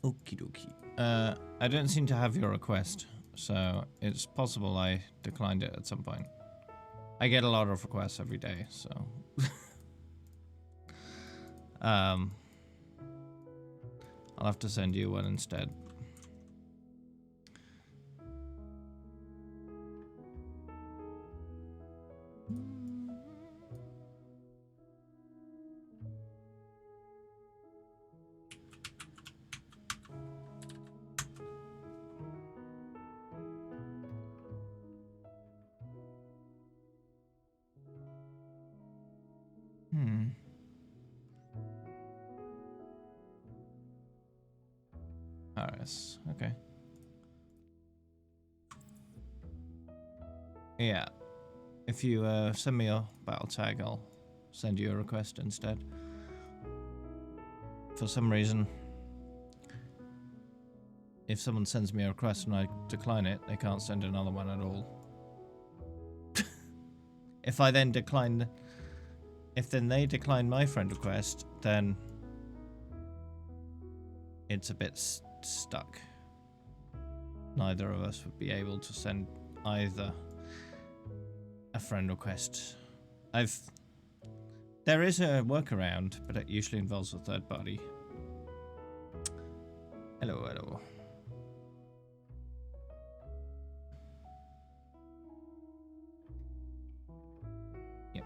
Okie dokie. I don't seem to have your request, so it's possible I declined it at some point. I get a lot of requests every day, so... I'll have to send you one instead. Paris, okay. Yeah. If you send me a battle tag, I'll send you a request instead. For some reason, if someone sends me a request and I decline it, they can't send another one at all. If I then decline... If then they decline my friend request, then it's a bit stuck. Neither of us would be able to send either a friend request. There is a workaround, but it usually involves a third party. Hello, hello. Yep.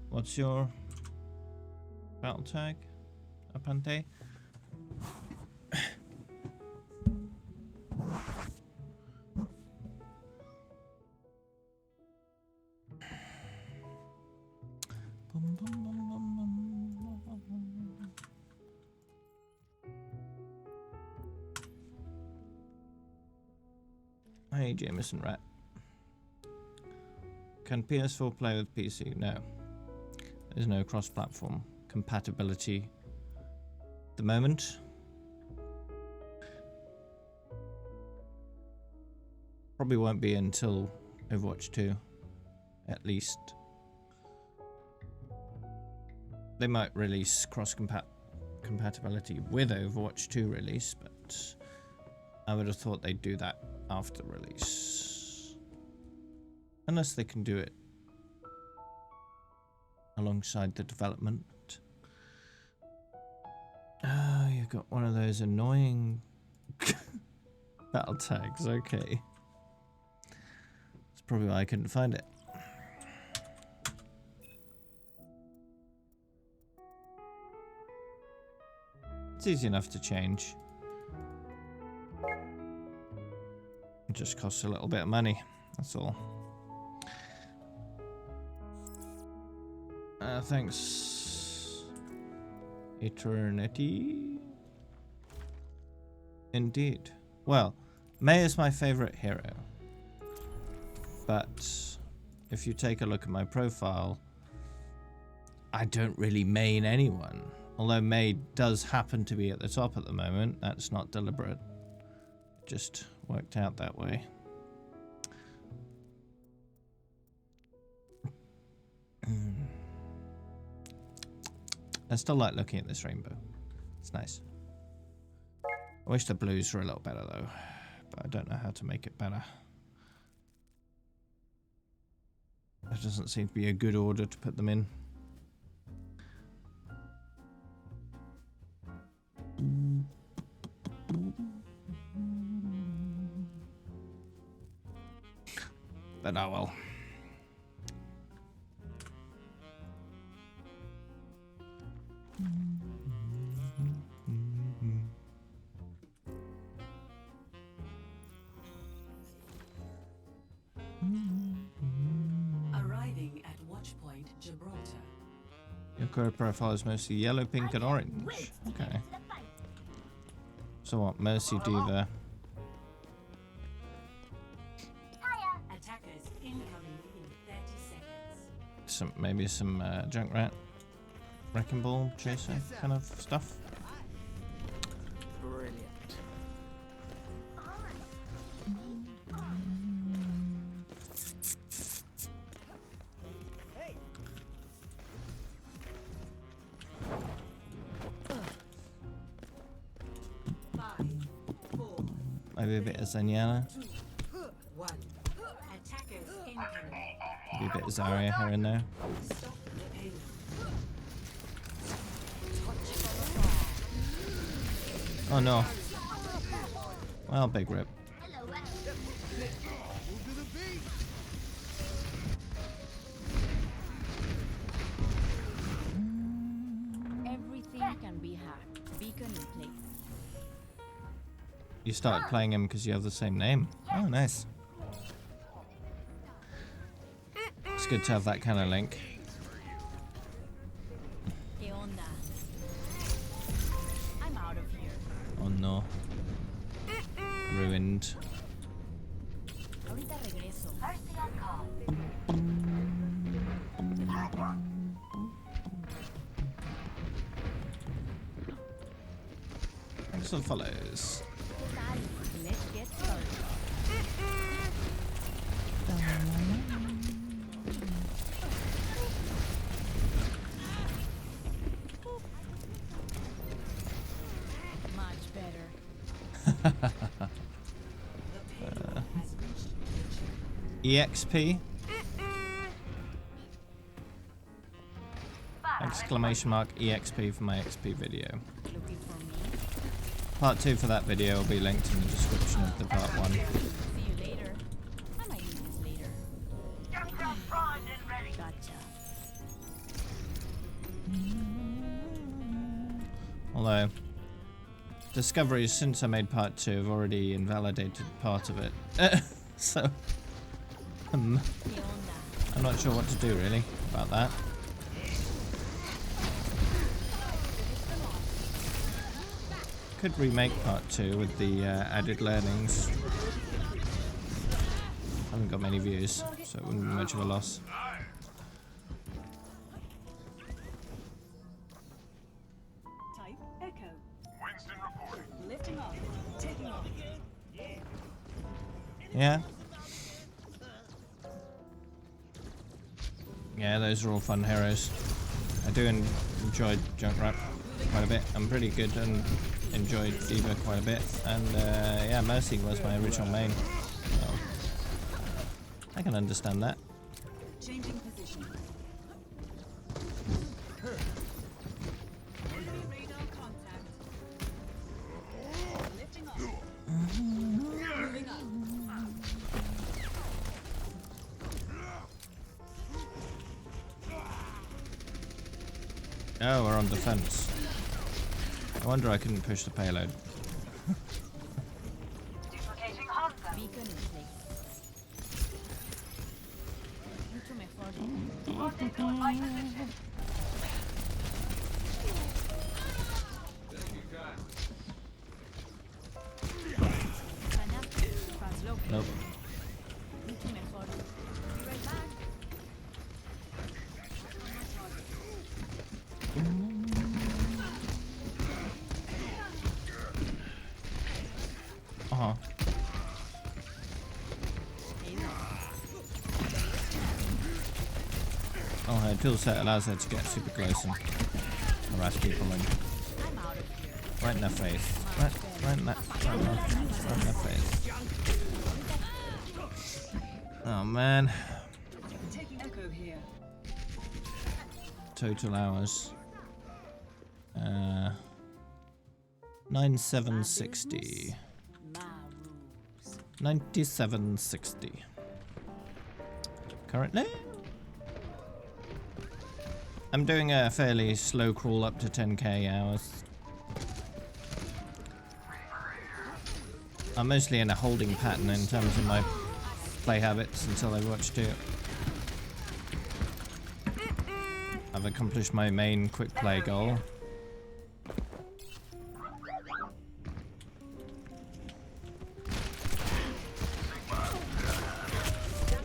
What's your battle tag, Apante? Hey, Jameson Rat. Can PS4 play with PC? No. There's no cross-platform compatibility at the moment. Probably won't be until Overwatch 2, at least. They might release cross-compatibility with Overwatch 2 release, but I would have thought they'd do that after release. Unless they can do it alongside the development. Oh, you've got one of those annoying battle tags, okay. That's probably why I couldn't find it. It's easy enough to change. It just costs a little bit of money, that's all. Thanks. Eternity. Indeed. Well, Mei is my favorite hero. But if you take a look at my profile, I don't really main anyone. Although Mei does happen to be at the top at the moment, that's not deliberate. It just worked out that way. I still like looking at this rainbow. It's nice. I wish the blues were a little better though, but I don't know how to make it better. There doesn't seem to be a good order to put them in. But oh well. Arriving at Watchpoint Gibraltar. Your career profile is mostly yellow, pink, and orange. Okay. So what? Mercy Diva. Attackers incoming in 30 seconds. Maybe some Junkrat, Wrecking Ball, Chaser kind of stuff. Brilliant. Maybe a bit of Zenyatta. 1. Attackers incoming. Maybe a bit of Zarya here and there. Stop the payload. Oh no. Well, big rip. Everything can be hacked. Beacon in place. You started playing him because you have the same name. Oh, nice. It's good to have that kind of link. ¿Qué onda? I'm out of here. Oh no. Ruined. Ahorita regreso. Thanks for the follows. ¿Qué tal? Let's get started. Much better. The payload has reached the EXP? Exclamation mark EXP for my XP video. Looking for me? Part 2 for that video will be linked in the description of the part 1. See you later. I might need this later. Gotcha. Although, discoveries since I made part 2 have already invalidated part of it. So, ¿Qué onda? I'm not sure what to do really about that. Could remake part 2 with the added learnings. Haven't got many views, so it wouldn't be much of a loss. Type Echo. Winston reporting. Lifting off. Taking off. Yeah? Yeah, those are all fun heroes. I do enjoy Junkrat quite a bit. I'm pretty good and enjoyed D.Va quite a bit. And yeah, Mercy was my original main. So I can understand that. Changing position. Enemy radar contact. Lifting off. Moving up. Oh, we're on defense. I wonder I couldn't push the payload. Beacon in place. Mucho mejor. Ganaste. Translocate. Nope. Mucho mejor. Be right back. Uh-huh. Oh, her toolset allows her to get super close and harass people and I'm out of here. right in their face. Right in their face. Oh man. Taking Echo here. Total hours. 9760. My rules. 9760. Currently, I'm doing a fairly slow crawl up to 10k hours. I'm mostly in a holding pattern in terms of my play habits until I watch 2. I've accomplished my main quick play goal.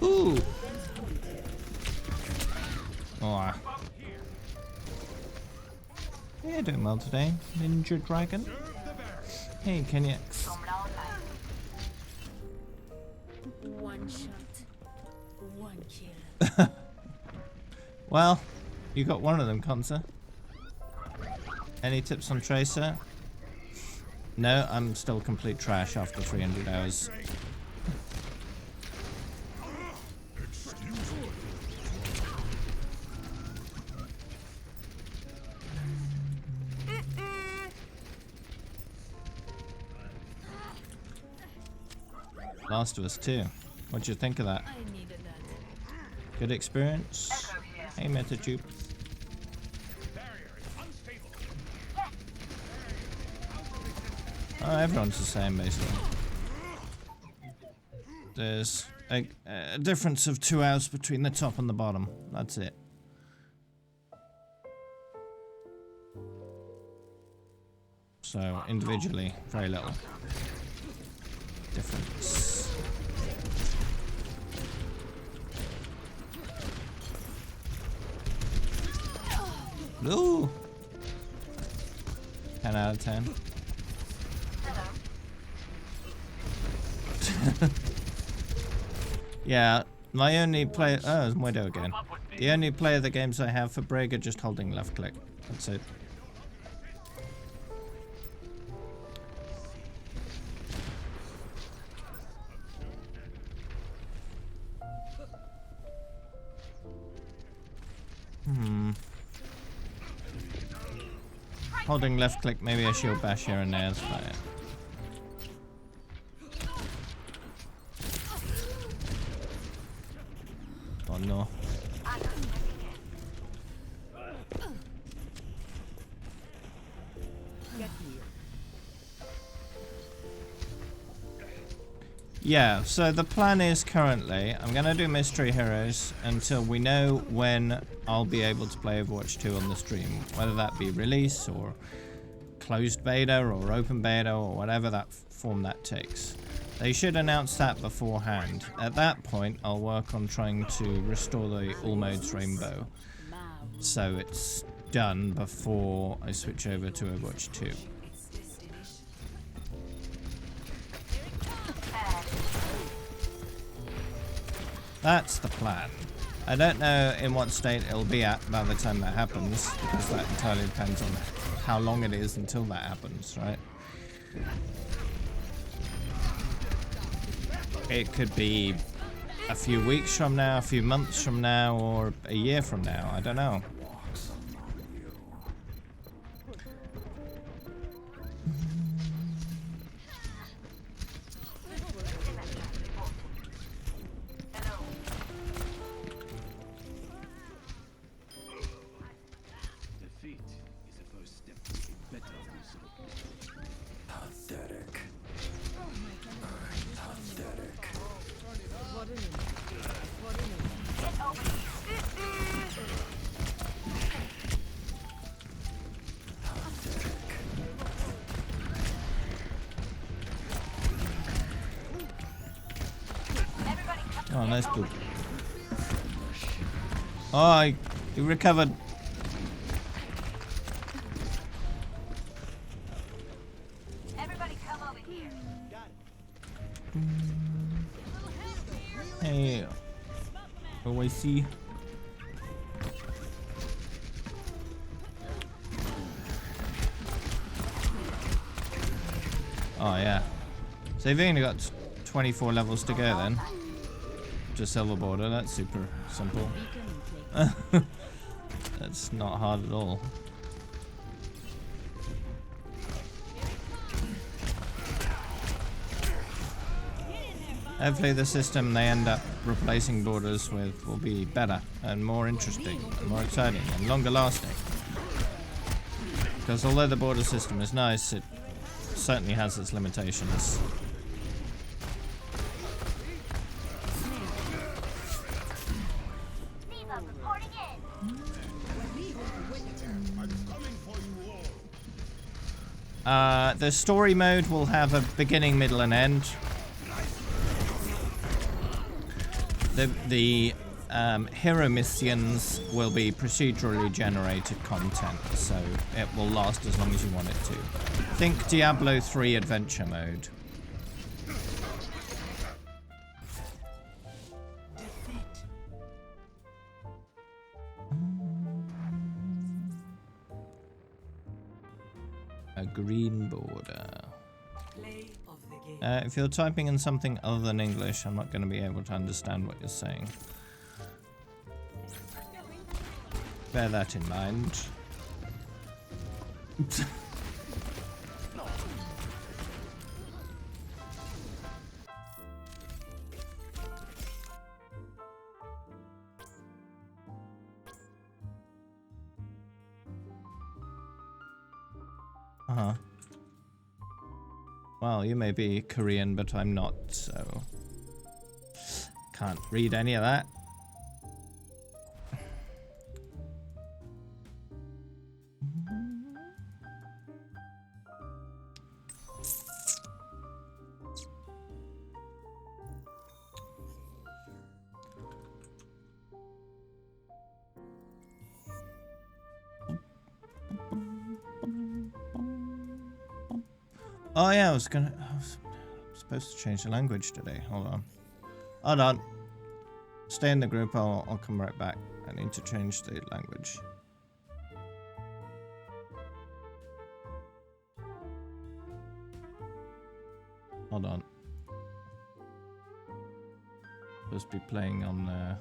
Ooh! Oh. Yeah, doing well today, Ninja Dragon. Hey, Kenyax. One shot. One kill. Well, you got one of them, Consa. Any tips on Tracer? No, I'm still complete trash after 300 hours. Last of Us 2. What'd you think of that? I needed that. Good experience? Hey, MetaTube. Oh, everyone's the same, basically. There's a difference of 2 hours between the top and the bottom. That's it. So, individually, very little difference. Ooh! 10 out of 10. Yeah, my only play. Oh, it's Moido again. The only play of the games I have for Brig are just holding left click. That's it. Holding left click, maybe a shield bash here and there, that's about it. Oh no. Yeah, so the plan is currently, I'm going to do Mystery Heroes until we know when I'll be able to play Overwatch 2 on the stream. Whether that be release or closed beta or open beta or whatever that form that takes. They should announce that beforehand. At that point, I'll work on trying to restore the All Modes Rainbow. So it's done before I switch over to Overwatch 2. That's the plan. I don't know in what state it'll be at by the time that happens, because that entirely depends on how long it is until that happens, right? It could be a few weeks from now, a few months from now, or a year from now. I don't know. Oh, nice poop. Oh, you recovered. Everybody come over here. Hey. Oh, I see. Oh, yeah. So you've only got 24 levels to go then. Just silver border, that's super simple. That's not hard at all. Hopefully the system they end up replacing borders with will be better and more interesting and more exciting and longer lasting. Because although the border system is nice, it certainly has its limitations. The story mode will have a beginning, middle, and end. The hero missions will be procedurally generated content, so it will last as long as you want it to. Think Diablo 3 adventure mode. A green border. Play of the game. If you're typing in something other than English, I'm not going to be able to understand what you're saying. Bear that in mind. Uh-huh. Well, you may be Korean, but I'm not, so... Can't read any of that. Oh yeah, I was supposed to change the language today. Hold on. Hold on. Stay in the group, I'll come right back. I need to change the language. Hold on. Supposed to be playing on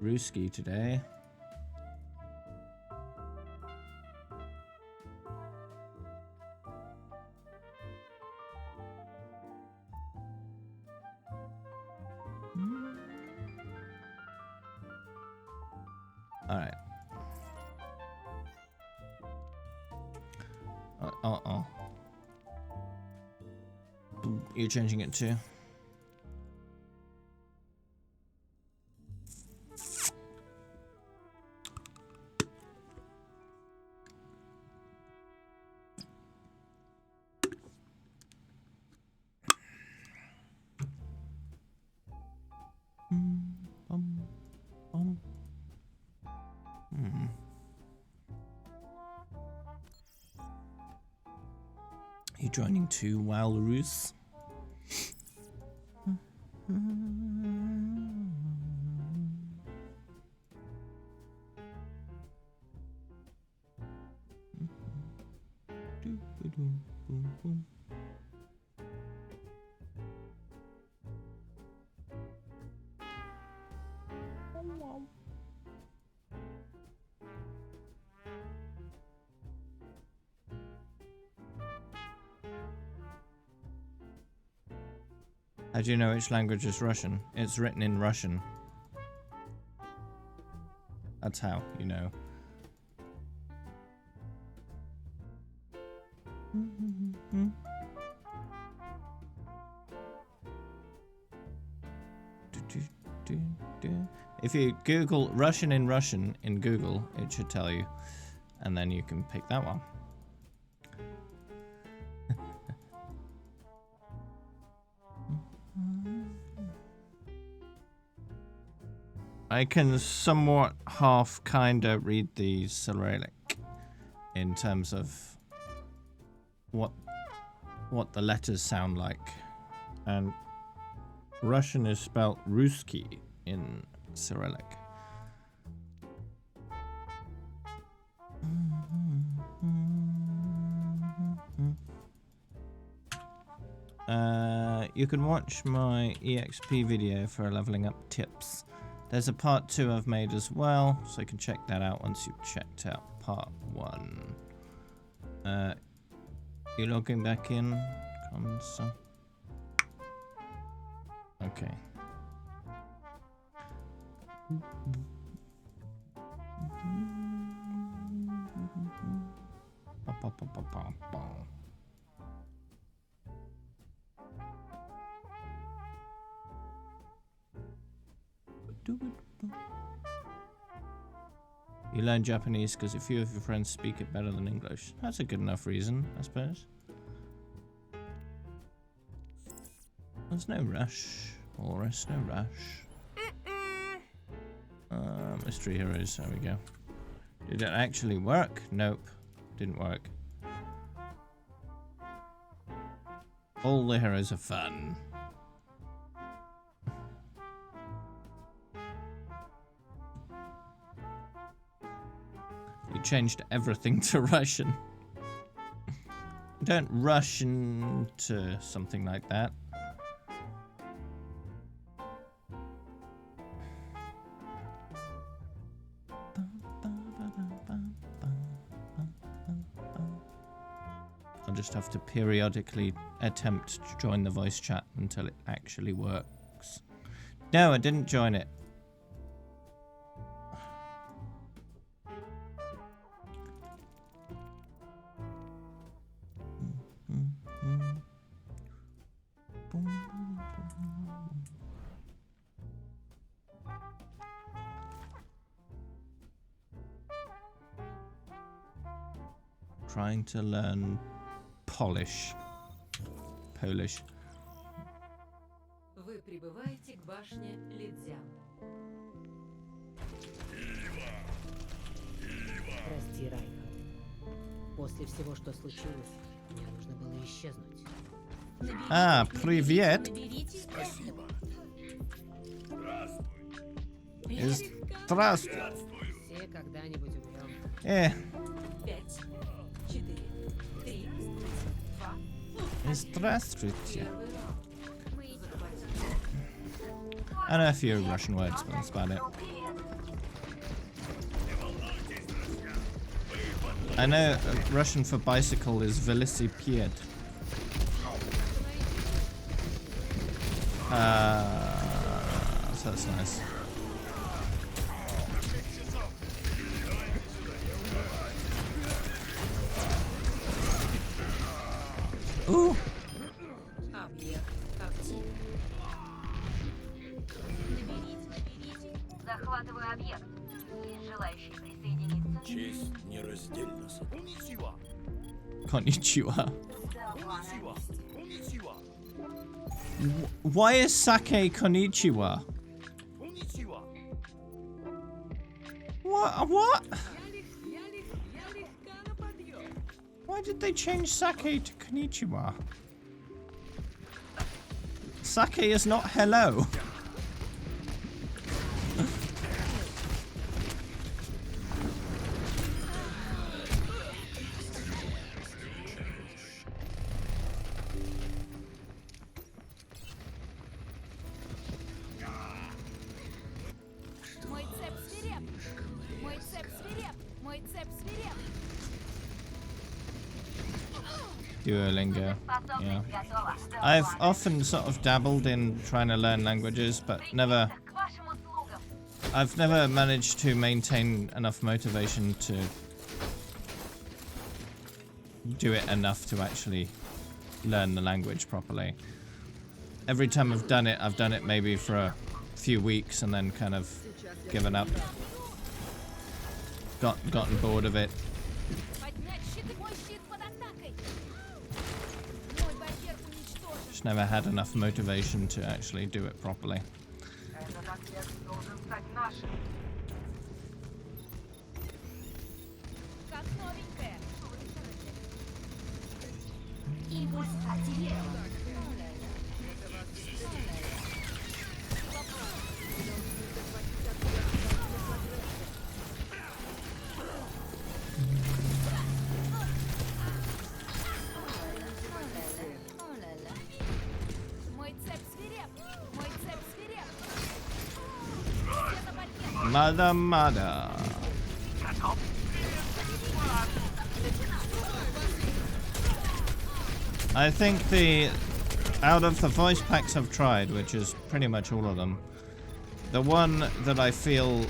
Ruski today. Alright. Uh-oh. You're changing it too? You joining too, Walrus? How do you know which language is Russian? It's written in Russian. That's how you know. If you Google Russian in Google, it should tell you. And then you can pick that one. I can somewhat half kinda read the Cyrillic in terms of what the letters sound like. And Russian is spelled Ruski in Cyrillic. You can watch my EXP video for leveling up tips. There's a part 2 I've made as well, so you can check that out once you've checked out part 1. You logging back in? Okay. You learn Japanese because a few of your friends speak it better than English. That's a good enough reason, I suppose. There's no rush. Walrus, no rush. Mystery Heroes, there we go. Did it actually work? Nope. Didn't work. All the heroes are fun. You changed everything to Russian. Don't rush into something like that. I'll just have to periodically attempt to join the voice chat until it actually works. No, I didn't join it. Trying to learn Polish. Вы прибываете к башне Лидзян. Прости, Райка. После всего, что случилось, мне нужно было исчезнуть. Ah, привет. Здравствуй. Все когда-нибудь умрем. 5, 4, 3, 2. Здравствуйте. Первый раунд. I know a few Russian words, but that's about it. I know Russian for bicycle is velosiped. So that's nice. Ooh! Объект актив. Захватываю объект. Есть желающие присоединиться? Честь нераздельна с Konnichiwa. Why is sake konnichiwa? What? Why did they change sake to konnichiwa? Sake is not hello. Мой цеп свиреп! Мой цеп свиреп! Мой цеп свиреп! Duolingo. Yeah. Способность готова. I've often sort of dabbled in trying to learn languages, but К вашим услугам. I've never managed to maintain enough motivation to do it enough to actually learn the language properly. Every time I've done it maybe for a few weeks and then kind of given up. Gotten bored of it. Поднять щит! Мой щит под атакой! Мой барьер уничтожен! Just never had enough motivation to actually do it properly. Этот объект должен стать нашим. Как новенькая! Импульс активирован. Мой цеп свиреп! Мой цеп свиреп! Где-то барьер! Mada. I think out of the voice packs I've tried, which is pretty much all of them, the one that I feel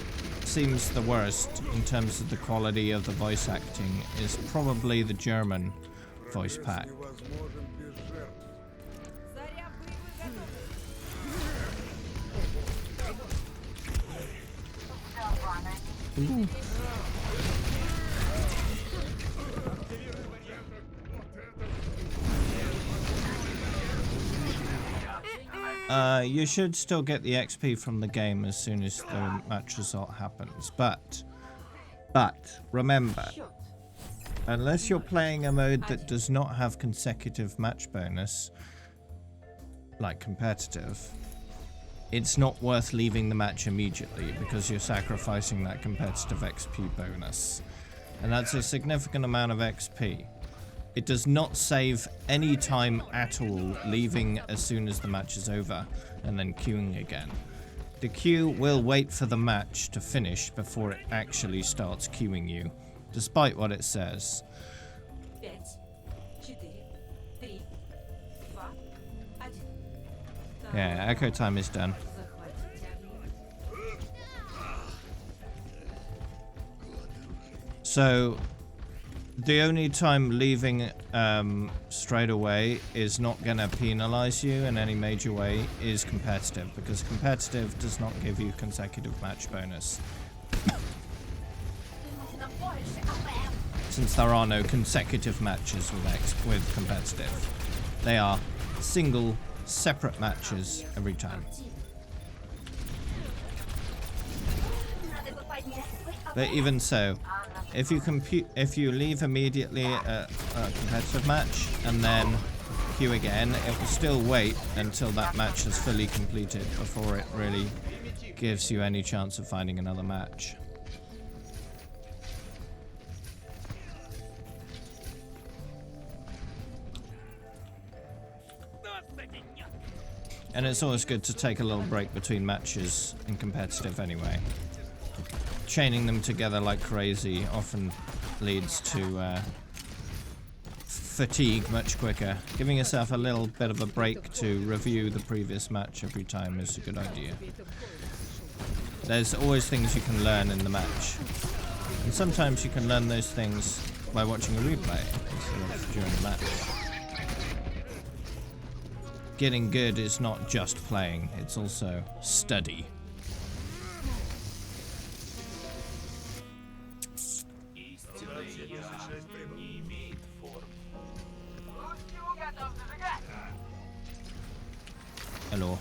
seems the worst in terms of the quality of the voice acting is probably the German voice pack. невозможен без жертв. Заря боевых готов! You should still get the XP from the game as soon as the match result happens, but remember, unless you're playing a mode that does not have consecutive match bonus, like competitive, it's not worth leaving the match immediately because you're sacrificing that competitive XP bonus. And that's a significant amount of XP. It does not save any time at all, leaving as soon as the match is over and then queuing again. The queue will wait for the match to finish before it actually starts queuing you, despite what it says. 5, 4, 3, 2, 1. Yeah, echo time is done. Захватите объект. So, the only time leaving straight away is not going to penalize you in any major way is competitive, because competitive does not give you consecutive match bonus. Since there are no consecutive matches with competitive. They are single, separate matches every time. But even so, if you leave immediately a competitive match and then queue again, it will still wait until that match is fully completed before it really gives you any chance of finding another match. And it's always good to take a little break between matches in competitive anyway. Chaining them together like crazy often leads to fatigue much quicker. Giving yourself a little bit of a break to review the previous match every time is a good idea. There's always things you can learn in the match. And sometimes you can learn those things by watching a replay instead of during the match. Getting good is not just playing, it's also study. Hello.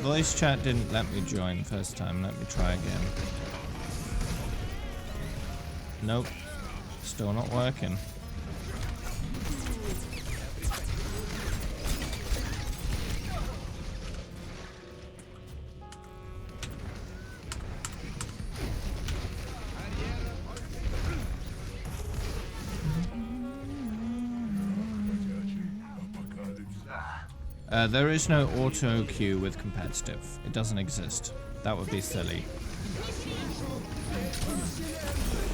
Voice chat didn't let me join first time. Let me try again. Nope. Still not working. There is no auto queue with competitive. It doesn't exist. That would be silly.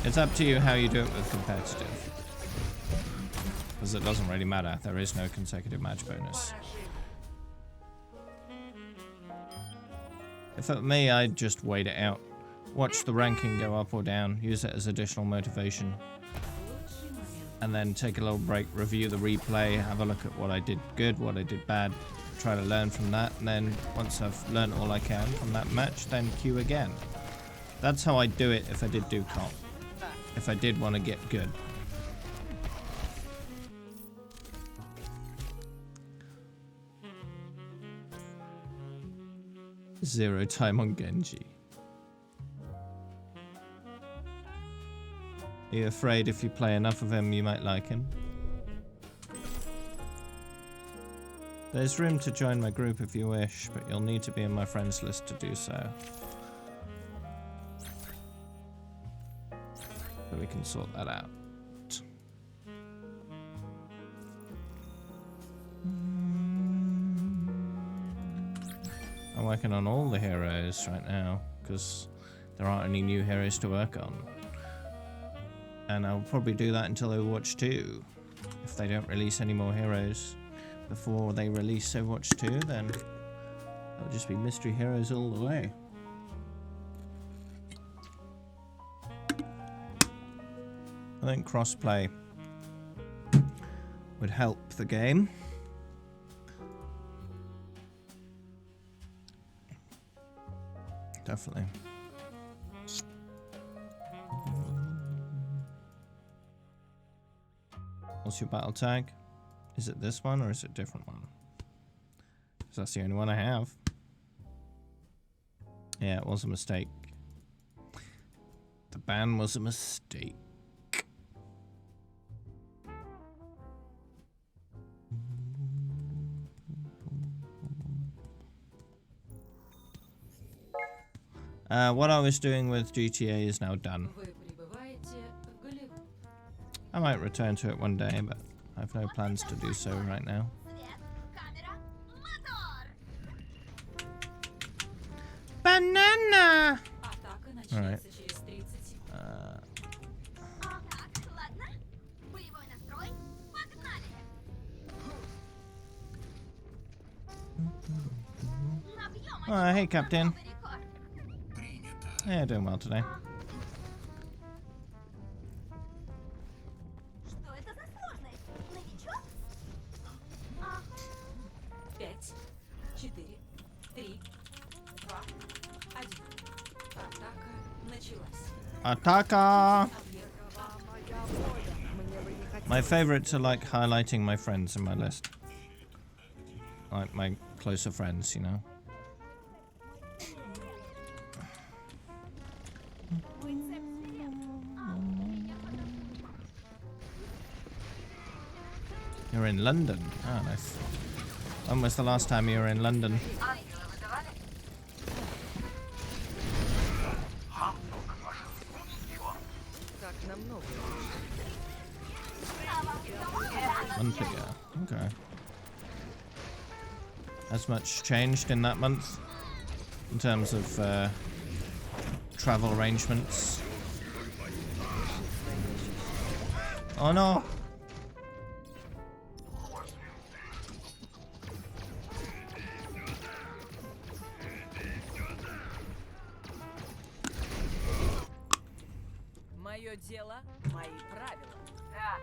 It's up to you how you do it with competitive. Because it doesn't really matter. There is no consecutive match bonus. If it were me, I'd just wait it out. Watch the ranking go up or down. Use it as additional motivation. And then take a little break, review the replay, have a look at what I did good, what I did bad, try to learn from that, and then once I've learned all I can from that match, then queue again. That's how I'd do it if I did do comp. If I did want to get good. Zero time on Genji. Are you afraid if you play enough of him, you might like him? There's room to join my group if you wish, but you'll need to be in my friends list to do so. But we can sort that out. I'm working on all the heroes right now, because there aren't any new heroes to work on. And I'll probably do that until Overwatch 2. If they don't release any more heroes before they release Overwatch 2, then it'll just be mystery heroes all the way. I think crossplay would help the game. Definitely. What's your battle tag? Is it this one or is it a different one? Because that's the only one I have. Yeah, it was a mistake. The ban was a mistake. What I was doing with GTA is now done. Вы прибываете в Голливуд. I might return to it one day, but I have no plans to do so right now. Banana! Атака Alright. начнется через 30 секунд. Oh, hey, Captain. Yeah, doing well today. Что это за сложность? Новичок? 5, 4, 3, 2, 1. Атака началась. Ataka! Объект My favorite to like highlighting my friends in my list. Like my closer friends, you know. You're in London. Oh, nice. When was the last time you were in London? Ангелы выдавали? Month ago. Okay. Has much changed in that month in terms of travel arrangements? Oh no! Мое дело, мои правила. Да.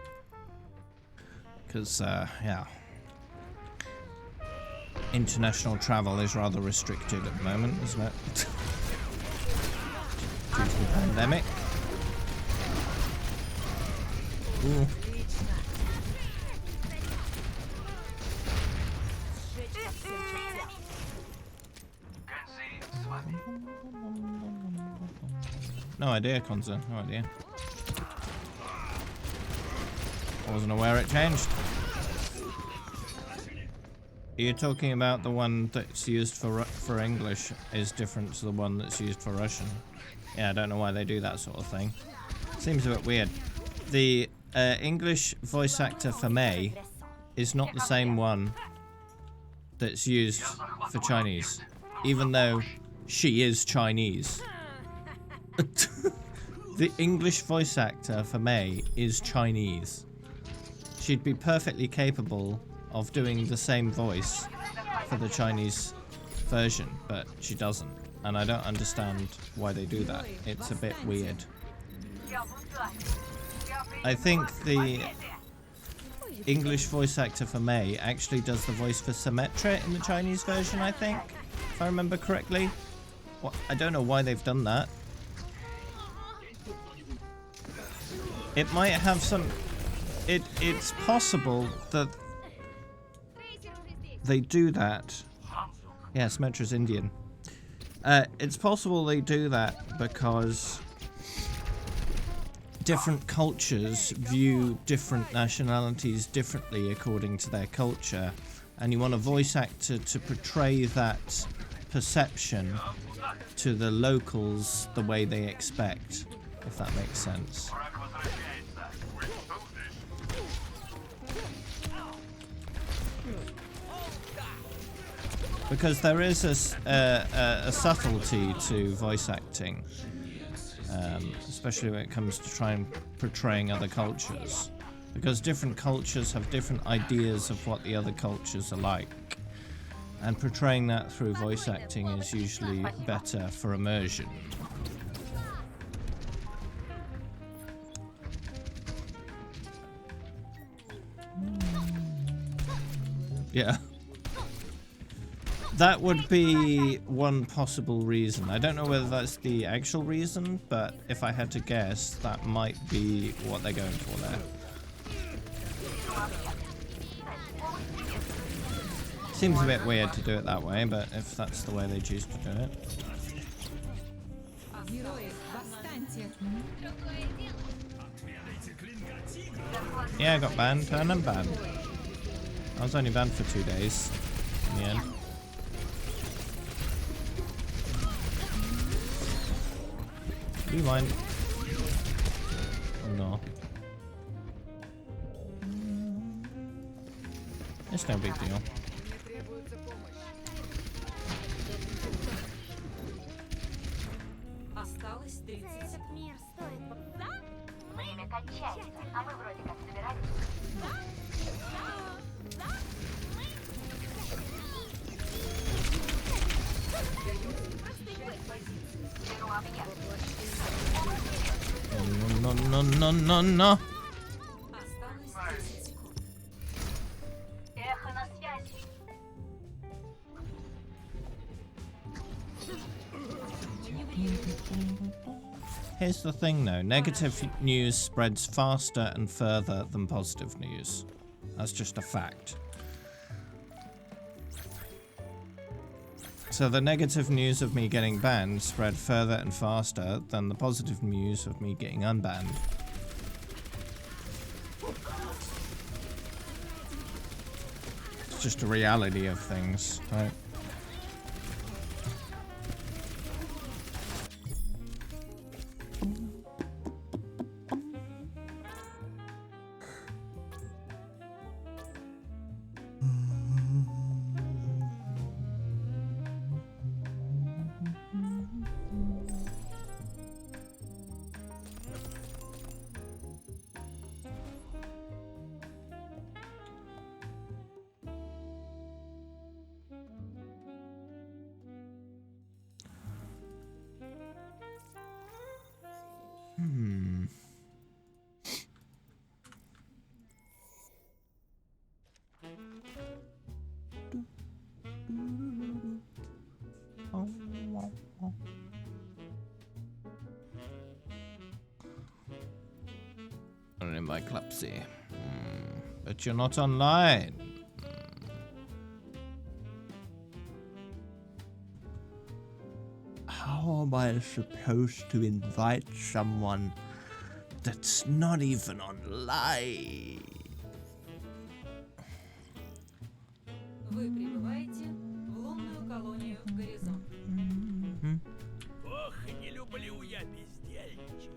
Because, yeah. International travel is rather restricted at the moment, isn't it? Due to the pandemic. Ooh. No idea, Konza. No idea. I wasn't aware it changed. Are you talking about the one that's used for English is different to the one that's used for Russian? Yeah, I don't know why they do that sort of thing. Seems a bit weird. The English voice actor for Mei is not the same one that's used for Chinese, even though she is Chinese. The English voice actor for Mei is Chinese. She'd be perfectly capable of doing the same voice for the Chinese version, but she doesn't. And I don't understand why they do that. It's a bit weird. I think the English voice actor for Mei actually does the voice for Symmetra in the Chinese version, I think, if I remember correctly. Well, I don't know why they've done that. It might have some... It's possible that they do that. Yeah, Symmetra's Indian. It's possible they do that because different cultures view different nationalities differently according to their culture, and you want a voice actor to portray that perception to the locals the way they expect, if that makes sense. Because there is a subtlety to voice acting, especially when it comes to trying portraying other cultures. Because different cultures have different ideas of what the other cultures are like. And portraying that through voice acting is usually better for immersion. Yeah. That would be one possible reason. I don't know whether that's the actual reason, but if I had to guess, that might be what they're going for there. Seems a bit weird to do it that way, but if that's the way they choose to do it. Yeah, I got banned and I'm banned. I was only banned for 2 days in the end. Rewind. No. It's no big deal. Осталось 30 секунд. Мир стоит. Да? Время кончается, а мы вроде как собирались. Беру объект. No, no, no, no, no. Осталось 10 секунд. Эхо на связи. Here's the thing though, negative news spreads faster and further than positive news. That's just a fact. So the negative news of me getting banned spread further and faster than the positive news of me getting unbanned. It's just a reality of things, right? In my Clupsy. But you're not online. How am I supposed to invite someone that's not even online? Вы прибываете в лунную колонию Горизонт. Ох, не люблю я бездельничать.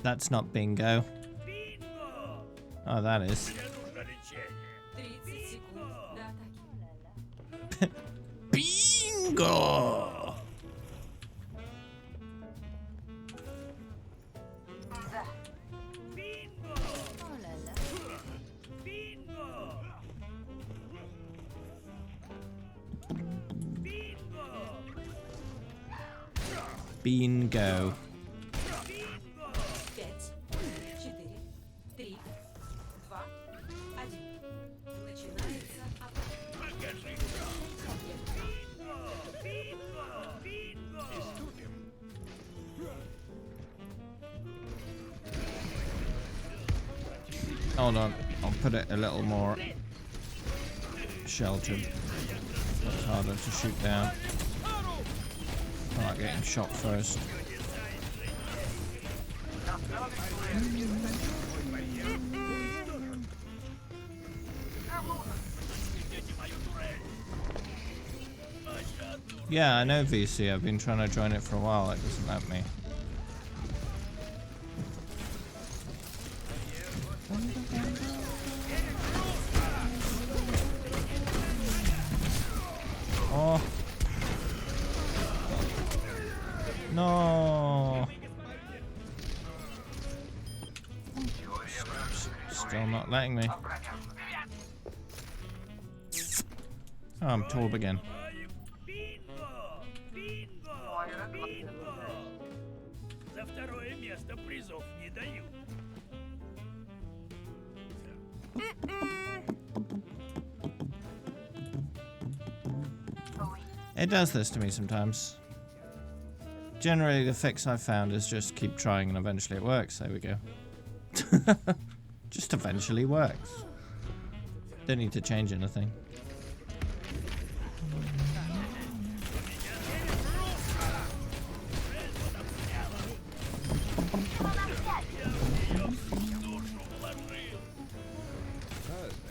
That's not bingo. Бинго! Oh, that is. Мне нужно лечение. 30 секунд до атаки. Bingo! Бинго! Бинго! Bingo. 5, 4, 3, 2, 1. Начинается атака. Hold on, I'll put it a little more sheltered. It's harder to shoot down. I like getting shot first. Yeah, I know VC. I've been trying to join it for a while. It doesn't let me. Oh. No. Still not letting me. Oh, I'm Torb again. Бинго! Бинго! Бинго! За второе место призов не дают. It does this to me sometimes. Generally, the fix I've found is just keep trying and eventually it works. There we go. Just eventually works. Don't need to change anything.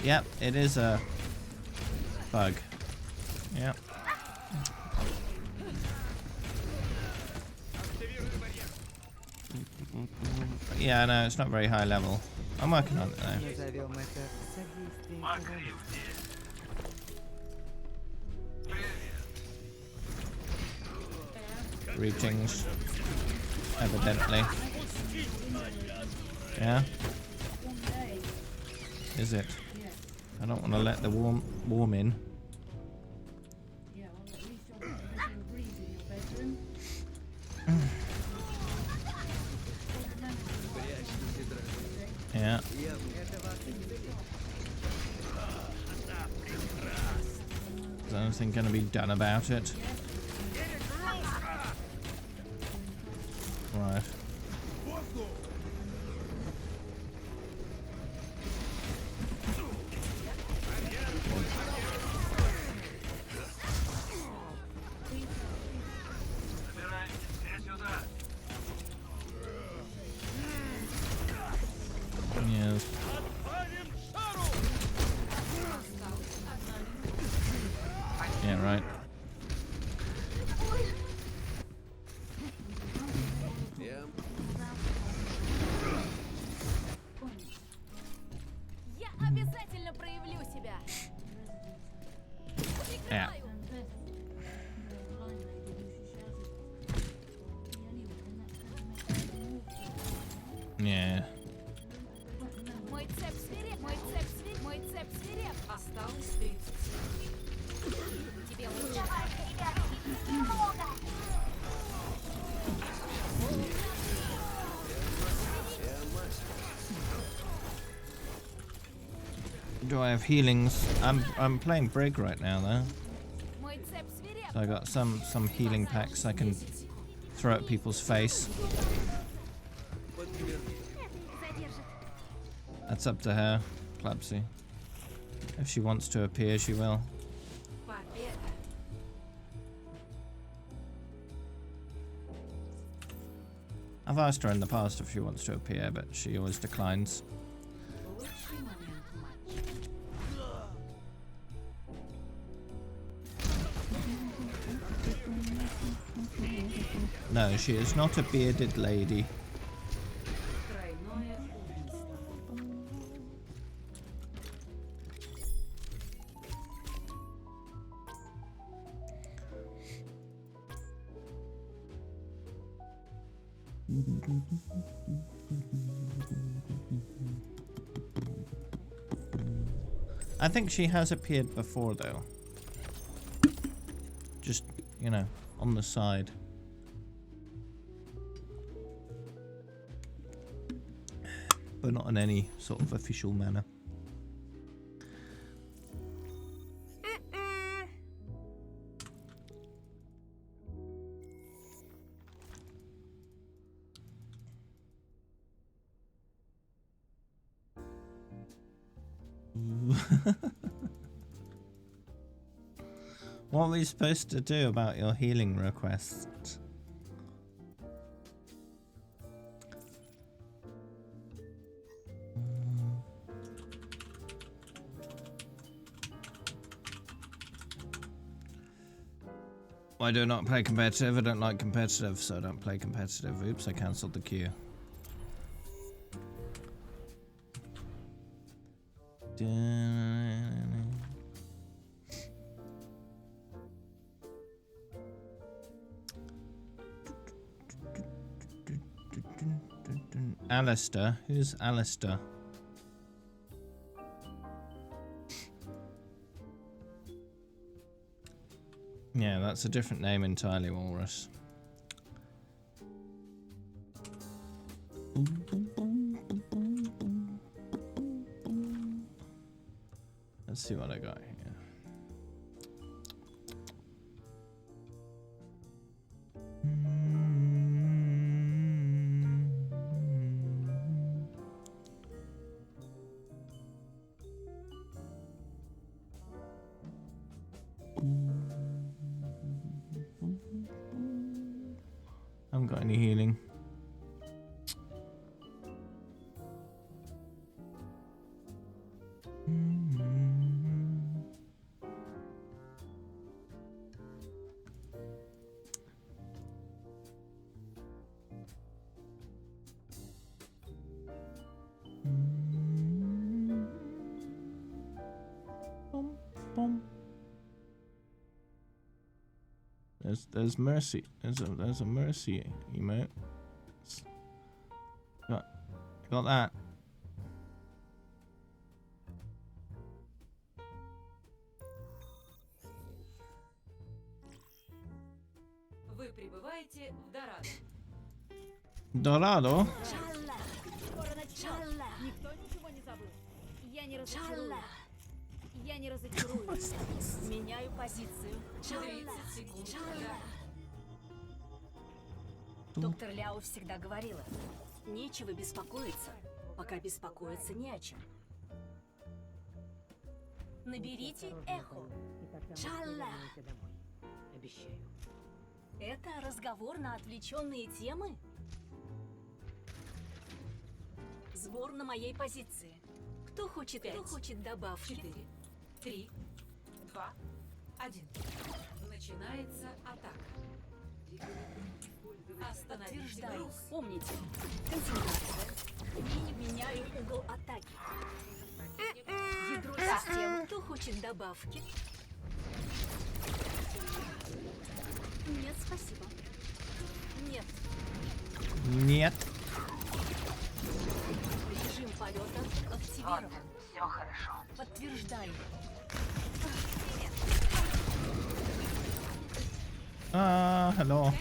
Yep, it is a bug. Yep. Yeah, no, it's not very high level. I'm working on it though. Назовем это содействием эволюции. Greetings. Evidently. Yeah? Is it? I don't want to let the warm in. Yeah. Is anything going to be done about it? Right. Yes. Yeah, right. Я обязательно проявлю себя. Yeah. Прикрываю. Yeah. Мой цеп свиреп, мой цеп свиреп, мой цеп свиреп. Осталось 30. Тебе лучше. Do I have healings? I'm playing Brig right now though. Мой цеп свиреп. So I got some healing packs I can throw at people's face. That's up to her, Clapsy. If she wants to appear, she will. Победа. I've asked her in the past if she wants to appear, but she always declines. Лучший момент матча. No, she is not a bearded lady. Тройное убийство. I think she has appeared before though. Just, you know, on the side. But not in any sort of official manner. What are we supposed to do about your healing requests? I do not play competitive. I don't like competitive, so I don't play competitive. Oops, I cancelled the queue. Alistair? Who's Alistair? Yeah, that's a different name entirely, Walrus. Let's see what I got here. I haven't got any healing. There's mercy. There's a mercy emote. Got that. Вы прибываете в Дорадо. Dorado. Чалла! Никто ничего не забыл. Я не разочарую. Я не разочарую. Меняю позицию. 30 секунд. Да. Доктор Ляо всегда говорила, нечего беспокоиться, пока беспокоиться не о чем. Наберите эхо. Чалла! Домой. Обещаю. Это разговор на отвлеченные темы? Сбор на моей позиции. Кто хочет добавки? 4, 3, 2, 1. Начинается атака. Остановите Утверждаю. груз. Помните. Концентрация. Меняю угол атаки. Ядро системы. Кто хочет добавки? Нет, спасибо. Нет. Нет. Режим полета активирован. Все хорошо. Подтверждаю. Hello.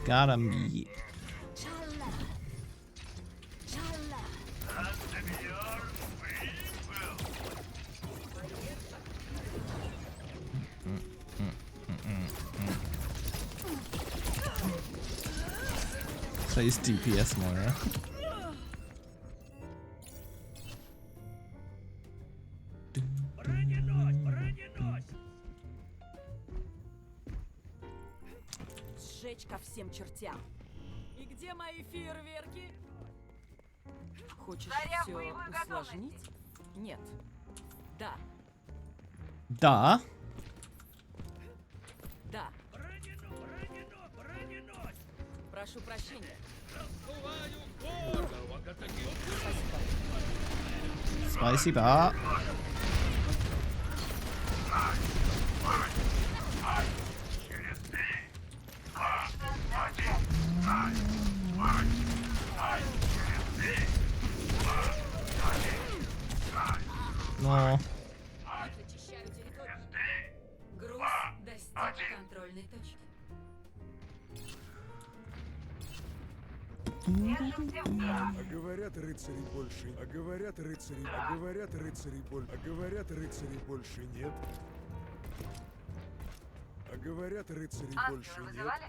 Got him. Чалла! Чалла! Plays DPS Moira. Броненосец, броненосец. Сжечь ко всем чертям. И где мои фейерверки? Хочешь Заряд все боевой усложнить? Нет. Да, Da. да. Броненосец. Прошу прощения. Spicy bar. No. Зачищаю территорию. Груз достиг контрольной точки. А говорят рыцарей больше, а говорят рыцарей, а говорят рыцарей больше, а говорят рыцарей больше нет. А говорят рыцарей больше Ангела нет. вызывали?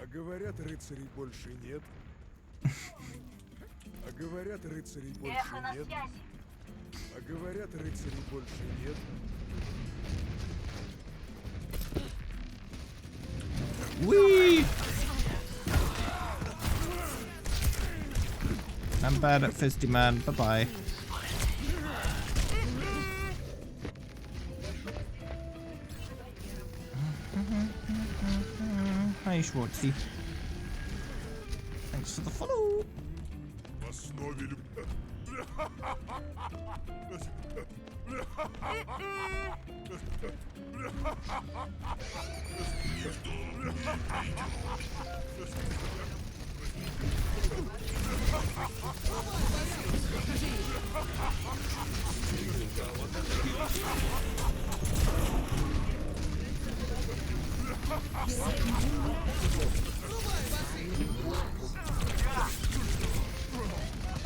А говорят рыцарей больше нет. А говорят рыцарей больше Эхо на нет. связи. А говорят рыцарей больше нет. Whee! I'm bad at Fisty Man. Bye bye. Hi, Schwartzy. Thanks for the follow. В основе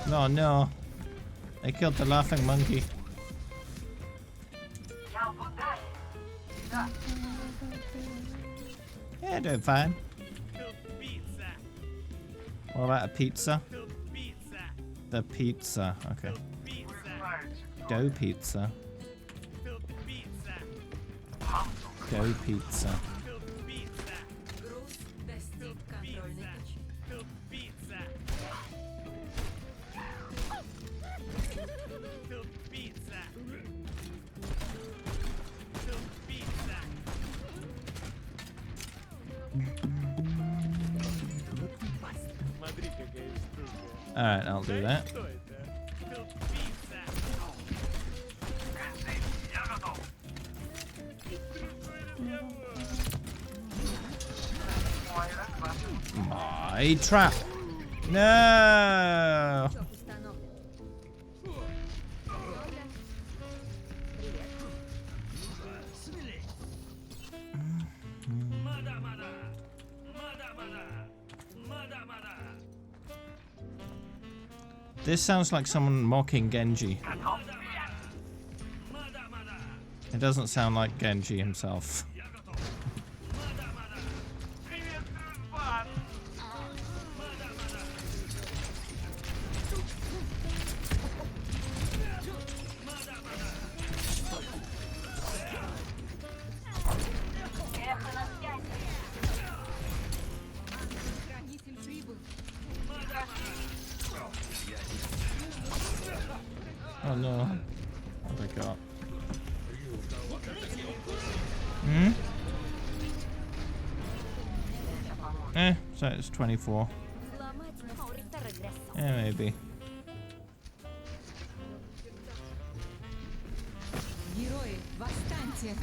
No, no. They killed the laughing monkey. Я в ударе. Да. Yeah, doing fine. Тут пицца. What about a pizza? Тут пицца. The pizza. Okay. Пицца. Dough pizza. Тут пицца. Dough pizza. Тут пицца. Груз достиг контрольной точки. Тут пицца. Alright, I'll do that. Что это? Тупица! My trap. No. Чок установлен. Ловля. Привет. Мада-мада! Мада-мада! Мада-мада! This sounds like someone mocking Genji. Мада-мада! It doesn't sound like Genji himself. Я готов! Мада-мада! Приветствую, Спарт! Мада-мада! Эхо на связи. Хранитель прибыл. Oh no. What have I got? Hmm? So it's 24. Взломать ahorita regreso. Yeah, maybe. Герои, восстаньте!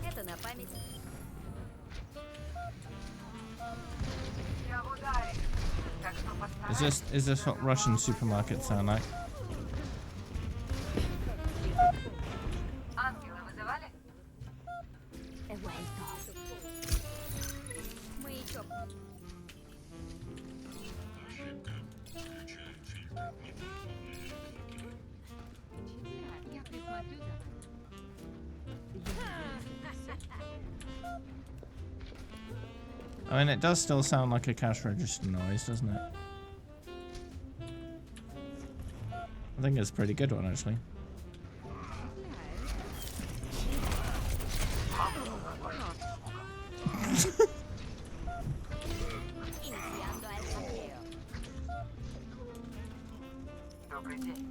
Это на память. Я в ударе. Так что постарайся. Is this what Russian supermarkets sound like? Ангелы вызывали? He vuelto. Маячок. Я присмотрю за вами. I mean, it does still sound like a cash register noise, doesn't it? I think it's a pretty good one, actually. Iniciando el hackeo. Добрый день.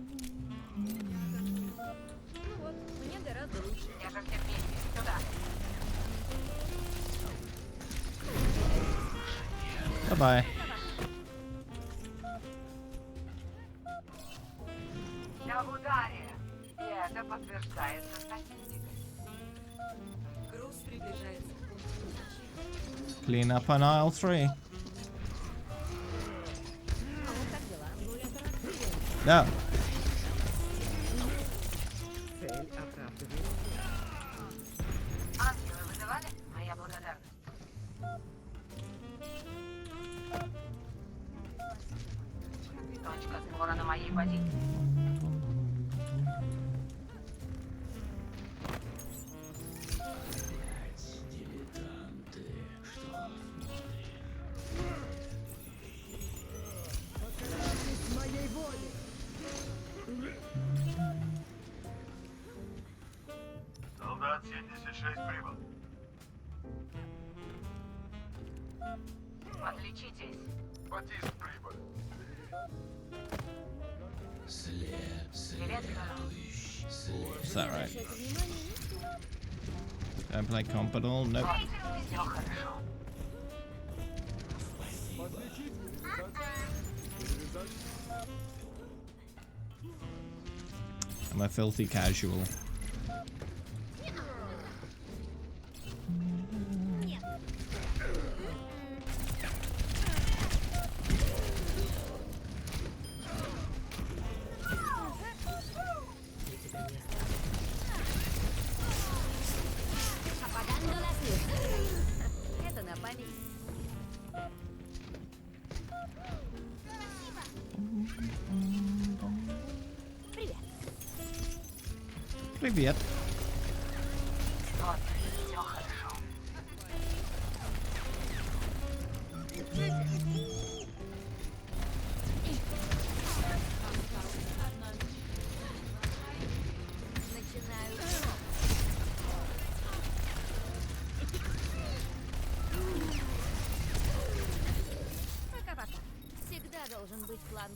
Ну вот, мне гораздо лучше. Я же все вместе. Сюда. Bye-bye. Я в ударе. И это подтверждается статистикой. Груз приближается. Clean up on aisle 3. А вот как дела? No. Ангелы вызывали? Моя благодарность. Точка сбора на моей позиции. Солдат 76 прибыл. Отличитесь. Батист прибыл. Приветствую. Is that right? Don't play comp at all? Nope. Все хорошо. I'm a filthy casual. Apagando las luces. Это на память. Привет. Привет. Вот, все хорошо. Начинаю. Пока-пока. Всегда должен быть план.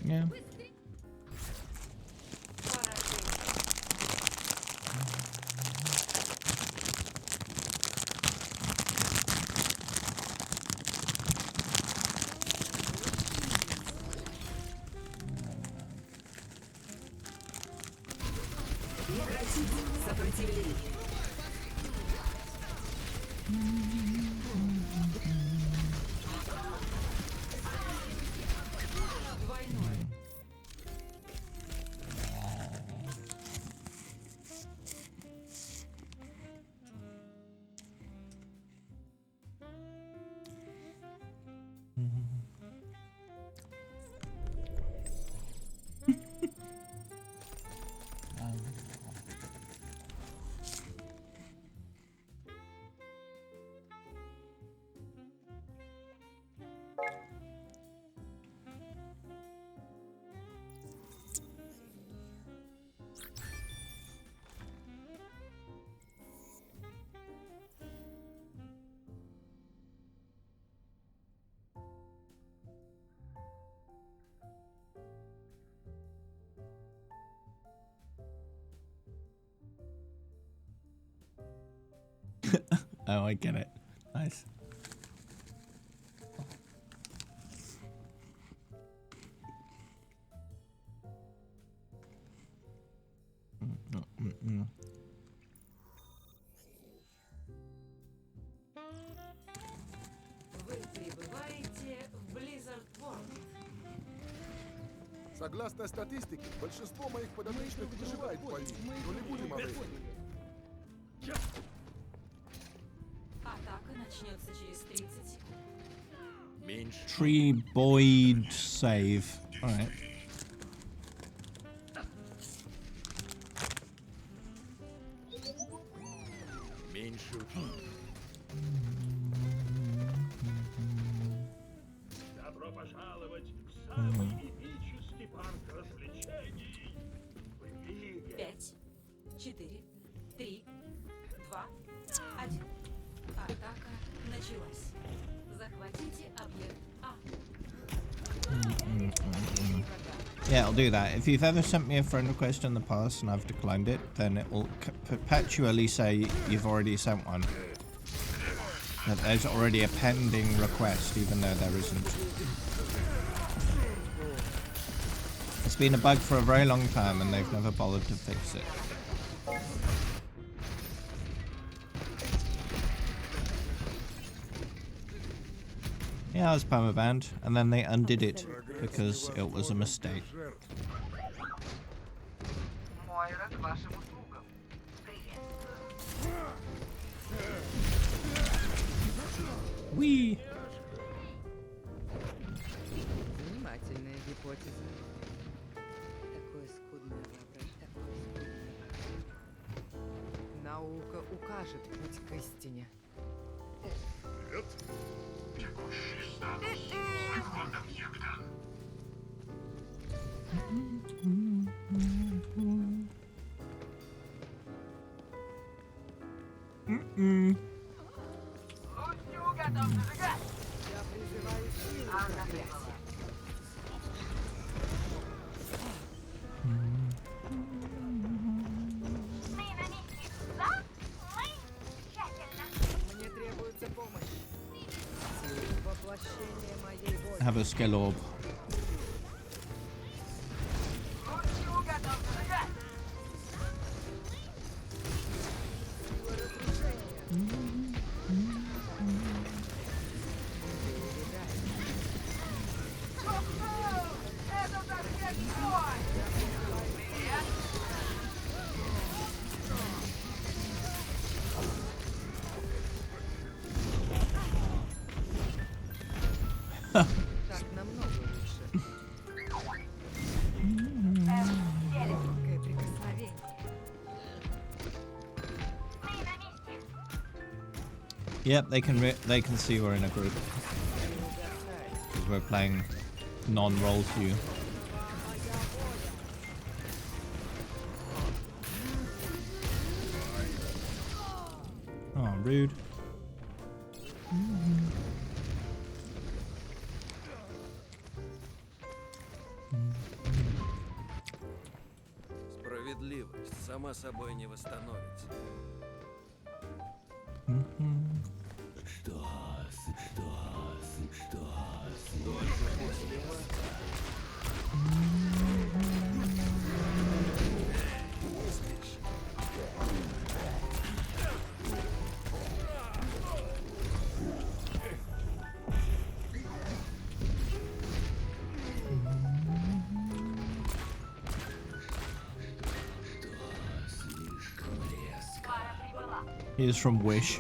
Yeah. Oh, I get it. Nice. Вы прибываете в Blizzard World. Согласно статистике, большинство моих подопечных выживает в бою, но не будем об этом. Атака начнется через 30 секунд. Меньше. Tree Boyd save. Alright. Меньше. Добро пожаловать в самый эпический парк развлечений. В мире. 5, 4, 3, 2, 1. Атака началась. Захватите объект А. Yeah, I'll do that. If you've ever sent me a friend request in the past and I've declined it, then it will perpetually say you've already sent one. That there's already a pending request, even though there isn't. It's been a bug for a very long time and they've never bothered to fix it. Yeah, I was permabanned, and then they undid it because it was a mistake. Мойра к вашим услугам. Приветствую. Wee! Занимательная гипотеза. Такое скудное воображение. Наука укажет путь к истине. Текущий статус. Захват объекта. Лучу готов зажигать. Я призываю силу. Анна Гресси. Мне требуется помощь. Сила воплощения моей воли. Have a skill orb. Лучу готов зажигать. Сила разрушения. Это объект мой. Привет. Так намного лучше. Легкое прикосновение. Yep, they can see we're in a group because we're playing non-roll queue. Oh, rude. сонливость сама собой не восстановится. Только после вас. He is from Wish.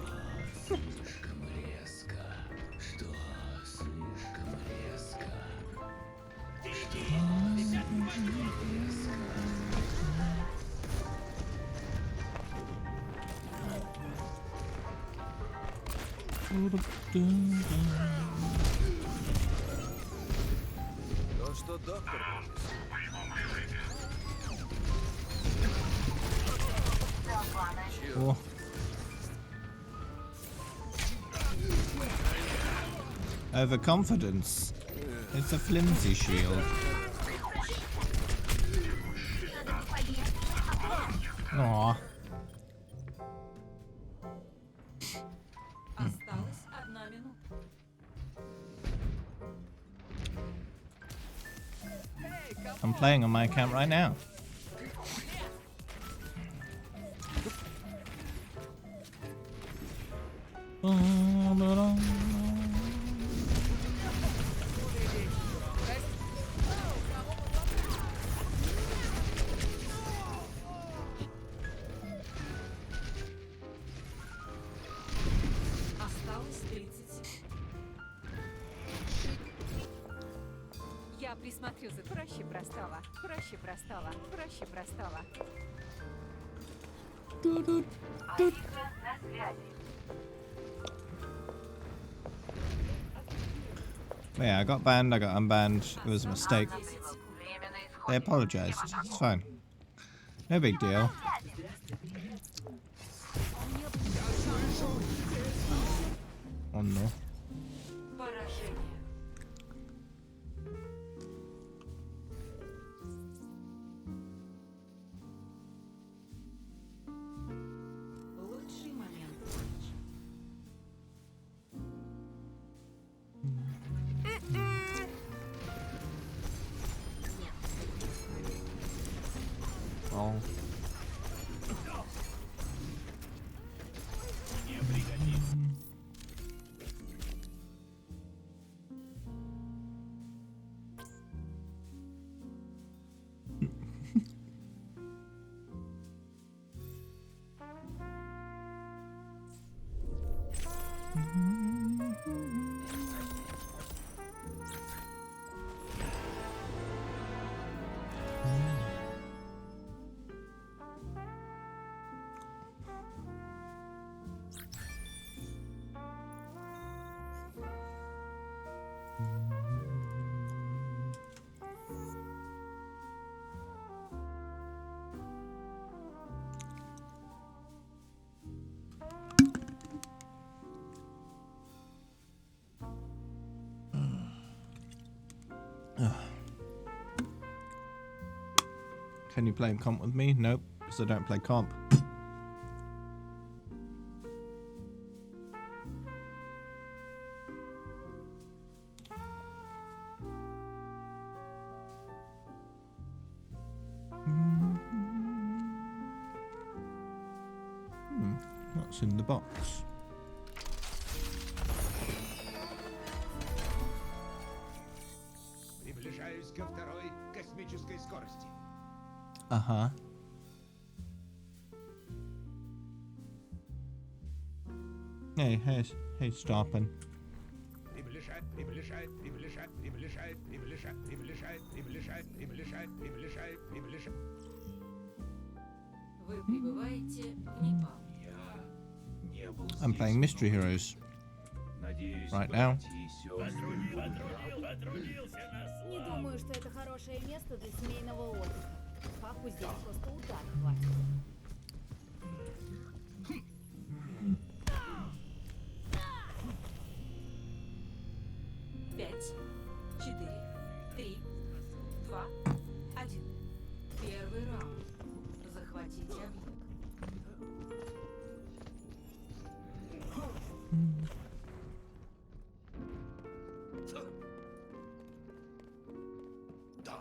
То, что доктор Oh. Overconfidence. It's a flimsy shield. Aw. Осталась 1 минута. I'm playing on my account right now. Осталось 30 секунд. Я присмотрю за проще простого. Проще простого. Проще простого. Алиса на связи. Yeah, I got banned, I got unbanned. It was a mistake. 10 секунд. Время на They исходе. apologized. It's fine. No big deal. Oh no. Поражение. Лучший момент матча. Oh. Can you play comp with me? Nope, because I don't play comp. What's in the box? Приближаюсь ко второй космической скорости. Uh-huh. Hey, stopping. Приближает, приближает, приближает, приближает, приближает, приближает, приближает, приближает, приближает, приближает. Вы прибываете в Непал. I'm playing Mystery Heroes right now. Не думаю, что это хорошее место для семейного отдыха. Папу здесь просто удар хватит. Пять, 4, 3, 2, 1. Первый раунд. Захватите объект. Да.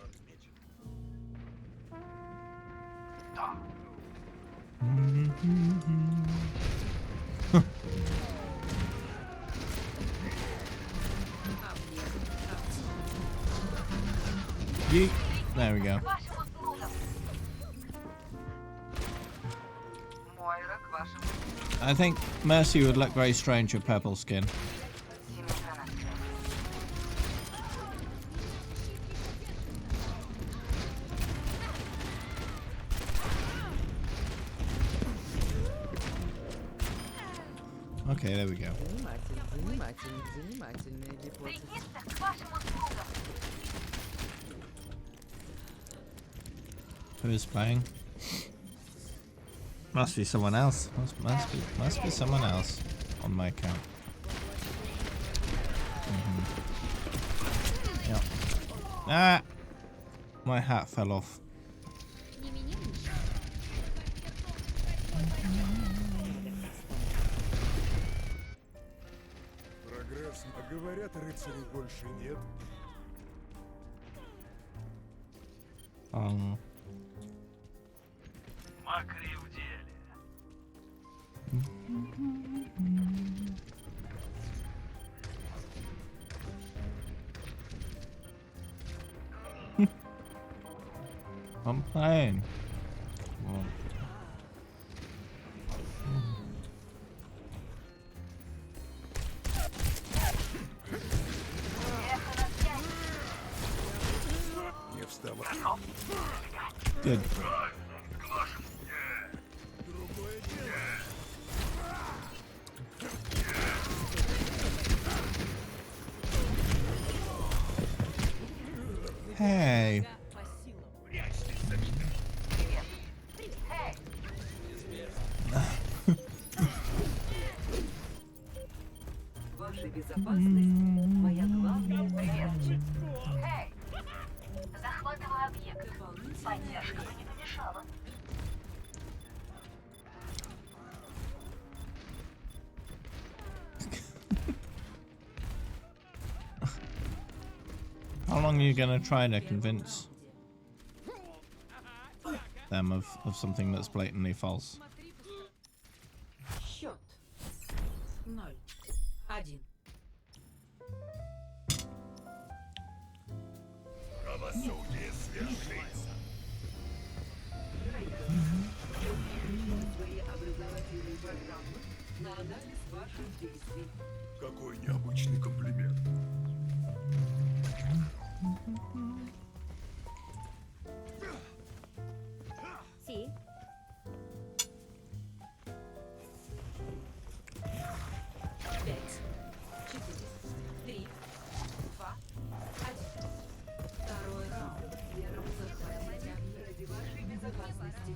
Отмечен. Да. Yeet. There we go. Вашим услугам. Мойра к вашим I think Mercy would look very strange with purple skin. синхронациям. Okay, there we go. Занимательная гипотеза. Регистр к вашим услугам. Who's playing? Must be someone else. Must be someone else on my account. Yep. Ah! My hat fell off. Прогресс. А говорят, рыцарей больше нет. Макри в деле. I'm playing. Well, Не вставай. good. Hey. Ваша безопасность – моя главная Привет. Эй! Захватываю объект. Поддержка бы не помешала. How long are you gonna try to convince them of something that's blatantly false? Счет. 0. 1. Правосудие свершится. Свои образовательные программы на анализ ваших действий. Какой необычный комплимент. Си. 5, 4, 3, 2, 1. Второй раунд. Первым захватите объект ради вашей безопасности.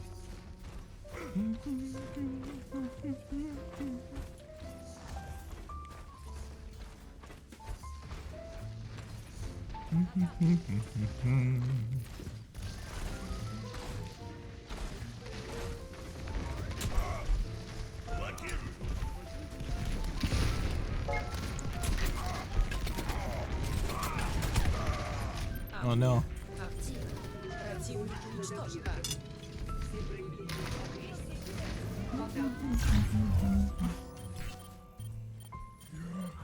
Oh no. Противник уничтожен. Все проявления агрессии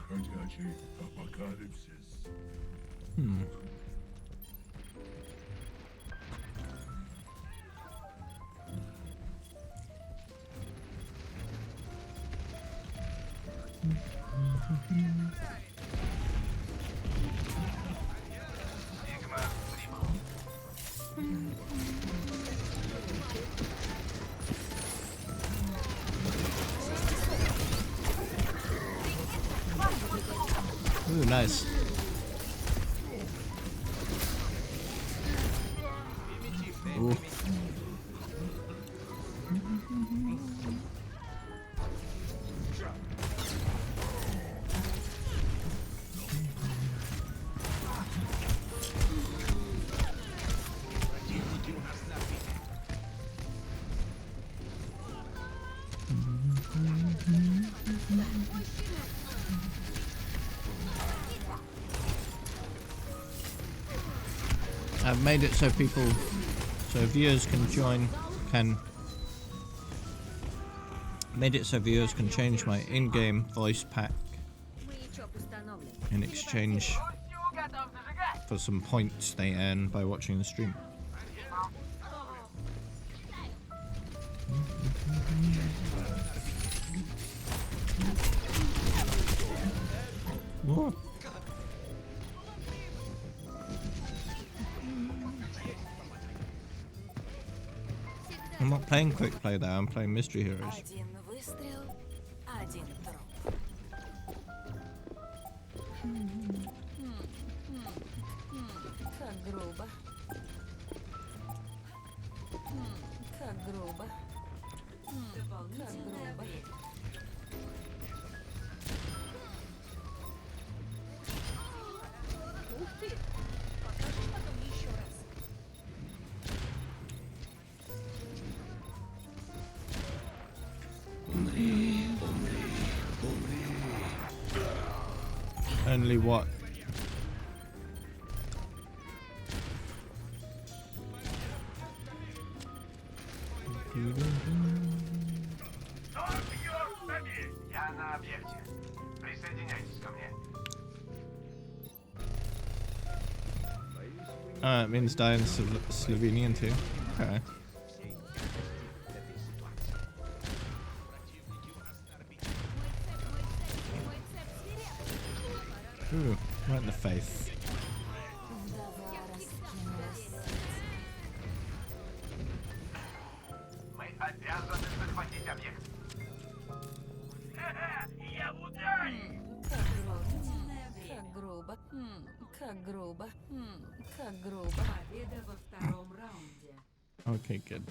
Ходячий апокалипсис. Ooh, nice. Ooh. I've made it so viewers can viewers can change my in-game voice pack in exchange for some points they earn by watching the stream. Whoa. I'm not playing quick play though, I'm playing Mystery Heroes. Один выстрел, один труп. Как грубо. Как грубо. Как грубо. Ух ты! Покажи потом еще раз. Only what? Я на объекте. Присоединяйтесь ко мне. It means die in Slovenian too. Okay. Ooh, right in the face. Мы обязаны захватить объект. Я в ударе! Как грубо. Как грубо. Как грубо. Победа во втором раунде. Okay, good.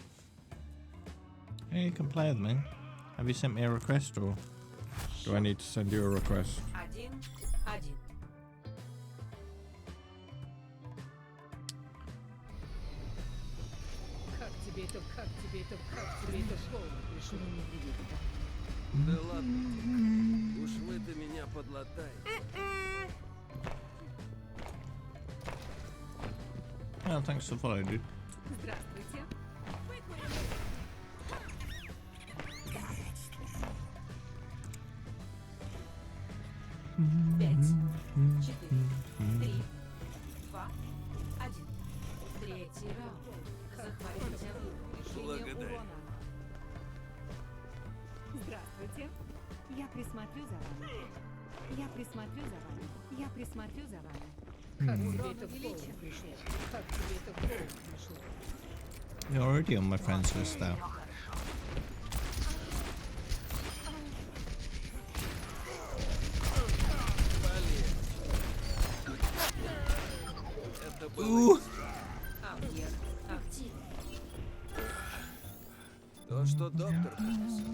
Hey, you can play with me. Have you sent me a request, or do I need to send you a request? 1-1. Как тебе это в голову пришло? Да ладно. Уж вы-то меня подлатаете. Well, thanks for following, dude. Здравствуйте. 5, 4, 3, 2, 1. Третий раунд. Захватить объект. Благодарю. Здравствуйте. Я присмотрю за вами. Я присмотрю за вами. Я присмотрю за вами. Как тебе это в голову пришло? Как тебе это в голову пришло? You're already on my friends list, though. Это было Объект активен. то, что доктор принесет.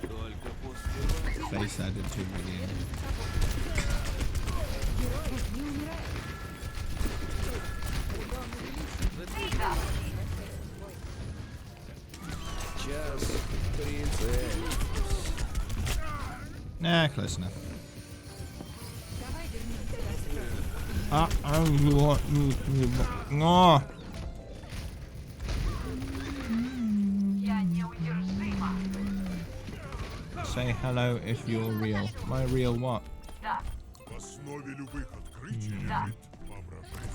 Только после Face added 2 million. час прицель. Nah, close enough. No. Я неудержима. Say hello if you're real. My real what? Да. В основе любых открытий лежит воображение.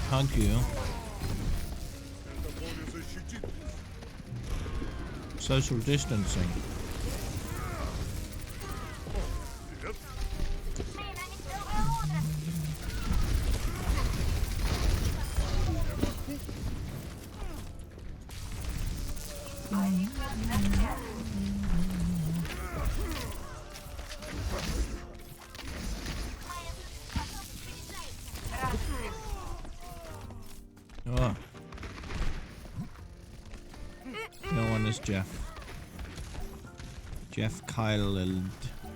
hug you. Social distancing. Oh. No one is Jeff. Jeff Kyled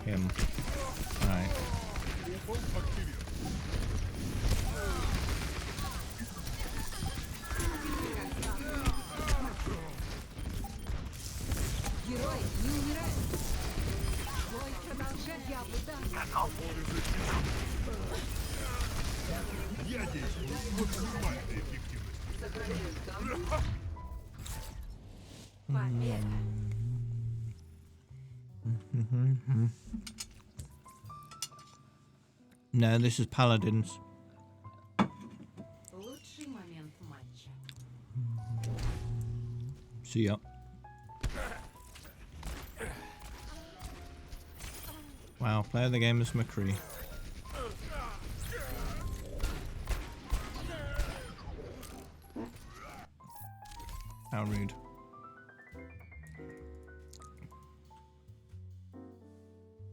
him. Alright. No, this is Paladins. Лучший момент матча. See ya. Wow, player of the game is McCree. How rude.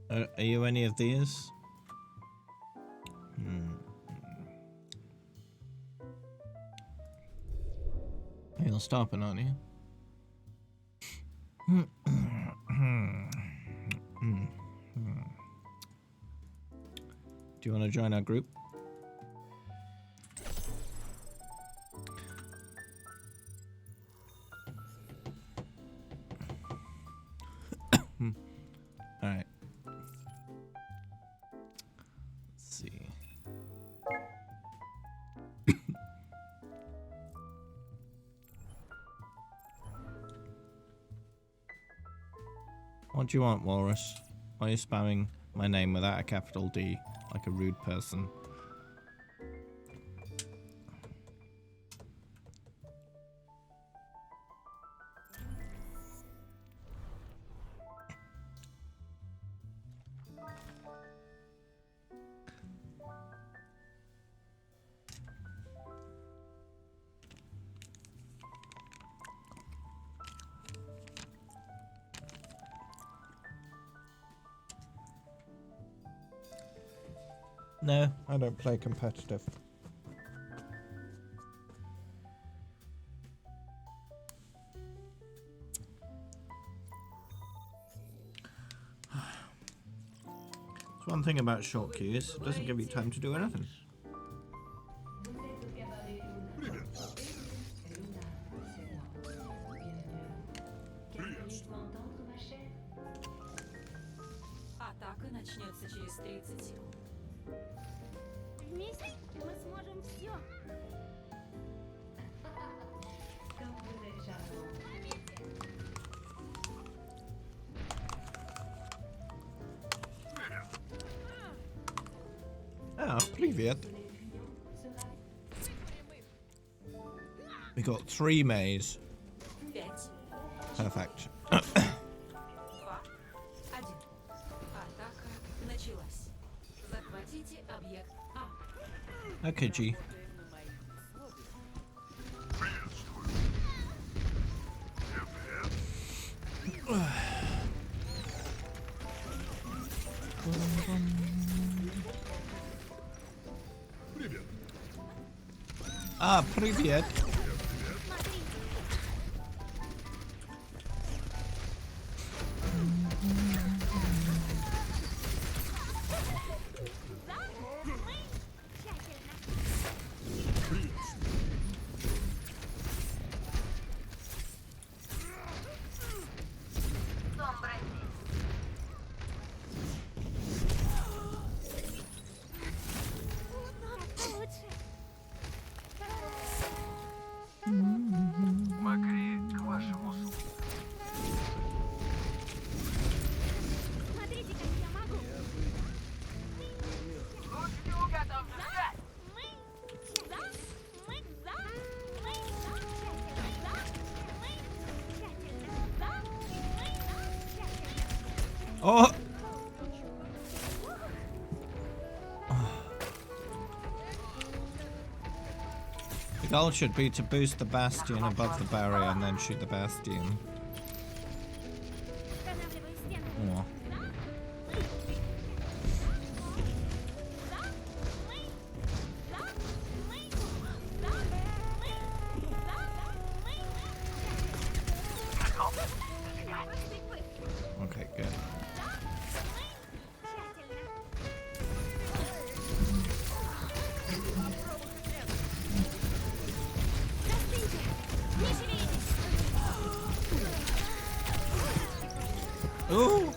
Are you any of these? You're stopping, aren't you? Do you want to join our group? Alright. Let's see. What do you want, Walrus? Why are you spamming my name without a capital D, like a rude person? No, I don't play competitive. It's one thing about short queues, it doesn't give you time to do anything. Атака начнется через 30 секунд. Вместе мы сможем все. Ah, привет. We got 3 Mays. 5, Perfect. 2, 1. Атака началась. Захватите объект А. Okay, G. Ah, привет. Макри, к вашему услугу. Смотрите, как я могу. Луч не угадал. Oh! The goal should be to boost the bastion above the barrier and then shoot the bastion. Oh. Okay, good. Ooh!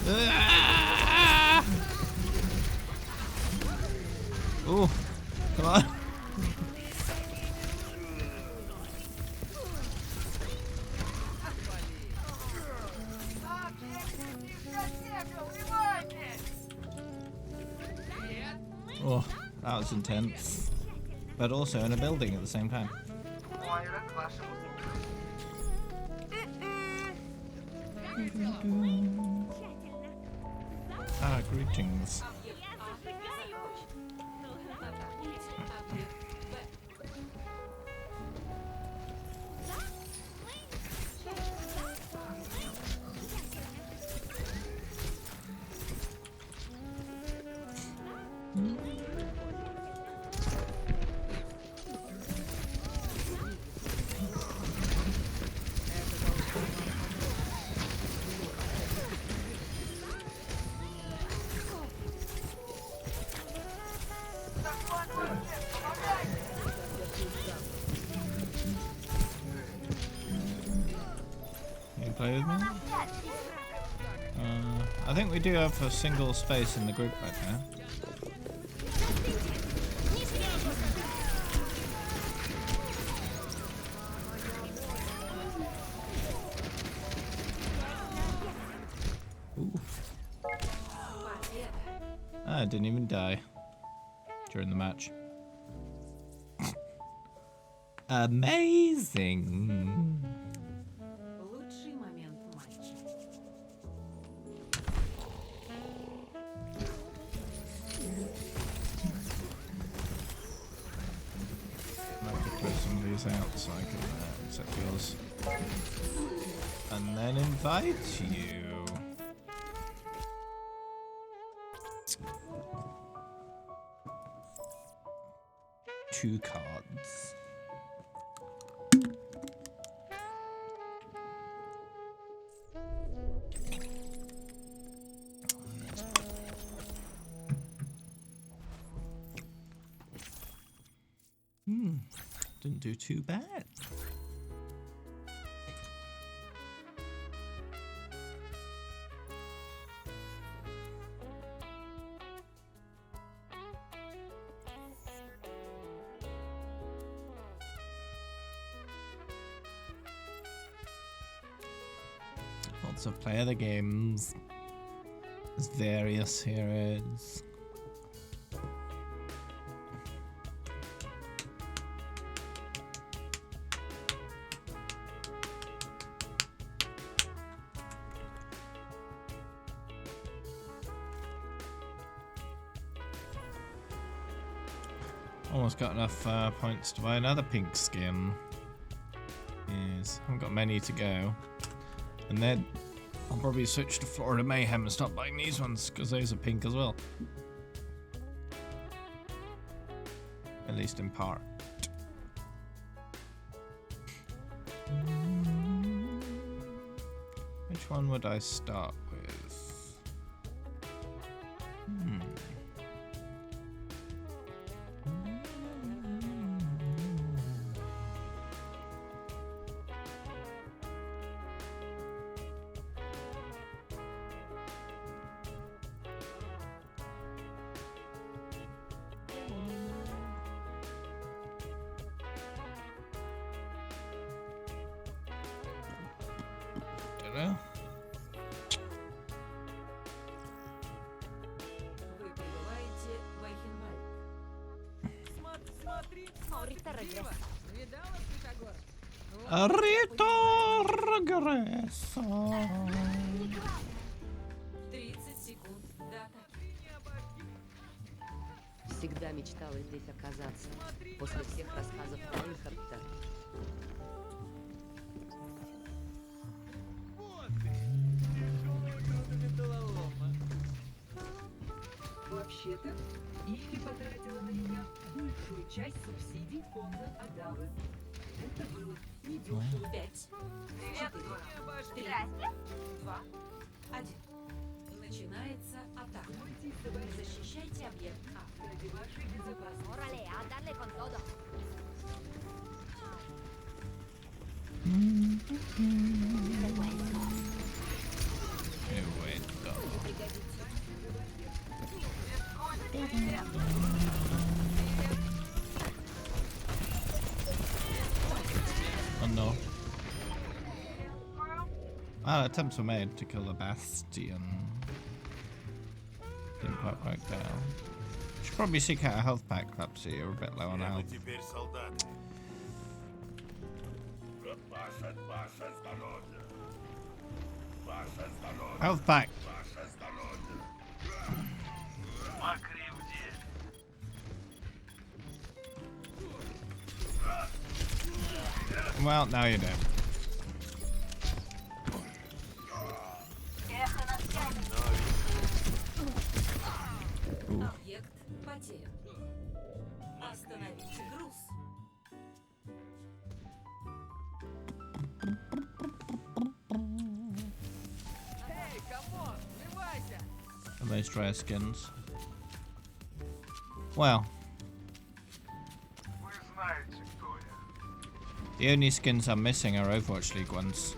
Ah! Ooh, come on. Oh, that was intense. But also in a building at the same time. Мойра, к вашим Ah, greetings. You play with me? I think we do have a single space in the group right now. Ooh. I didn't even die during the match. Amazing. Лучший момент матча. I have to close some of these out so I can accept yours. And then invite you. Two cards. Didn't do too bad. Lots of play other games. There's various heroes. Almost got enough points to buy another pink skin. Yes, haven't got many to go. And then I'll probably switch to Florida Mayhem and stop buying these ones because those are pink as well. At least in part. Which one would I start with? Dunno. Вы прибываете в Эйхенвальд. Смотри, Rita regresa. Rito regreso. 30 секунд до атаки. Всегда мечтала здесь оказаться. После всех рассказов Райнхарта. Вообще-то, Ифи потратила на меня большую часть субсидий фонда Адавы. Это было недешево. 5, 4, 3, 2, 1. Начинается атака. Защищайте объект А. Ради вашей безопасности. Órale, a darle con todo. Oh no. Attempts were made to kill the Bastion. Didn't quite work out. Should probably seek out a health pack, Clapsy. You're a bit low on health. Health pack! Well, now you're dead. Ooh. Объект потерян. Остановите груз. And those rare skins. Well, Вы знаете, кто я. the only skins I'm missing are Overwatch League ones.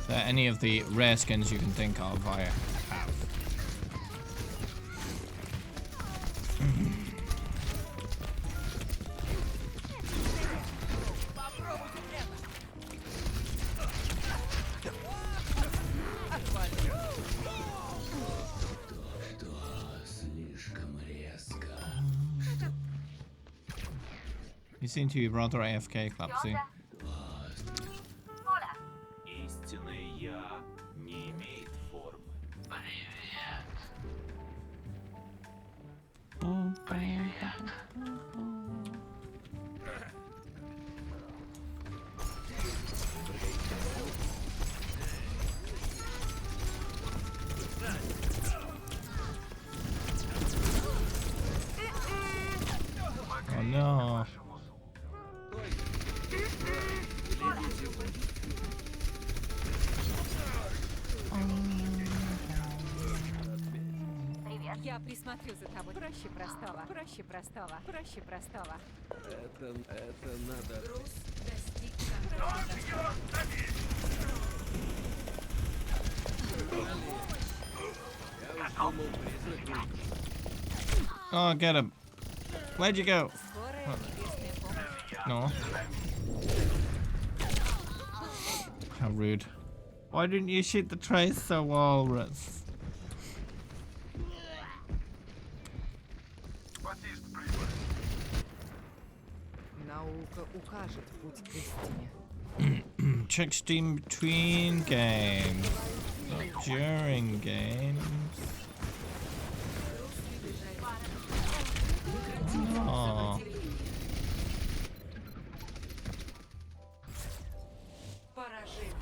So any of the rare skins you can think of, I have. You seem to be rather AFK, Clapsy. Истинный я не имеет формы. Oh no. Я присмотрю за тобой. Проще простого. Проще простого. Проще простого. Это надо. Груз достиг контроля. Oh, get him. Where'd you go? Скорая небесная помощь. No. How rude. Why didn't you shoot the Tracer Walrus? Батист прибыл. Наука укажет путь к истине. Check Steam between games. Not during games. Oh. Поражение.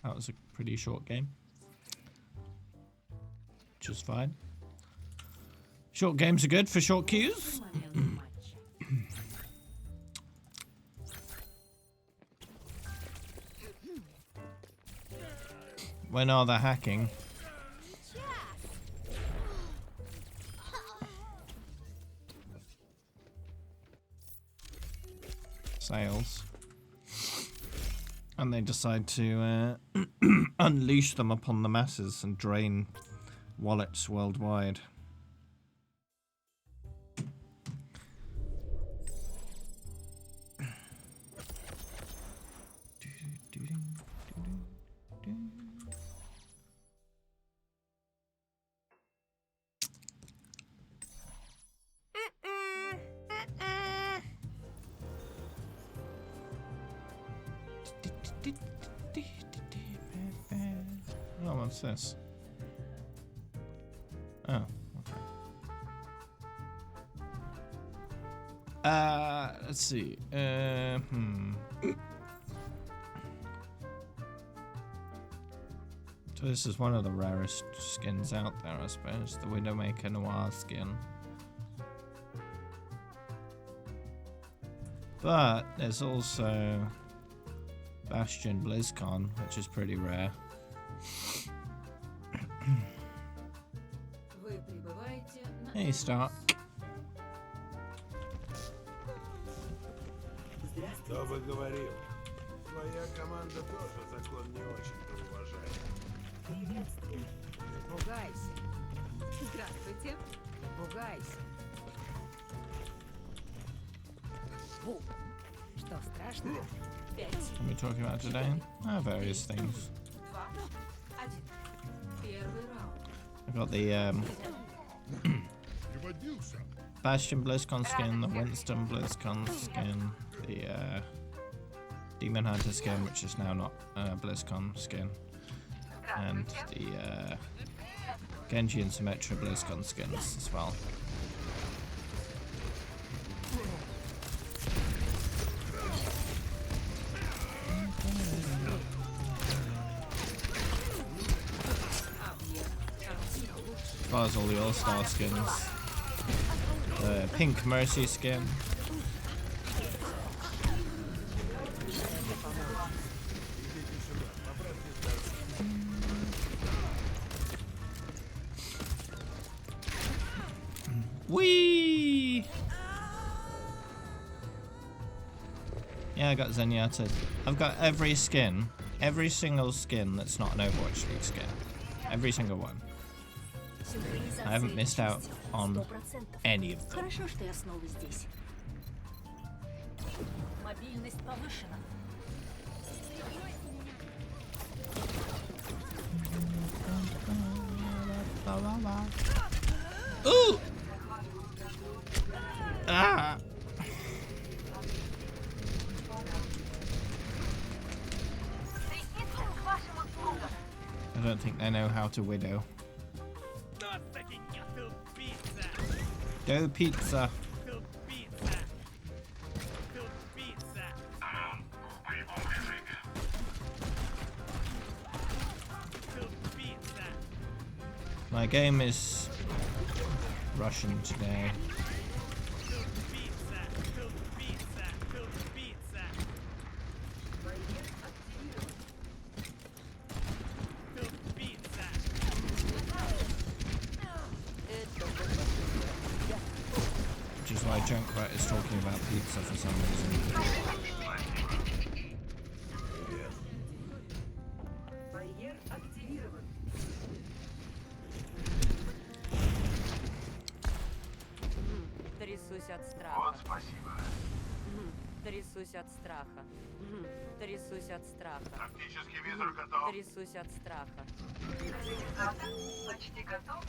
That was a pretty short game. Which is fine. Short games are good for short queues. Момент матча. When are they hacking? Sales. And they decide to unleash them upon the masses and drain wallets worldwide. Oh, what's this? Oh, okay. Let's see. So this is one of the rarest skins out there, I suppose. The Widowmaker Noir skin. But there's also Bastion BlizzCon, which is pretty rare. Hey, Stark. Кто бы говорил? Твоя команда тоже закон не очень-то уважает. Приветствую. Пугайся. Здравствуйте. Пугайся. Фу. Что страшного? What are we talking about today? Various things. I've got the Bastion BlizzCon skin, the Winston BlizzCon skin, the Demon Hunter skin, which is now not BlizzCon skin, and the Genji and Symmetra BlizzCon skins as well. As well as all the All-Star skins. The Pink Mercy skin. Whee! Yeah, I got Zenyatta. I've got every skin. Every single skin that's not an Overwatch League skin. Every single one. I haven't missed out on any of them. Хорошо, что я снова здесь. Мобильность повышена. Ooh! Ah! I don't think they know how to Widow. Go pizza. My game is Russian today. Which is why Junkrat is talking about pizza for some reason. Трясусь от страха. Вот спасибо. Трясусь от страха. Трясусь от страха. Оптический визор готов. Трясусь от страха. Сигнализатор почти готов.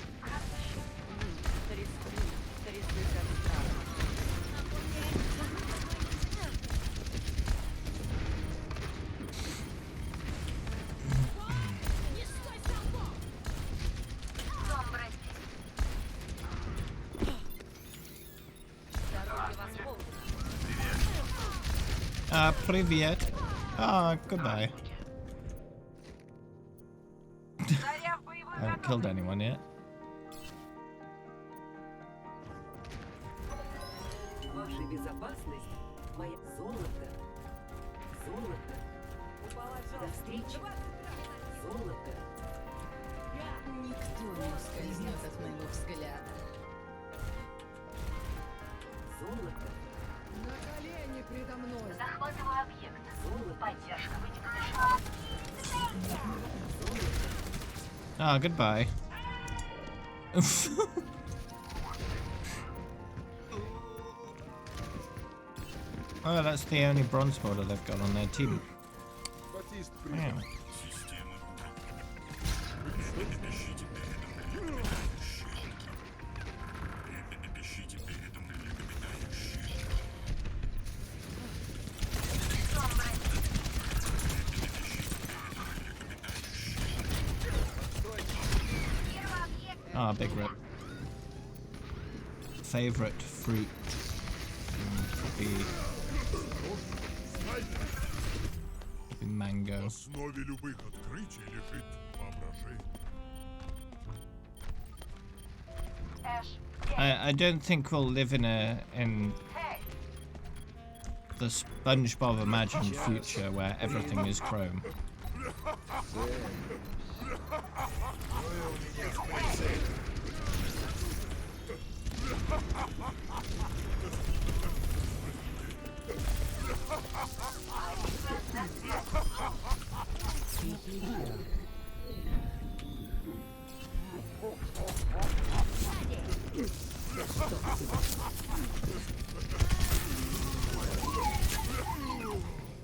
Трясусь от страха. Привет. Goodbye. I haven't killed anyone yet. Ваша безопасность – моя золото. Золото. До встречи. Золото. Никто не ускользнет от моего взгляда. Золото. На колени предо мной. Захватываю объект. Поддержка Ah, goodbye. Oh, that's the only bronze border they've got on their team. Wow. Ah, Big Rip. Favorite fruit would be mango. В основе любых открытий лежит воображение. I don't think we'll live in the SpongeBob imagined future where everything is chrome.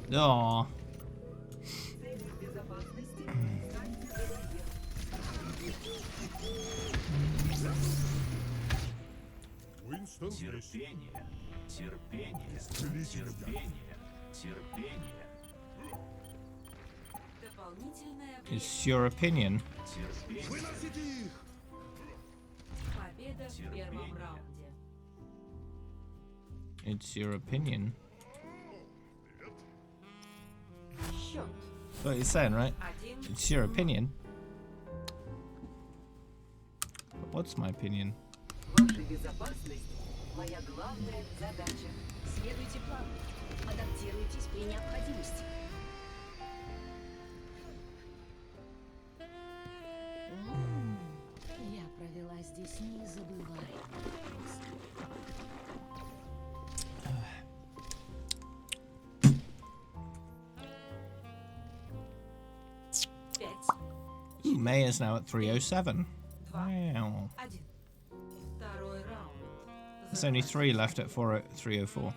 Aww. Уинстон здесь. Терпение, терпение, Исцелитель терпение, терпение, Дополнительная It's your opinion. терпение. Выносите их! победа в первом раунде. It's your opinion. Счет That's what you're saying, right? 1. It's your opinion. But what's my opinion? Ваша безопасность – моя главная задача. Следуйте плану. Адаптируйтесь при необходимости. Я провела здесь незабываемый отпуск. Ooh, May is now at 307. Wow. 1. Второй раунд. There's only 3 left at 304.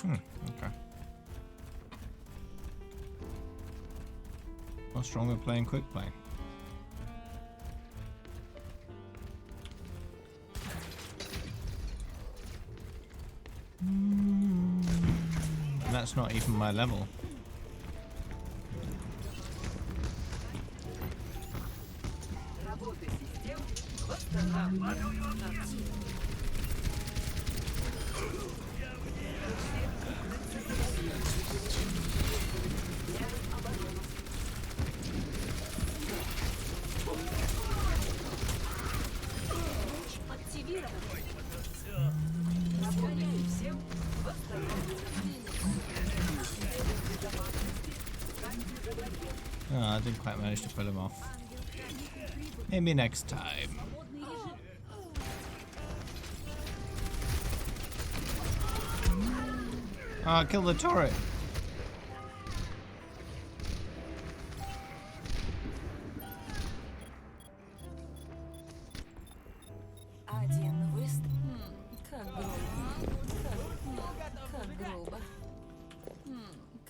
Okay. What's wrong with playing quick play? That's not even my level. Работа систем восстанавливается. Активирован. Работа систем восстанавливается. Oh, I didn't quite manage to pull him off. Maybe next time. Ah, kill the turret. Один выстрел. Как грубо. Как грубо.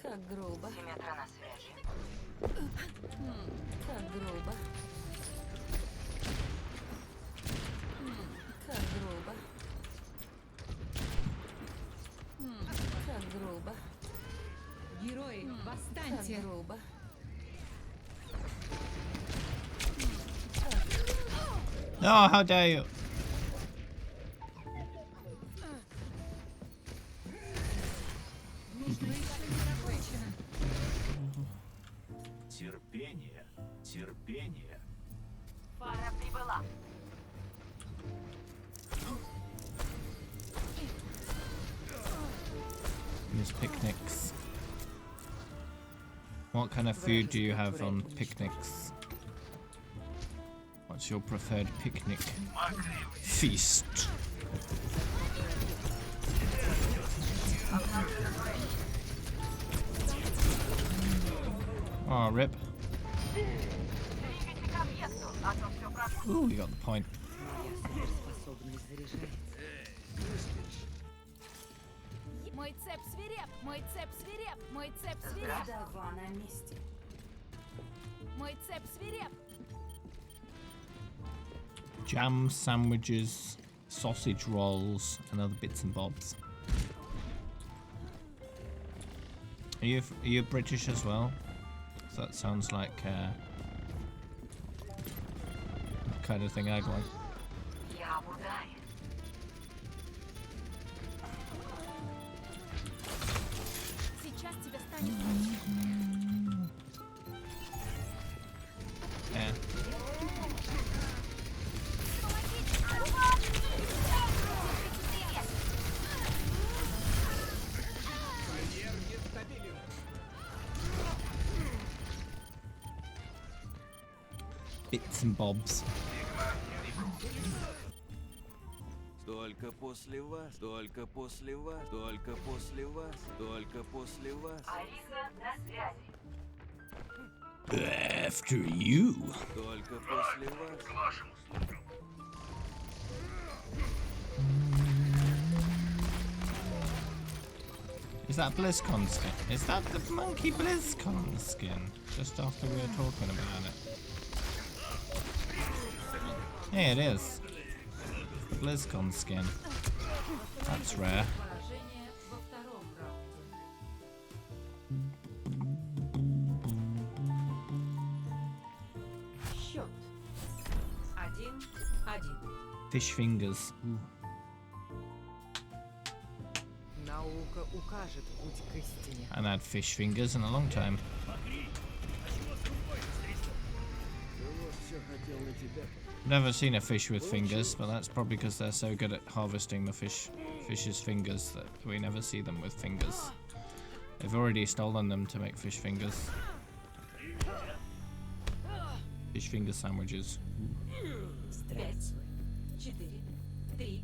Как грубо. Симметра на связи. Как грубо. Как грубо. Как грубо. Герои, Как восстаньте! грубо. Oh, how dare you! Терпение, терпение. Пара прибыла. Miss picnics. What kind of food do you have on picnics? What's your preferred picnic feast? Oh, rip. Двигайте к объекту, а то все прошло. Ooh, we got the point. Моя суперспособность заряжается. Мой цеп свиреп! Мой цеп свиреп! Мой цеп свиреп! Вдова на месте. Мой цеп свиреп! Jam sandwiches, sausage rolls, and other bits and bobs. Are you British as well? So that sounds like a kind of thing I'd want. Я в ударе. Сейчас тебя станет Yeah. Bits and bobs. Только после вас, только после вас, только после вас, только после вас, Алиса на связи. After you. только после вас. К вашим услугам. Is that BlizzCon skin? Is that the monkey BlizzCon skin? Just after we were talking about it. Yeah, it is. BlizzCon skin. That's rare. поражение во втором раунде. Счет. 1-1. Fish fingers. Ooh. Наука укажет путь к истине. I haven't had fish fingers in a long time. Never seen a fish with fingers, but that's probably because they're so good at harvesting the fish's fingers that we never see them with fingers. They've already stolen them to make fish fingers. Fish finger sandwiches. 5, 4, 3, 2,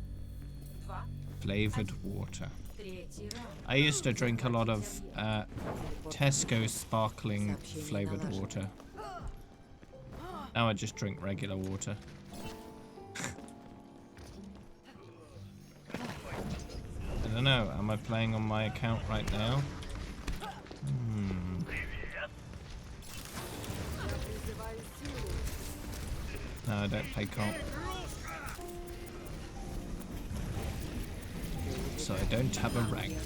Flavored water. третий раунд. I used to drink a lot of Tesco sparkling flavored water. Now I just drink regular water. I don't know, am I playing on my account right now? No, I don't play comp. So I don't have a rank.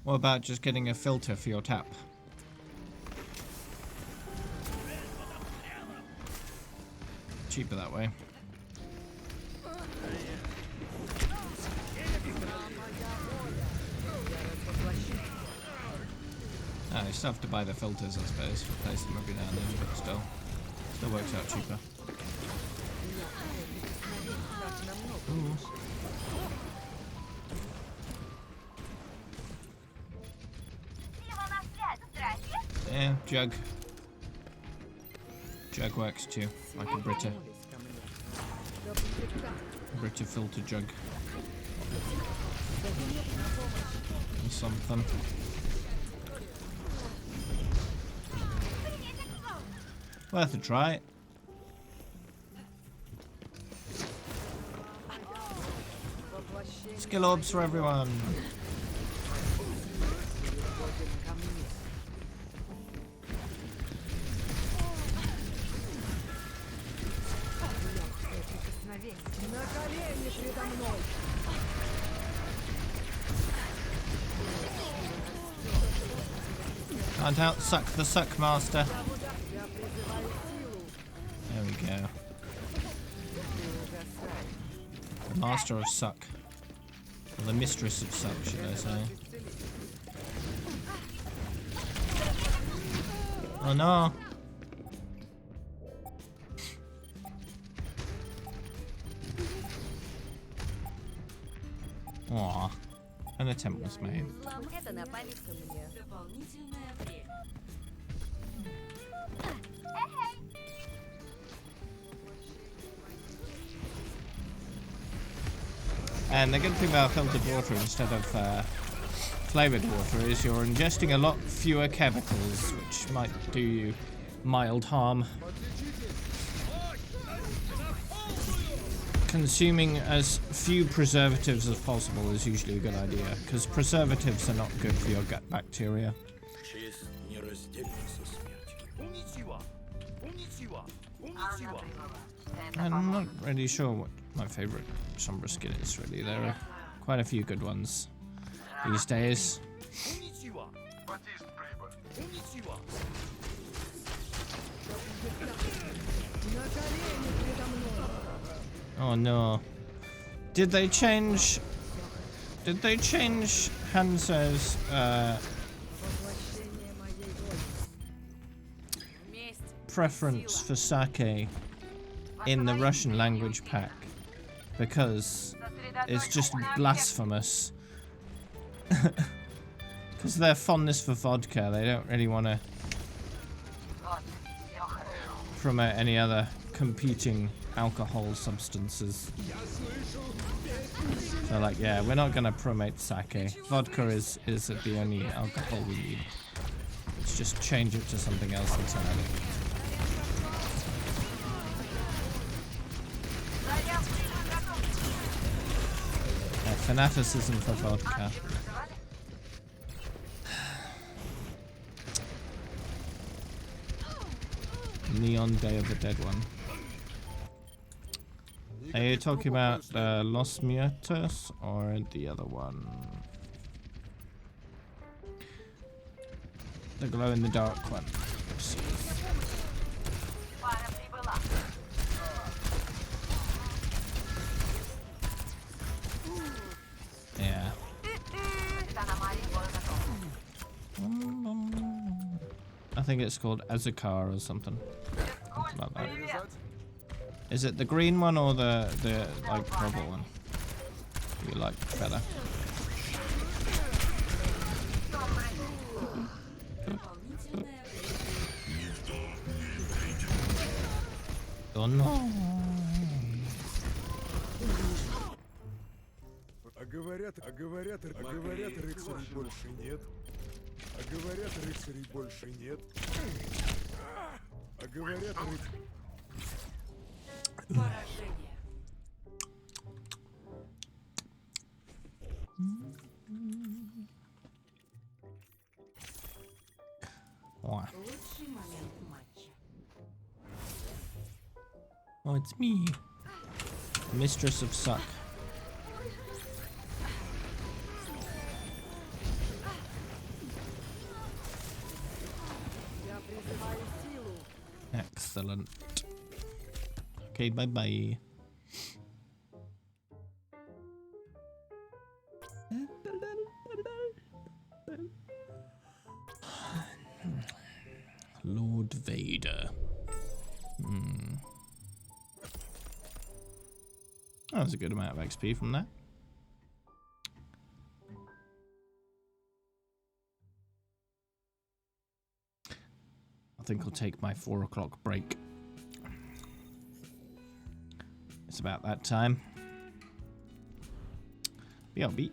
What about just getting a filter for your tap? Cheaper that way. Ah, you still have to buy the filters, I suppose, replace them every now and then, but still works out cheaper. Ooh. Yeah, jug. Jug works too, like a Brita. Brita filter jug. Or something. Worth a try. Skill orbs for everyone. Can't outsuck the suck master. There we go. The master of suck. Or the mistress of suck, should I say. Oh no! Aw, an attempt was made. Это на память мне. Дополнительное время. And the good thing about filtered water instead of flavoured water is you're ingesting a lot fewer chemicals, which might do you mild harm. consuming as few preservatives as possible is usually a good idea, because preservatives are not good for your gut bacteria. I'm not really sure what my favorite Sombra skin is, really. There are quite a few good ones these days. Oh no. Did they change Hanzo's preference for sake in the Russian language pack? Because it's just blasphemous. Because their fondness for vodka, they don't really want to promote any other competing alcohol substances. So like, yeah, we're not gonna promote sake. Vodka is the only alcohol we need. Let's just change it to something else entirely. Yeah, fanaticism for vodka. Neon Day of the Dead one. Are you talking about Los Muertos or the other one? The glow-in-the-dark one. Yeah. I think it's called Azukar or something. Like that. Is it the green one or the like purple one you like better? Oh no. А говорят, рыцарей больше нет. А говорят, рыцарей больше нет. А говорят, рыцарей... Поражение. Лучший момент матча. Oh, it's me, Mistress of Suck. Excellent. Okay, bye-bye. Lord Vader. That was a good amount of XP from that. I think I'll take my 4 o'clock break. It's about that time. BRB.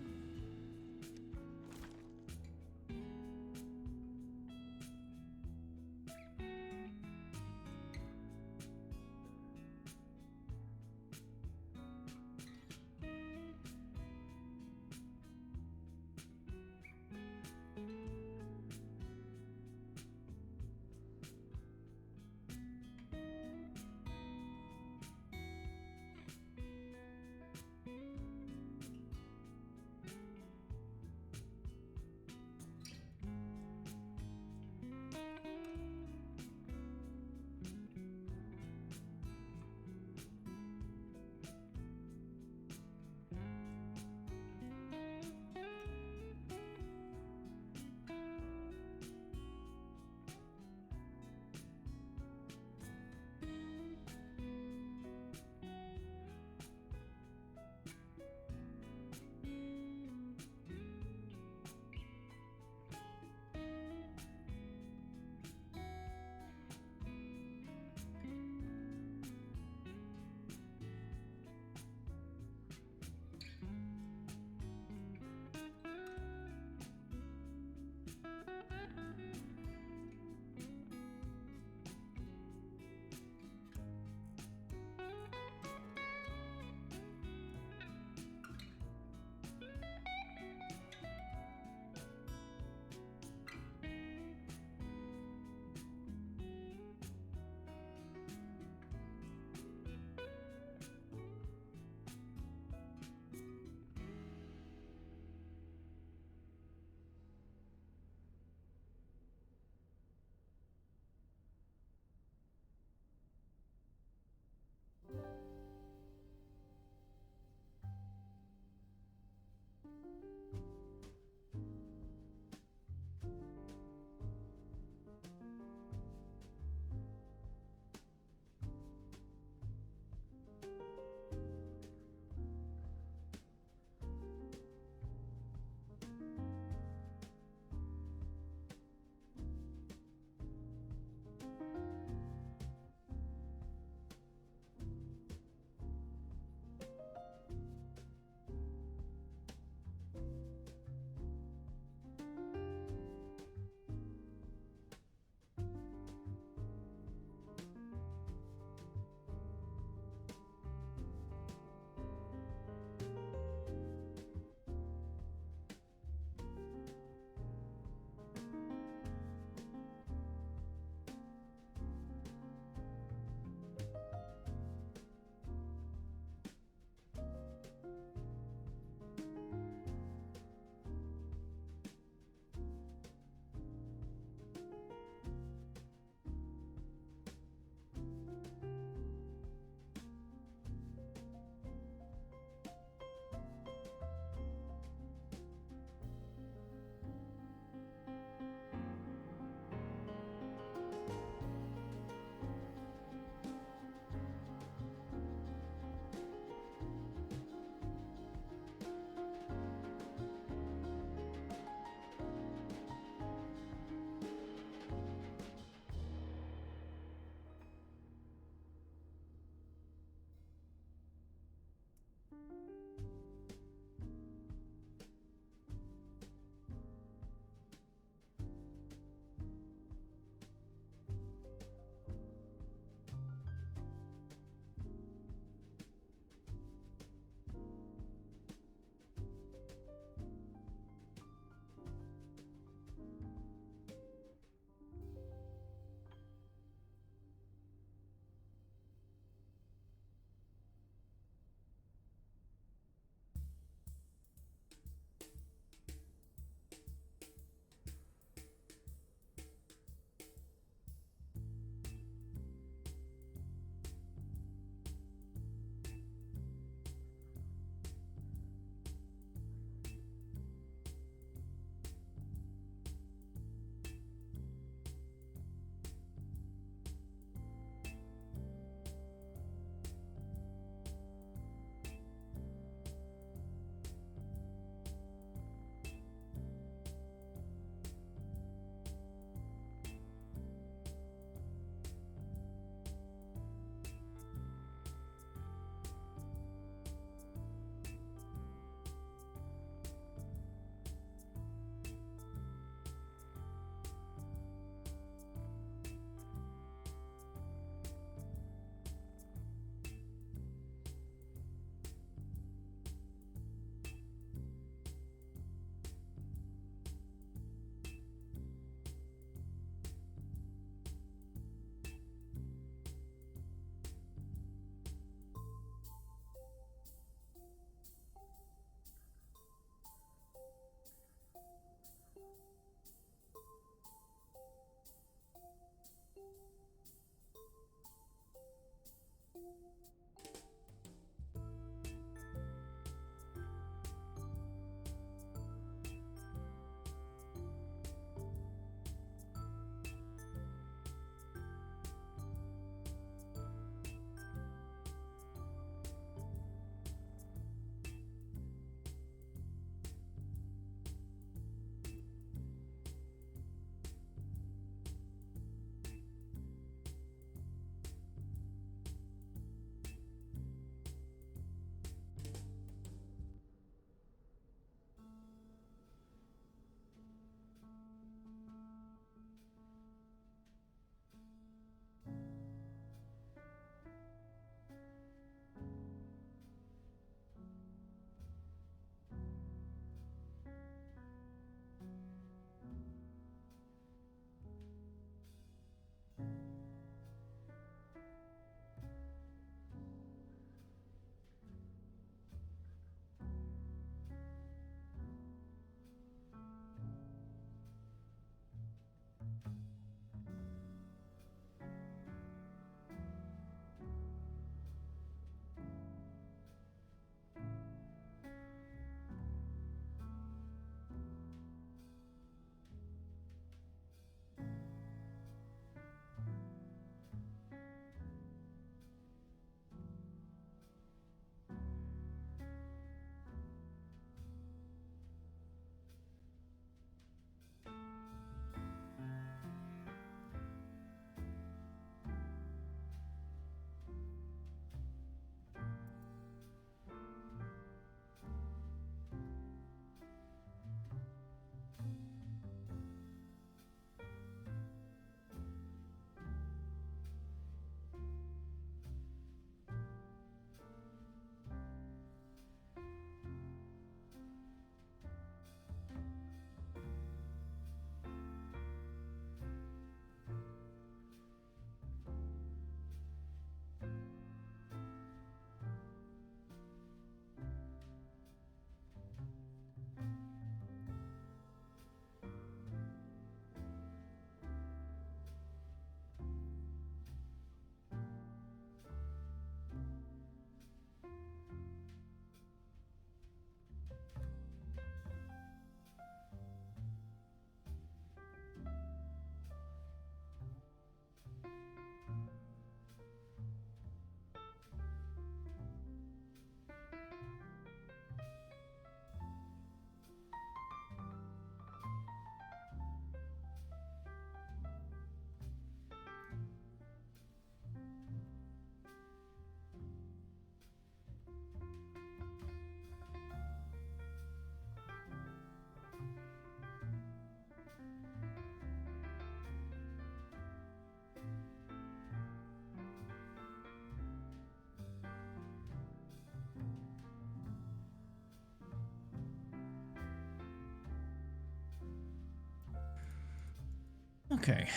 Okay.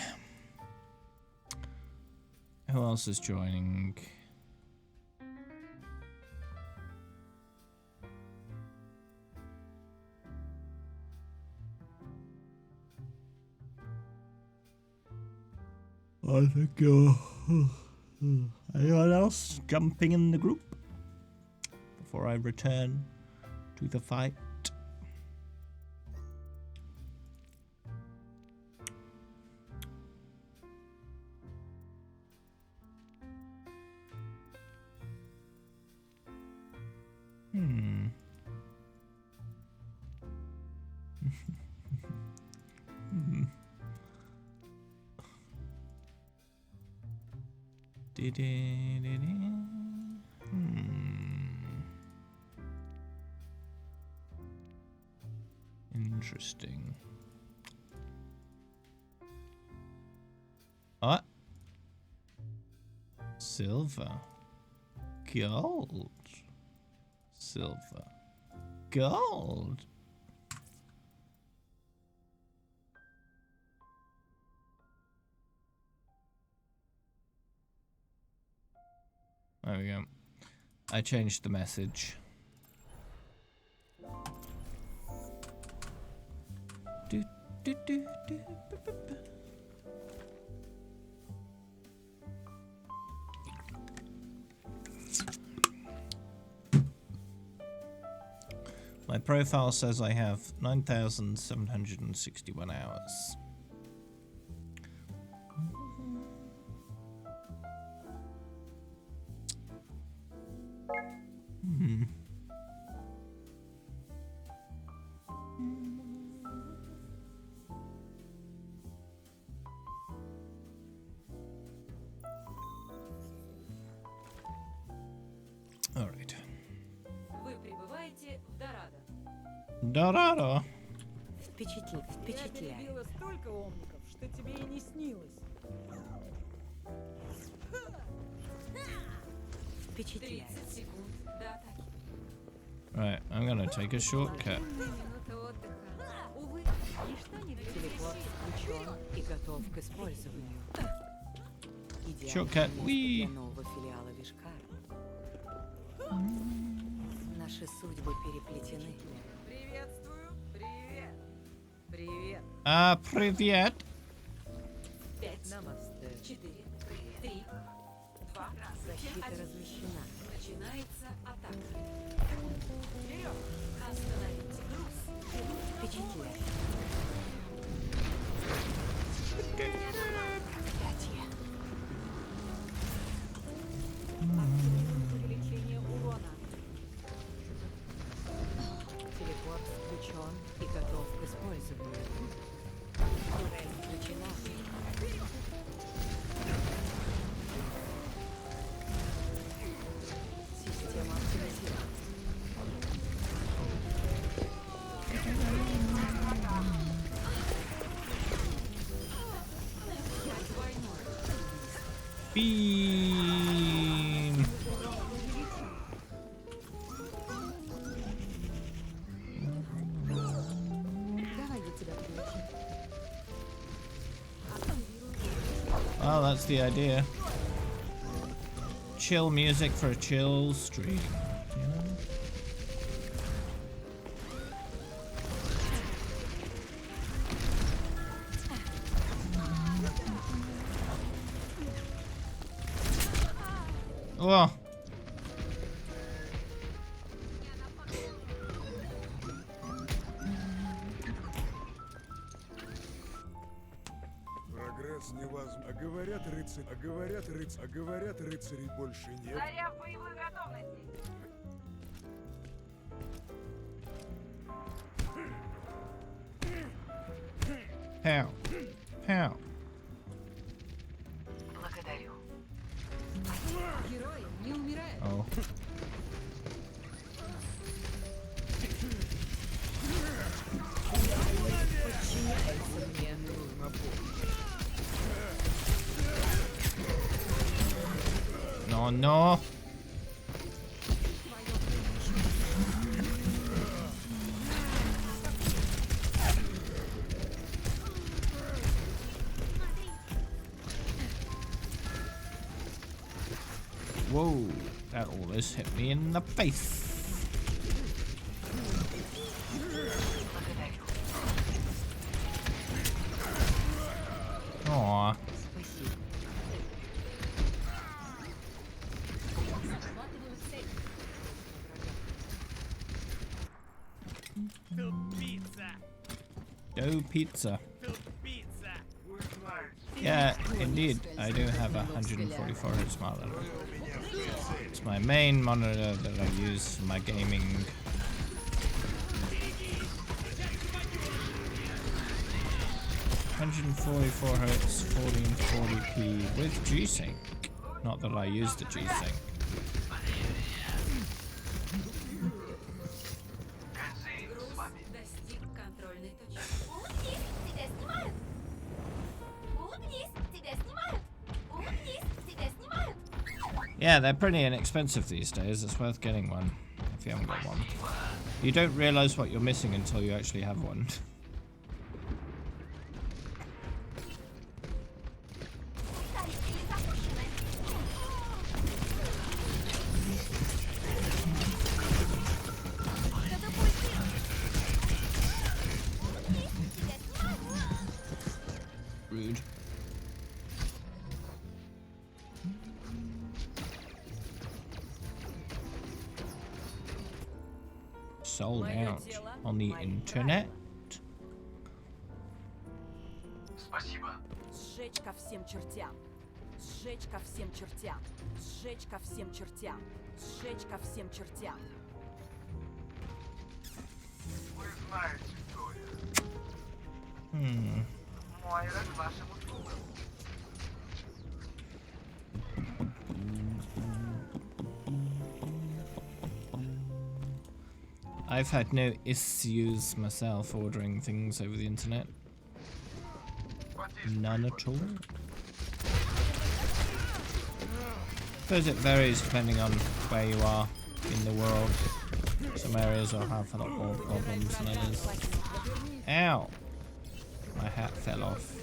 Who else is joining? I think anyone else jumping in the group before I return to the fight? Interesting. What? Silver. Gold. Silver. Gold. There we go. I changed the message. Do, do, do, do, bu, bu, bu. My profile says I have 9,761 hours. All right. Вы прибываете в Дорадо. Dorado. Впечатляет. Перебила столько умников, что тебе и не снилось. Впечатляет. 30 секунд до атаки. Right, I'm gonna take a shortcut. Минута отдыха. Увы, ничто не Телепорт включен и готов к использованию. Shortcut. Идеальное место Whee! для нового филиала Вишкара. Наши судьбы переплетены. Приветствую. Привет. Привет. Привет. 5, Намасте. 4, 3, 2, Защита размещена. начинается атака. Остановите груз. Впечатляет. Увеличение урона. Телепорт включен и готов к использованию. Турель включена. Система оптимизирована. Beam. Давай я тебя включу. Well, that's the idea. Chill music for a chill stream. You know? Oh. Прогресс невозможен. А говорят рыцарей больше нет. Заря в боевой готовности. How? How? Благодарю. Герои не умирают. Oh. No, no. Whoa, that almost hit me in the face. Aww. Go pizza. Yeah, indeed. I do have a 144 Hz monitor. It's my main monitor that I use for my gaming. $144 Hz, 1440p with G-Sync. Not that I use the G-Sync. Yeah, they're pretty inexpensive these days. It's worth getting one if you haven't got one. You don't realize what you're missing until you actually have one. Rude. Sold out on the internet. Спасибо. Сжечь ко всем чертям. Сжечь ко всем чертям. Сжечь ко всем чертям. Сжечь ко всем чертям. Вы знаете, кто я. Мойра к вашим услугам. I've had no issues myself ordering things over the internet. None at all. Suppose it varies depending on where you are in the world. Some areas will have a lot more problems than others. Ow! My hat fell off.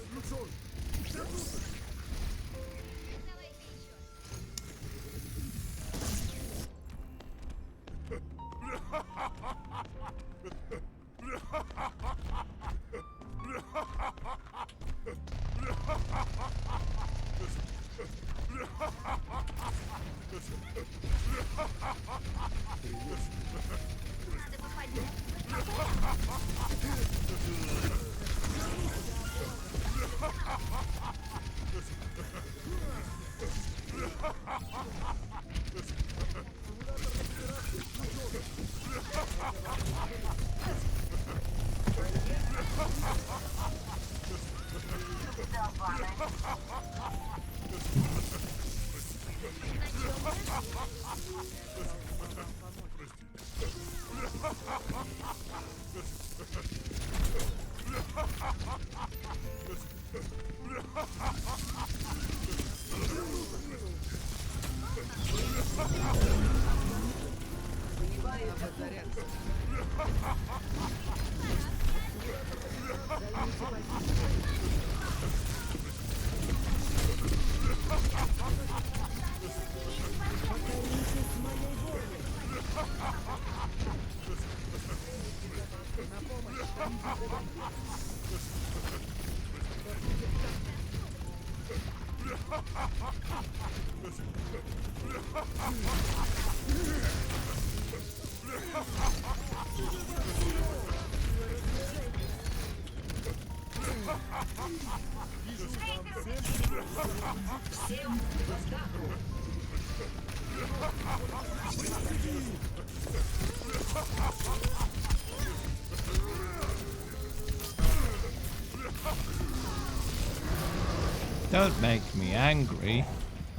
Don't make me angry.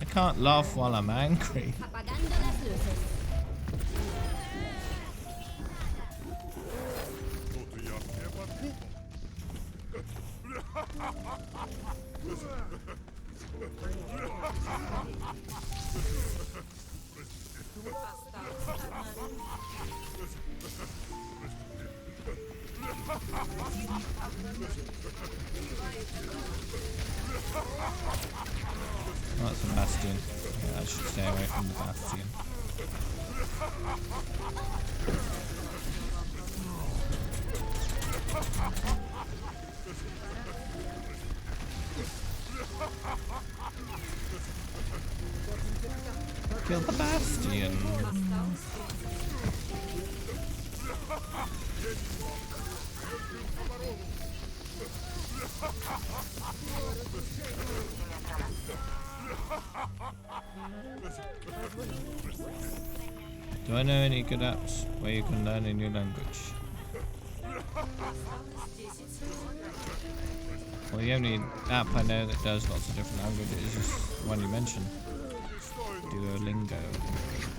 I can't laugh while I'm angry. Apagando las luces. That's a bastion. I should stay away from the bastion. Kill the bastion. Do I know any good apps where you can learn a new language? Well, the only app I know that does lots of different languages is one you mentioned, Duolingo.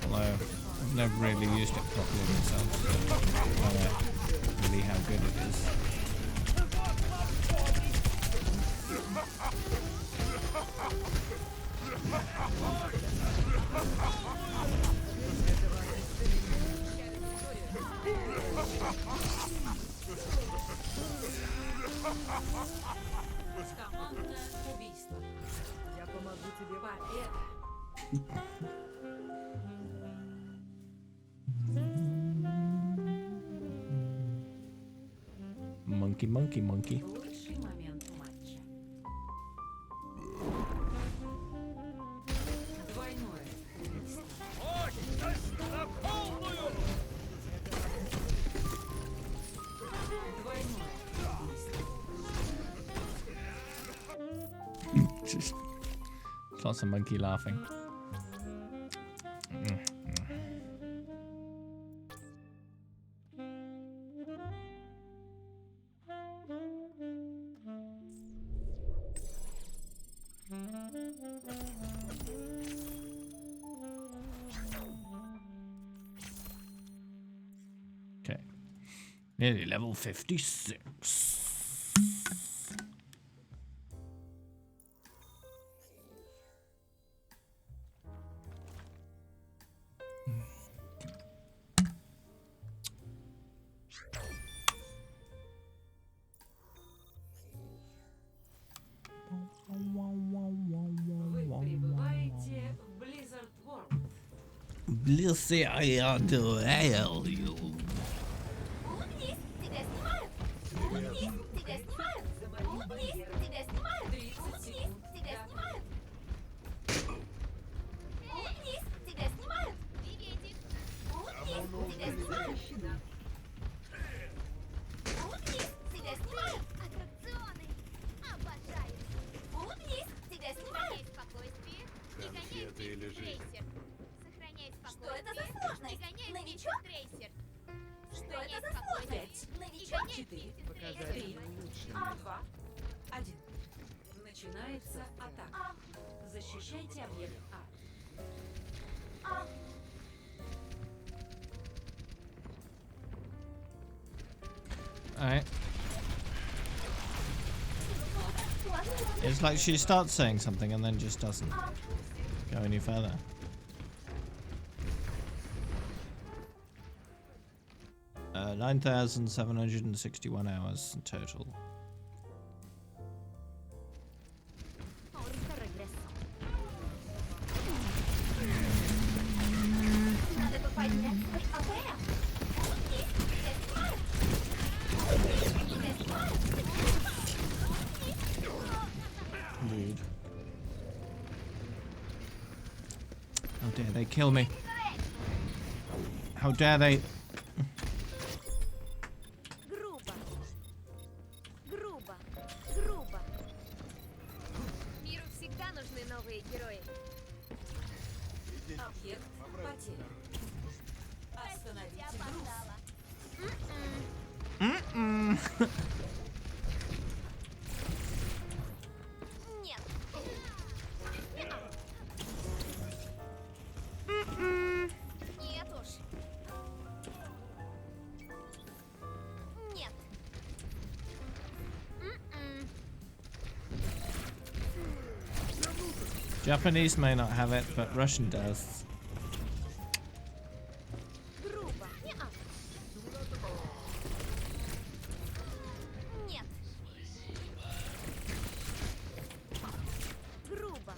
Although I've never really used it properly myself, so I don't know really how good it is. Командное убийство. Я помогу тебе. Победа. Monkey, monkey, monkey. Лучший момент матча. Двойное убийство. Двойное убийство. Just lots of monkey laughing. Okay. Nearly level 56. Вы прибываете в Blizzard World. Blissy, I adore you. Что это за сложность? Новичок? Что это за сложность? Новичок? 4, 3, 2, 1. Начинается атака. Защищайте объект А. Alright. It's like she starts saying something and then just doesn't go any further. Uh, 9,761 hours in total. Dude. How dare they kill me? How dare they? Грубо. Грубо. Грубо. Миру всегда нужны новые герои. Объект потерян. Остановите груз. Нет. Нет уж. Нет. Japanese may not have it, but Russian does. Грубо. Нет. Грубо.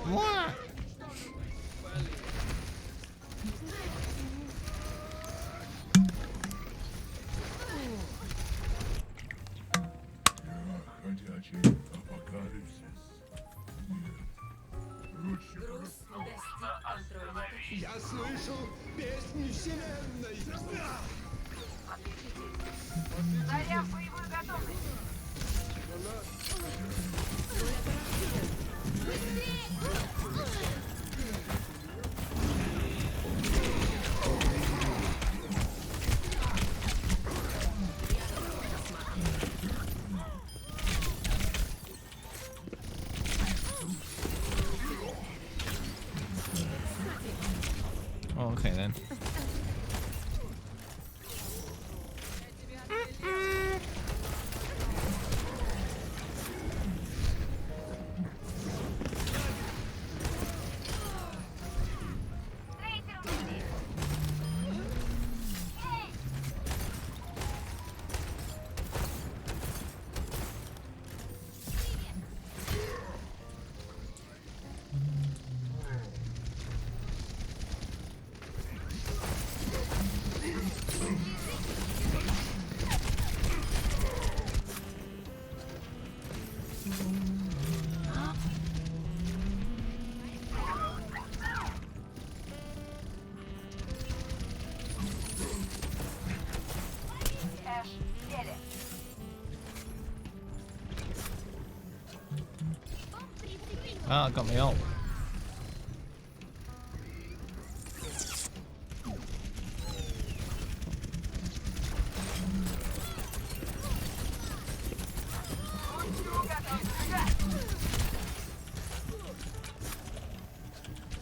What? Ходячий апокалипсис. Груз достиг контрольной точки. Я слышу песни вселенной. Заря в боевую готовность. Oh, okay then. Эш, Еле. Ah, got me ult.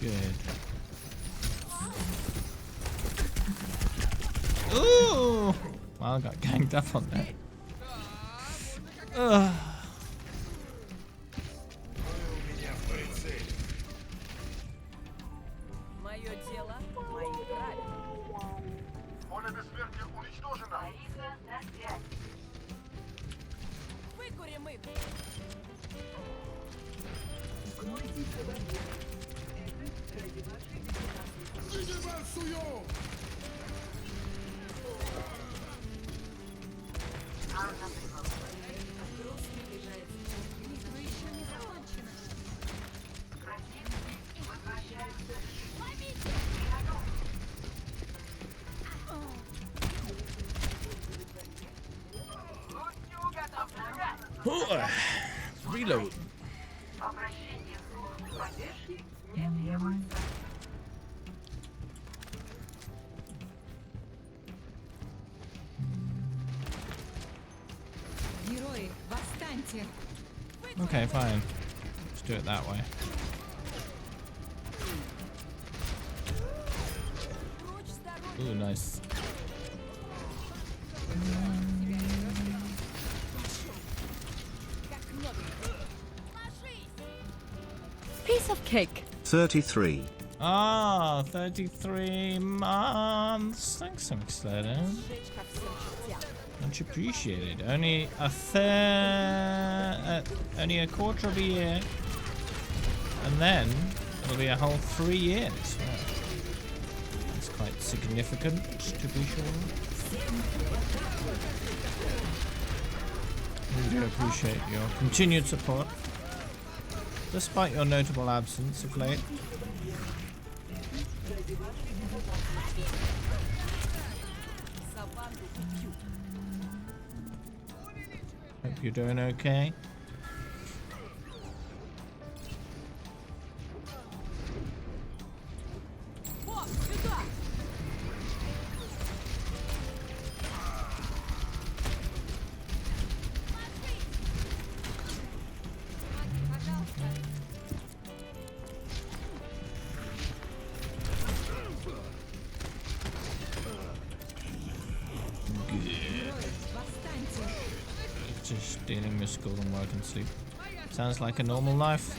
Good. Ooh! Well, I got ganged up on that. Ugh. Мое дело, мои правила. Поле бессмертия уничтожено. Ариса на связь. Выкурим их. Груз приближается. Битва еще не закончена. Противник возвращается. Лучник готов шагать. Reload. Обращение в службу поддержки не требуется. Герои, восстаньте! Okay, fine. Let's do it that way. Прочь с дороги. Ooh, nice. Как новенький. Ложись. Piece of cake. 33. Ah, 33 months. Thanks, Slater. Сжечь ко всем чертям. Much appreciated. Only a quarter of a year, and then it'll be a whole 3 years. Wow. That's quite significant, to be sure. We do appreciate your continued support, despite your notable absence of late. За банду убьют. Hope you're doing okay. Вот, сюда. Восстаньте! Just dealing with school and work and sleep. Моя Sounds like a normal life.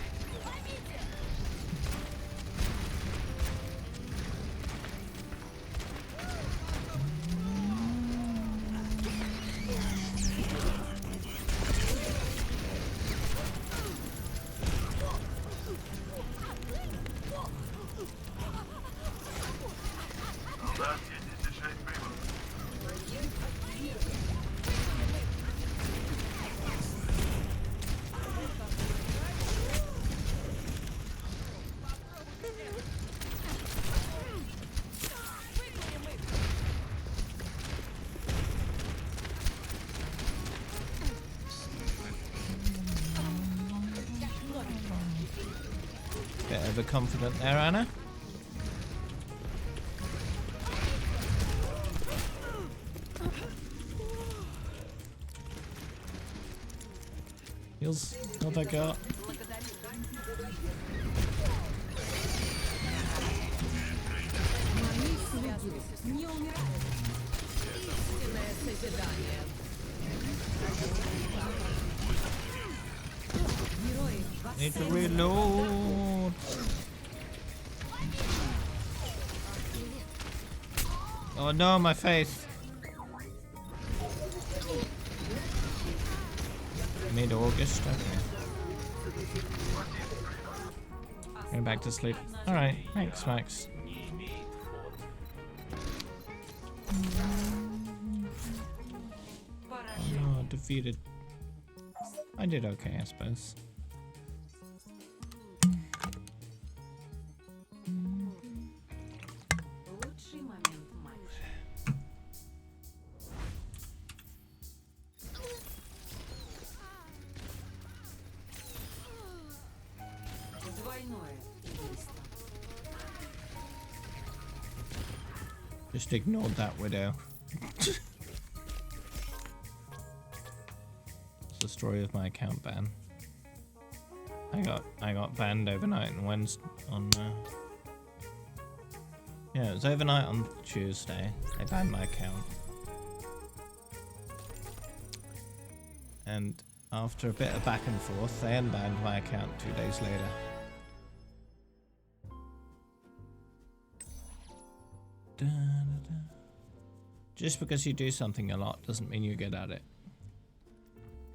Bit overconfident there, Anna. Heals. Not that girl. Need to reload. Oh no, my face. Mid-August, okay. Going back to sleep. Alright, thanks, Max. Oh, defeated. I did okay, I suppose. Лучший момент матча. Двойное убийство. Just ignored that widow. It's the story of my account ban. I got banned overnight on Wednesday. Yeah, it was overnight on Tuesday. They banned my account, and after a bit of back and forth, they unbanned my account 2 days later. Just because you do something a lot doesn't mean you're good at it.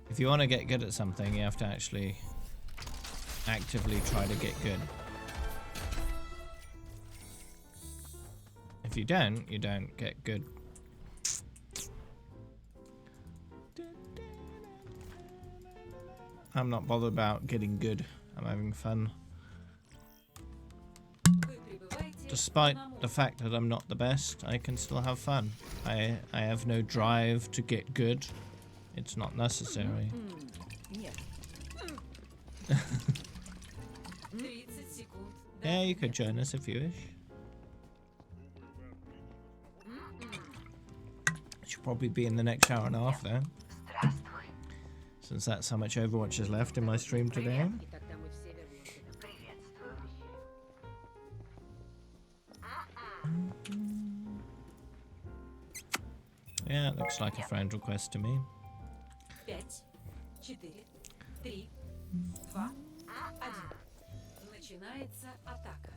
If you want to get good at something, you have to actually actively try to get good. If you don't get good. I'm not bothered about getting good. I'm having fun. Despite the fact that I'm not the best, I can still have fun. I have no drive to get good. It's not necessary. Yeah, you could join us if you wish. Should probably be in the next hour and a half though, since that's how much Overwatch is left in my stream today. И тогда мы все вернемся домой. Yeah, it looks like a friend request to me. 5, 4, 3, 2, 1. Начинается атака.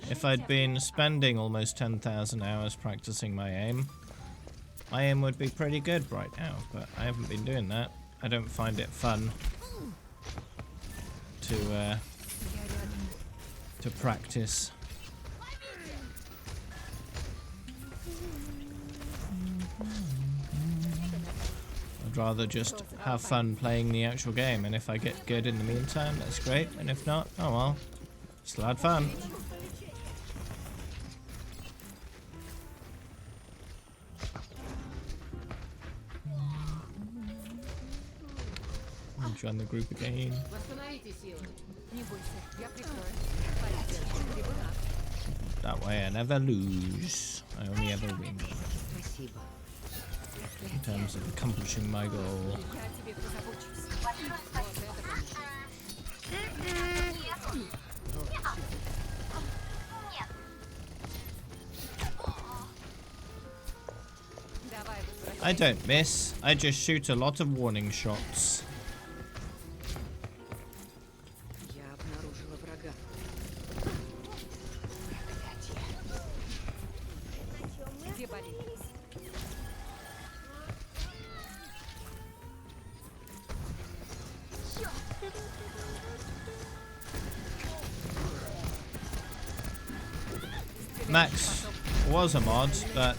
If I'd been spending almost 10,000 hours practicing my aim would be pretty good right now, but I haven't been doing that. I don't find it fun to practice. I'd rather just have fun playing the actual game, and if I get good in the meantime, that's great, and if not, oh well, still had fun. Join the group again. Восстановите силы. Не бойся, я прикрою. That way I never lose. I only ever win. Спасибо. In terms of accomplishing my goal. Я тебе позабочусь. Давай, I don't miss. I just shoot a lot of warning shots. Max was a mod, but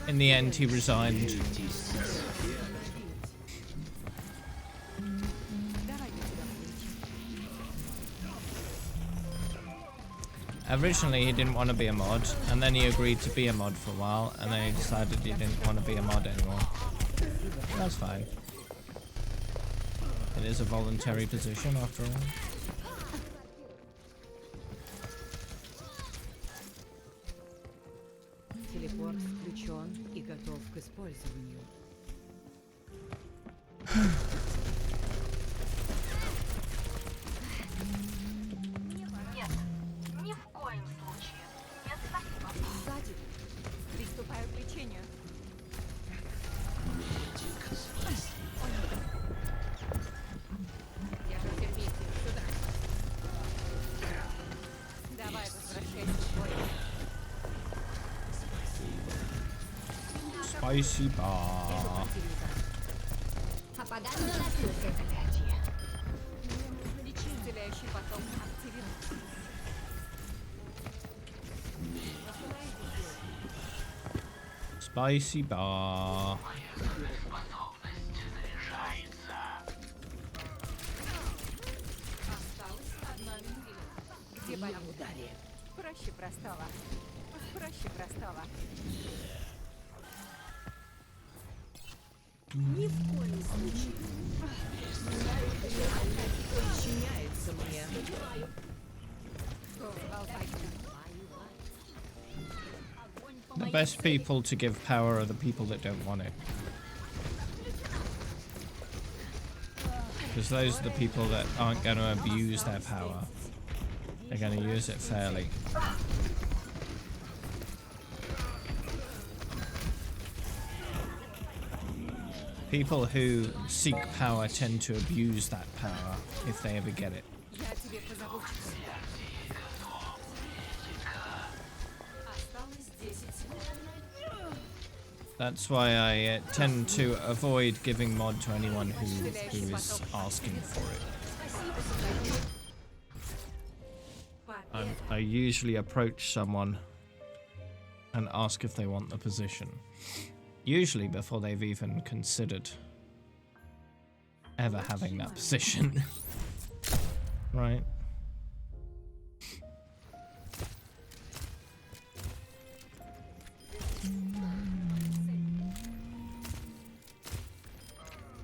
in the end he resigned. Originally he didn't want to be a mod, and then he agreed to be a mod for a while, and then he decided he didn't want to be a mod anymore. That's fine. It is a voluntary position after all. Телепорт включен и готов к использованию. Нет, ни в коем случае. Нет, спасибо. Сзади. Приступаю к лечению. Держу терпение. Сюда. Давай, возвращайся в бой. Spicy bar. Попадание на плюсы. Заклятие. Исцеляющий поток активирован. Spicy bar. Осталась одна минута. Где болит? Проще простого. Проще простого. Ни в коем случае. Подчиняется мне. The best people to give power are the people that don't want it. Because those are the people that aren't going to abuse their power. They're going to use it fairly. People who seek power tend to abuse that power if they ever get it. Я о тебе позабочусь. Осталось 10 секунд. That's why I tend to avoid giving mod to anyone who is asking for it. I usually approach someone and ask if they want the position. Usually before they've even considered ever having that position. Right.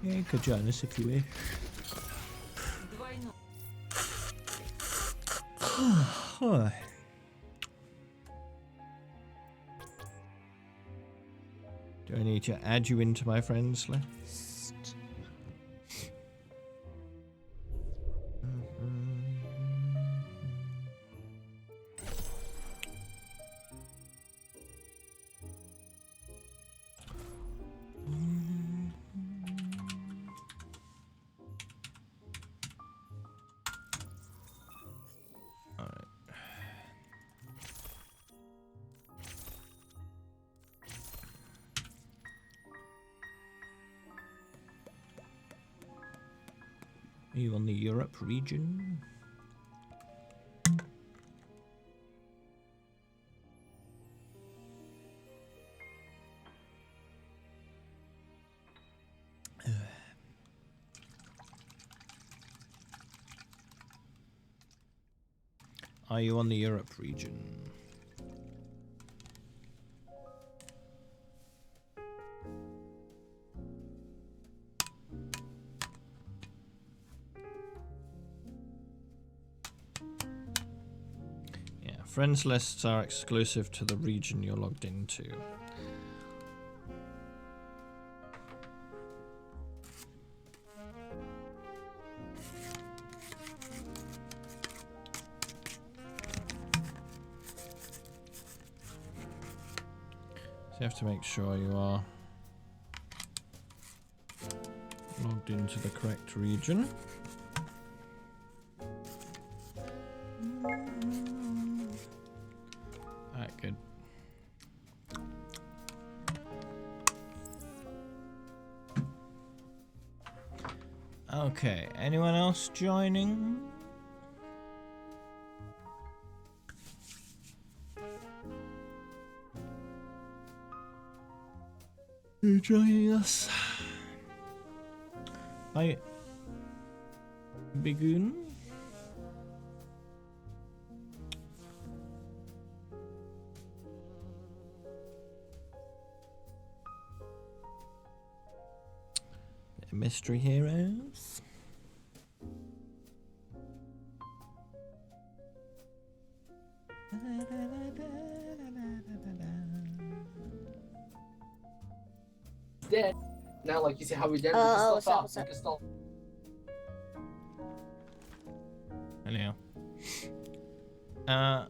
Yeah, you could join us if you wish. Do I need to add you into my friends list? Are you on the Europe region? Are you on the Europe region? Friends lists are exclusive to the region you're logged into. So you have to make sure you are logged into the correct region. Alright, good. Okay, anyone else joining? for joining us. Bye, Bigoon. Mystery heroes. Dead. Now, like, you see how we did? Oh, we can still talk. We can still. Anyhow. Alright.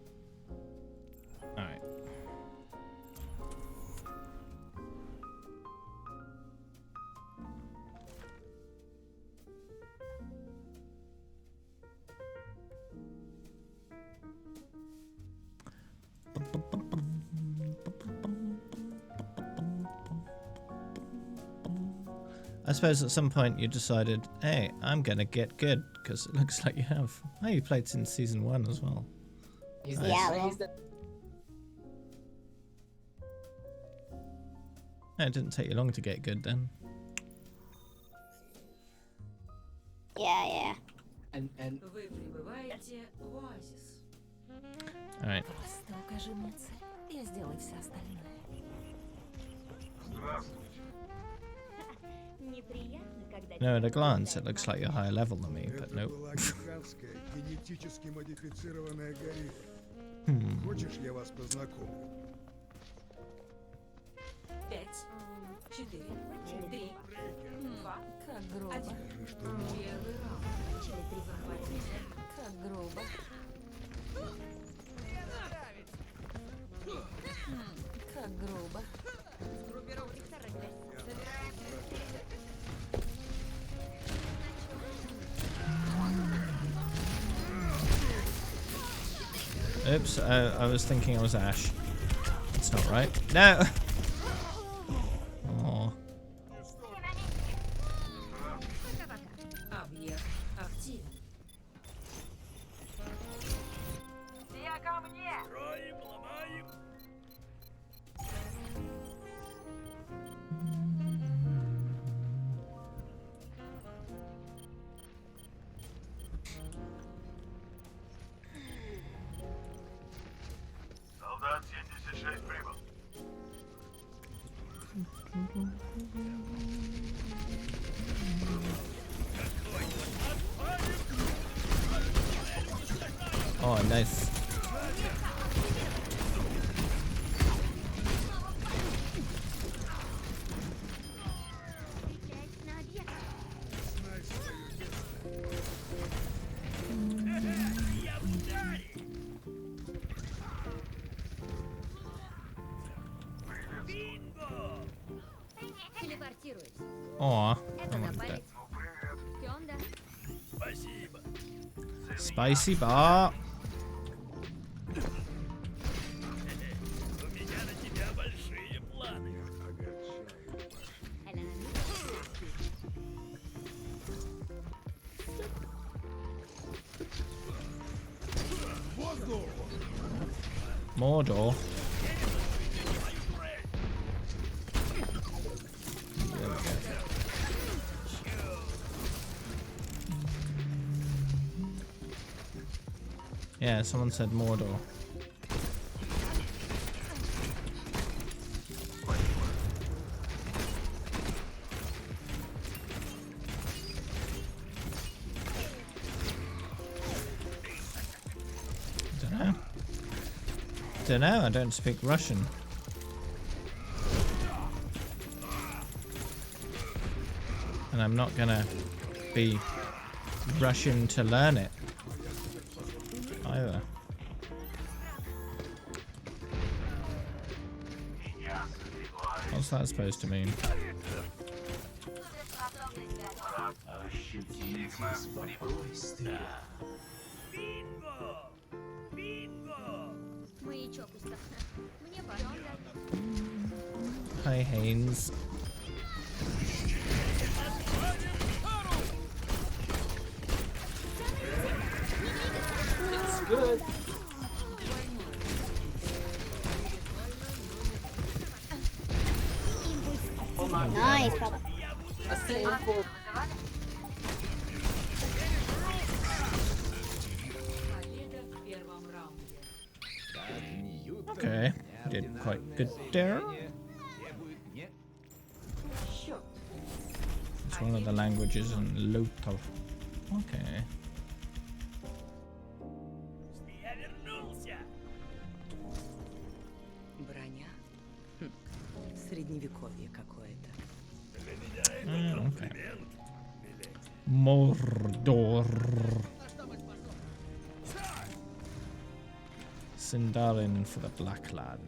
I suppose at some point you decided, hey, I'm gonna get good, because it looks like you have. Oh, you played since season 1 as well. He's Nice. the, he's the, It didn't take you long to get good then. Yeah. and Вы прибываете в оазис. Alright. Просто укажи мне цель, я сделаю все остальное. Неприятно, когда No, at a glance it looks like you're higher level than me, but Это nope. была гигантская генетически модифицированная горилла. Hmm. Хочешь, я вас познакомлю? 5, 4, 3, 2, Как грубо. 1. Скажи, что можно. Первый раунд. Захватите. Как грубо. Как грубо. Oops, I was thinking I was Ash. That's not right. No! Aw. Объект активен. Все ко мне! Солдат 76 прибыл. Oh, nice. телепортируюсь. Aw. Это I на want that. память. Кёнда. Spicy bar. Mordor. There we go. Yeah, someone said Mordor. Dunno, I don't speak Russian. And I'm not gonna be rushing to learn it either. What's that supposed to mean? Ощутите спокойствие. Маячок устал. Мне пора. Hi, Haynes. it's good. Oh Nice, brother. A single full. Okay, did quite good there. It's one of the languages in Lothal. Okay. Броня? Хм. Средневековье какое-то. Okay. Mordor. Sindarin for the Black Land.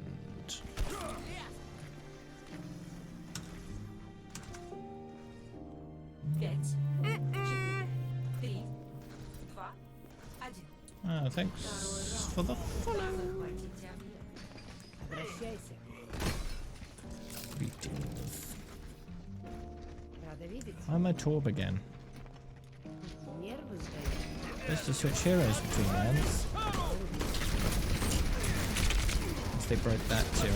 Thanks for the follow. Greetings. Why am I Torb again? Supposed to switch heroes between lands. Once they broke that to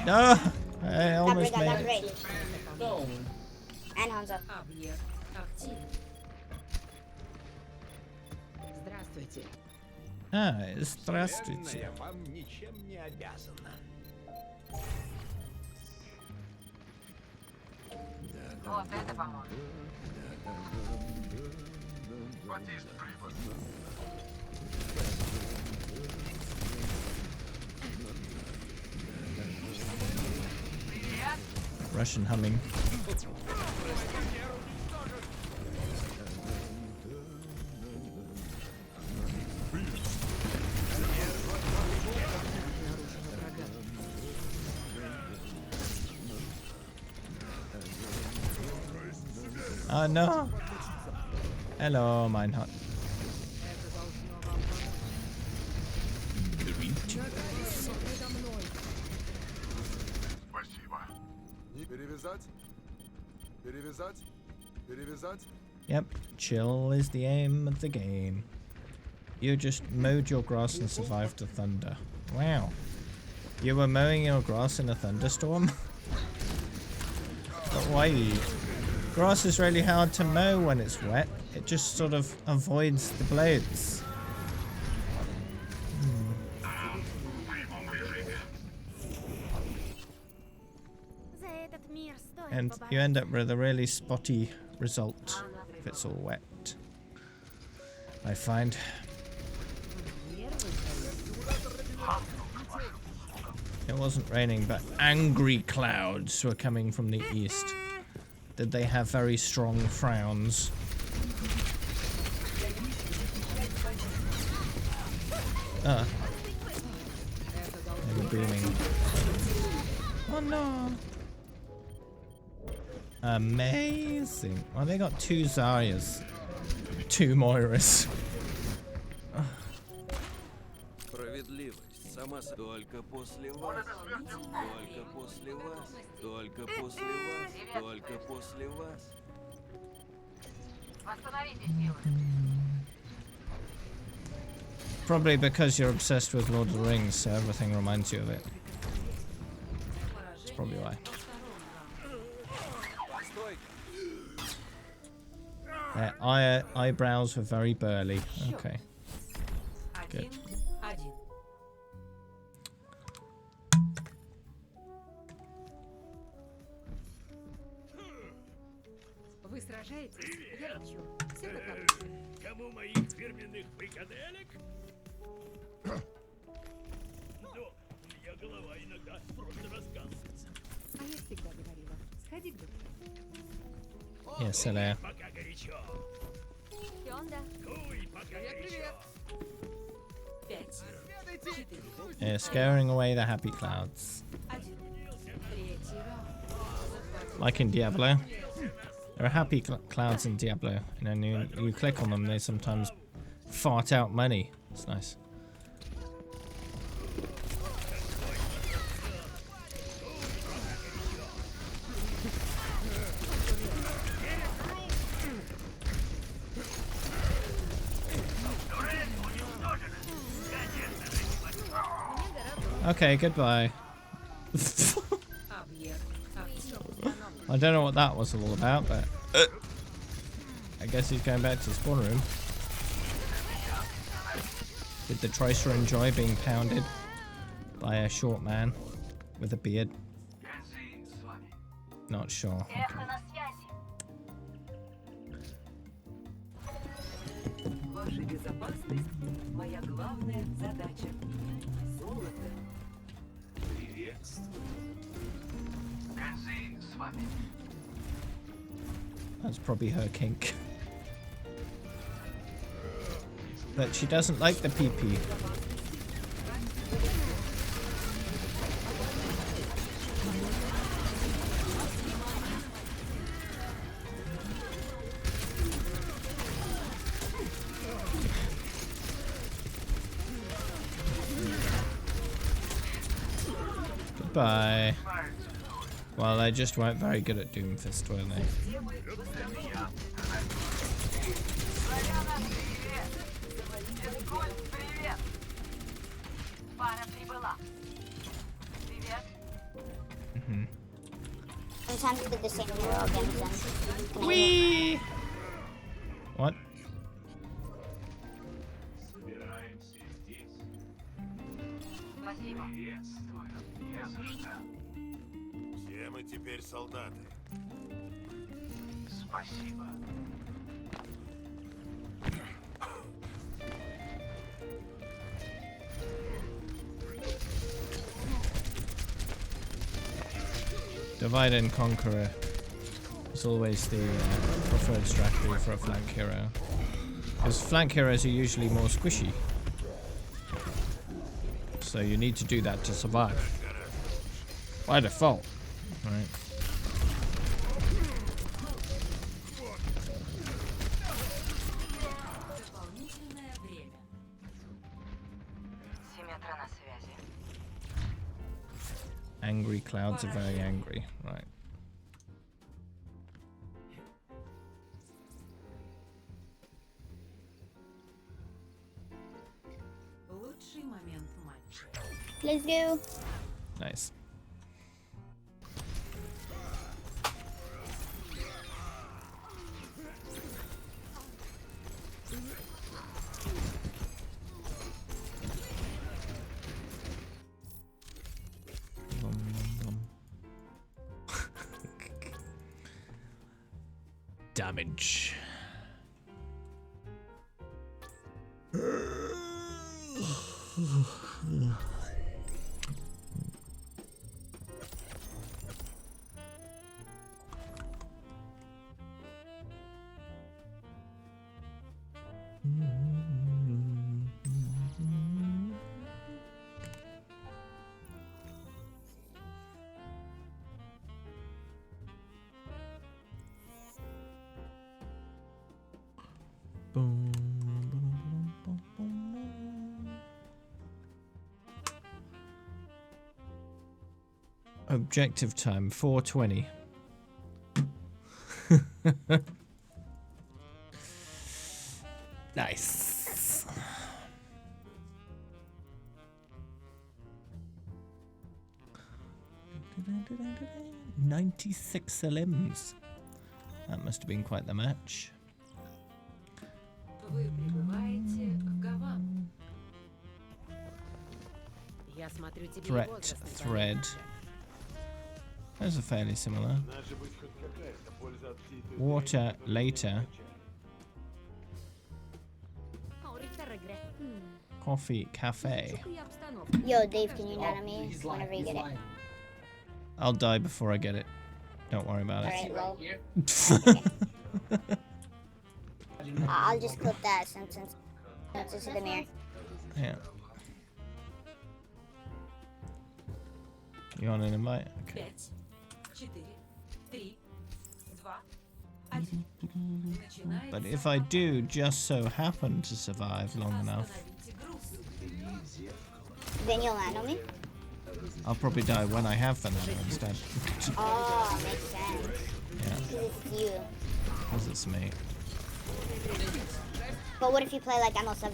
No! I almost made it. No. And Hanzo. Здравствуйте. Здравствуйте. Я вам ничем не обязана. Вот это поможет. Russian humming. Oh no! Hello, Meinhardt. Перевязать? Перевязать? Перевязать? Yep, chill is the aim of the game. You just mowed your grass and survived the thunder. Wow. You were mowing your grass in a thunderstorm? But why? Grass is really hard to mow when it's wet. It just sort of avoids the blades. And you end up with a really spotty result if it's all wet, I find. It wasn't raining, but angry clouds were coming from the east. Did they have very strong frowns? They were beaming. Oh no! Amazing. Well, they got 2 Zaryas. 2 Moiras. Справедливость сама только после вас, только после вас, только после вас, только после вас. Восстановите силы. Probably because you're obsessed with Lord of the Rings, so everything reminds you of it. That's probably why. Their eyebrows were very burly. Okay. Good. Вы сражаетесь? Я лечу. Все как обычно. Кому моих фирменных фрикаделек? Да, у меня голова иногда просто раскалывается. А я всегда говорила, сходи к доктору. Yes, hello. Пока горячо. Фёнда. Куй, пока горячо. 5, 4, Yeah, scaring away the happy clouds. 1. Третий раунд. Like in Diablo. There are happy clouds in Diablo, and then you click on them, they sometimes fart out money. It's nice. Okay, goodbye. I don't know what that was all about, but I guess he's going back to the spawn room. Did the Tracer enjoy being pounded by a short man with a beard? Not sure. Ваша безопасность – моя главная задача. Золото. Приветствую. Гэнзи с вами. That's probably her kink. But she doesn't like the PP. Goodbye. Well, they just weren't very good at Doomfist, were they? Sometimes with the same hero against them. Whee! What? Все мы теперь солдаты. Спасибо. Divide and Conquer is always the preferred strategy for a flank hero. Because flank heroes are usually more squishy. So you need to do that to survive. By default. Right. Angry clouds are very angry, right. Лучший момент матча. Let's go. Nice. Damage. Objective time 4:20. Nice. $96 LMs. That must have been quite the match. Вы прибываете в Гавану. Я смотрю, тебе Threat thread. Those are fairly similar. Water later. Coffee cafe. Yo, Dave, can you not on me whenever you get it? I'll die before I get it. Don't worry about it. Alright, well. I'll just clip that since it's in the mirror. Yeah. You want an invite? Okay. 5, 4, 3, 2, 1. But if I do just so happen to survive long enough, then you'll land on me? I'll probably die when I have the nano instead. Oh, makes sense. Yeah. Because it's you. Because it's me. But what if you play like ML7?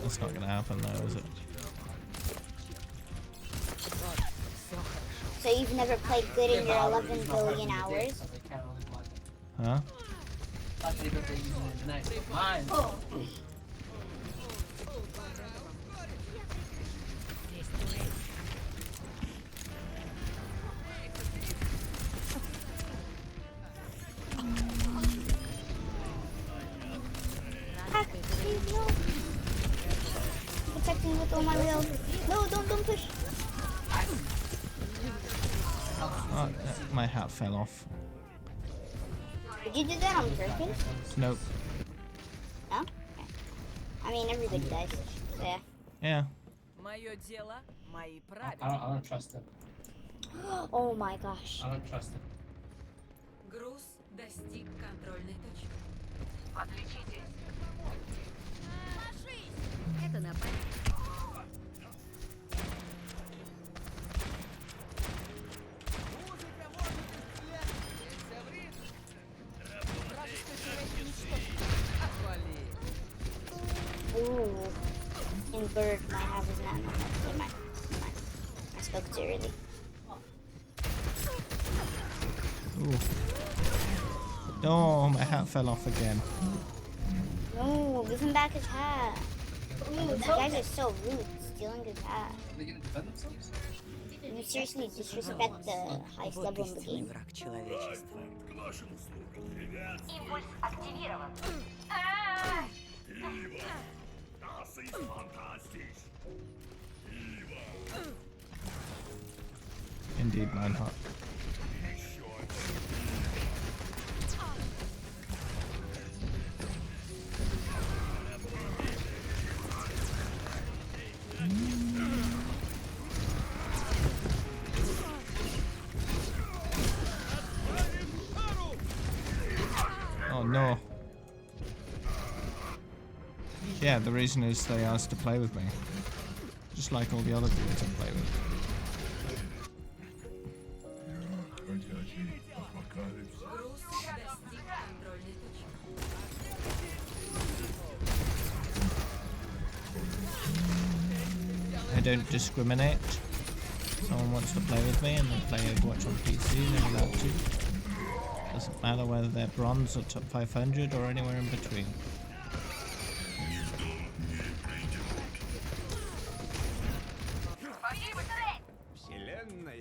That's not gonna happen though, is it? So you've never played good in your 11 billion hours? Huh? Protecting with all my will. No, don't push. Oh, my hat fell off. Did you do that on purpose? Nope. No? Okay. I mean, everybody does. So yeah. Yeah. Мое дело, мои I правила. don't trust him. Oh my gosh. I don't trust him. Груз достиг контрольной точки. Отличитесь. Это на память. Ooh. In bird, my half is not. Never mind. I spoke too early. Ooh. Oh, my hat fell off again. No, give him back his hat. Ooh, these guys are so rude, stealing his hat. Are they gonna defend themselves? You seriously disrespect the highest level in the game. Враг человечества. Импульс активирован. Indeed, Manhunt. Oh no. Yeah, the reason is they asked to play with me. Just like all the other dudes I play with. Груз достиг контрольной точки. I don't discriminate. Someone wants to play with me and they play Overwatch on PC, they're allowed to. Doesn't matter whether they're bronze or top 500 or anywhere in between.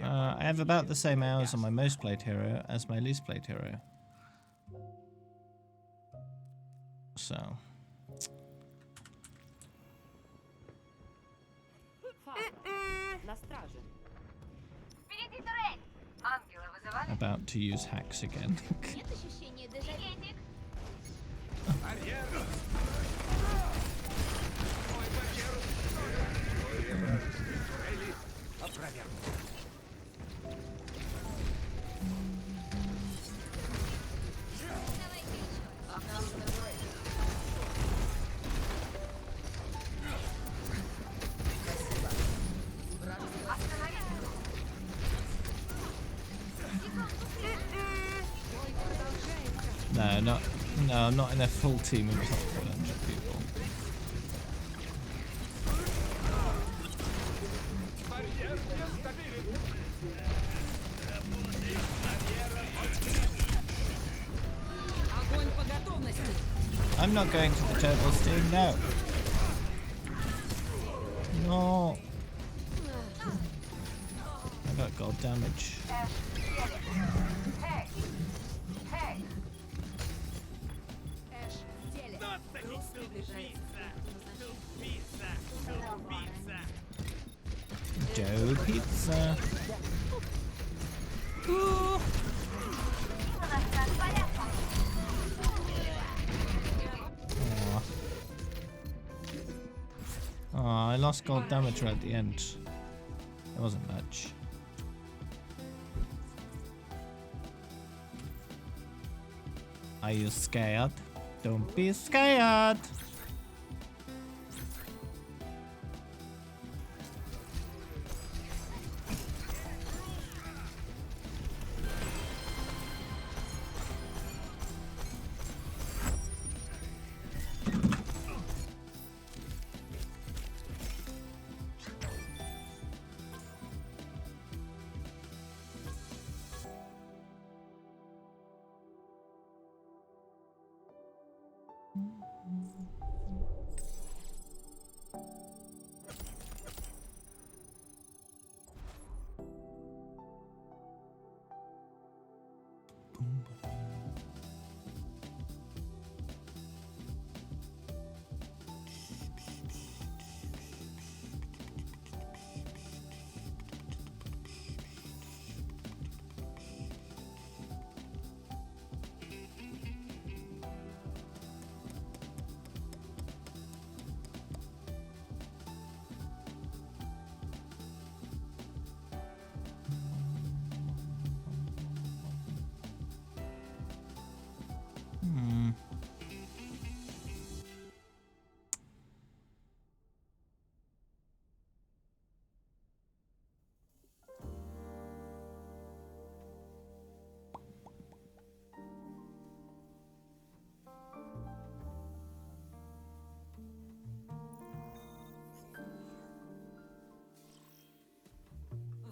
I have about the same hours on my most played hero as my least played hero. So. На страже. Впереди турель. Ангелы вызывали? About to use hacks again. Нет ощущения дежавю. No, not in a full team of top 100 people. Огонь по готовности. I'm not going to the turtle steam, no. No. I got gold damage. Dough pizza. Ooh. Oh, I lost gold damage right at the end. It wasn't much. Are you scared? Don't be scared!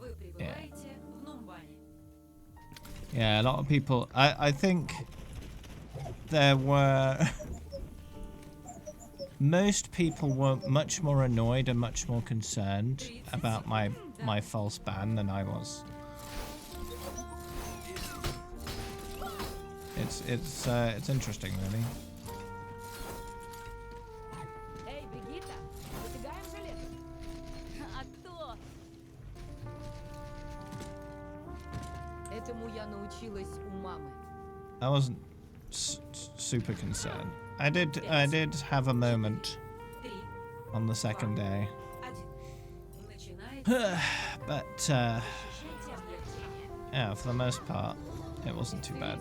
Вы прибываете в Нумбане. Yeah, a lot of people. I think there were. Most people were much more annoyed and much more concerned about my false ban than I was. It's interesting, really. Эй, Бегита, забегаем же летом? А то! Этому я научилась у мамы. I wasn't super concerned. I did have a moment on the second day, but yeah, for the most part, it wasn't too bad.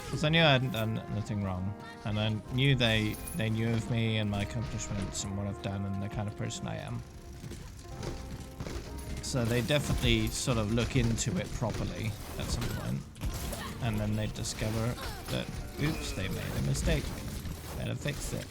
Because I knew I hadn't done nothing wrong, and I knew they knew of me and my accomplishments and what I've done and the kind of person I am. So they definitely sort of look into it properly at some point, and then they discover that, oops, they made a mistake. Better fix it.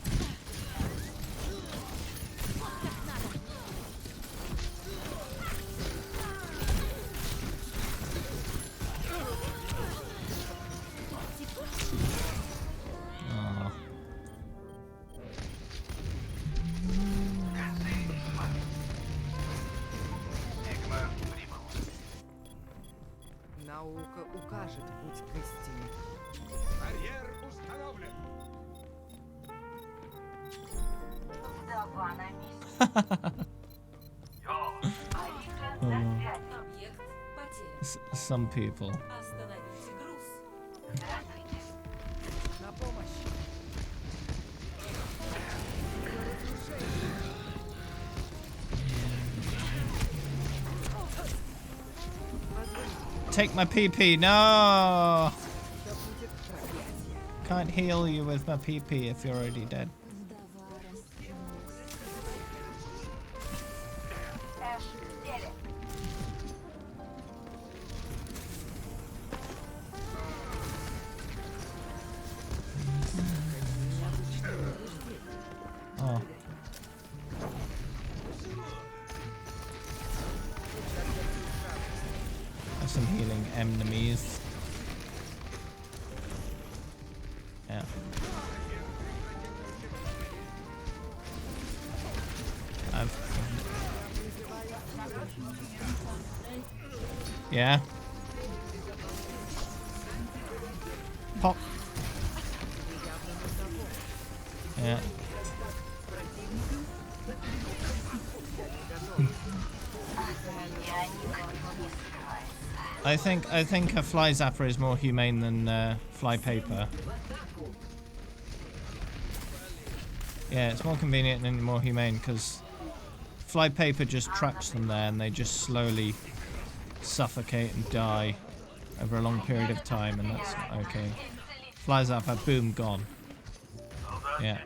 Наука укажет путь к истине. Барьер установлен. Вдова на месте. Объект потерян. Some people. Остановите груз. На помощь. Take my PP, no! Can't heal you with my PP if you're already dead. Oh. There's some healing enemies. Yeah. Yeah. Pop. Yeah. I think a fly zapper is more humane than fly paper. Yeah, it's more convenient and more humane because fly paper just traps them there and they just slowly suffocate and die over a long period of time, and that's not okay. Fly zapper, boom, gone. Yeah.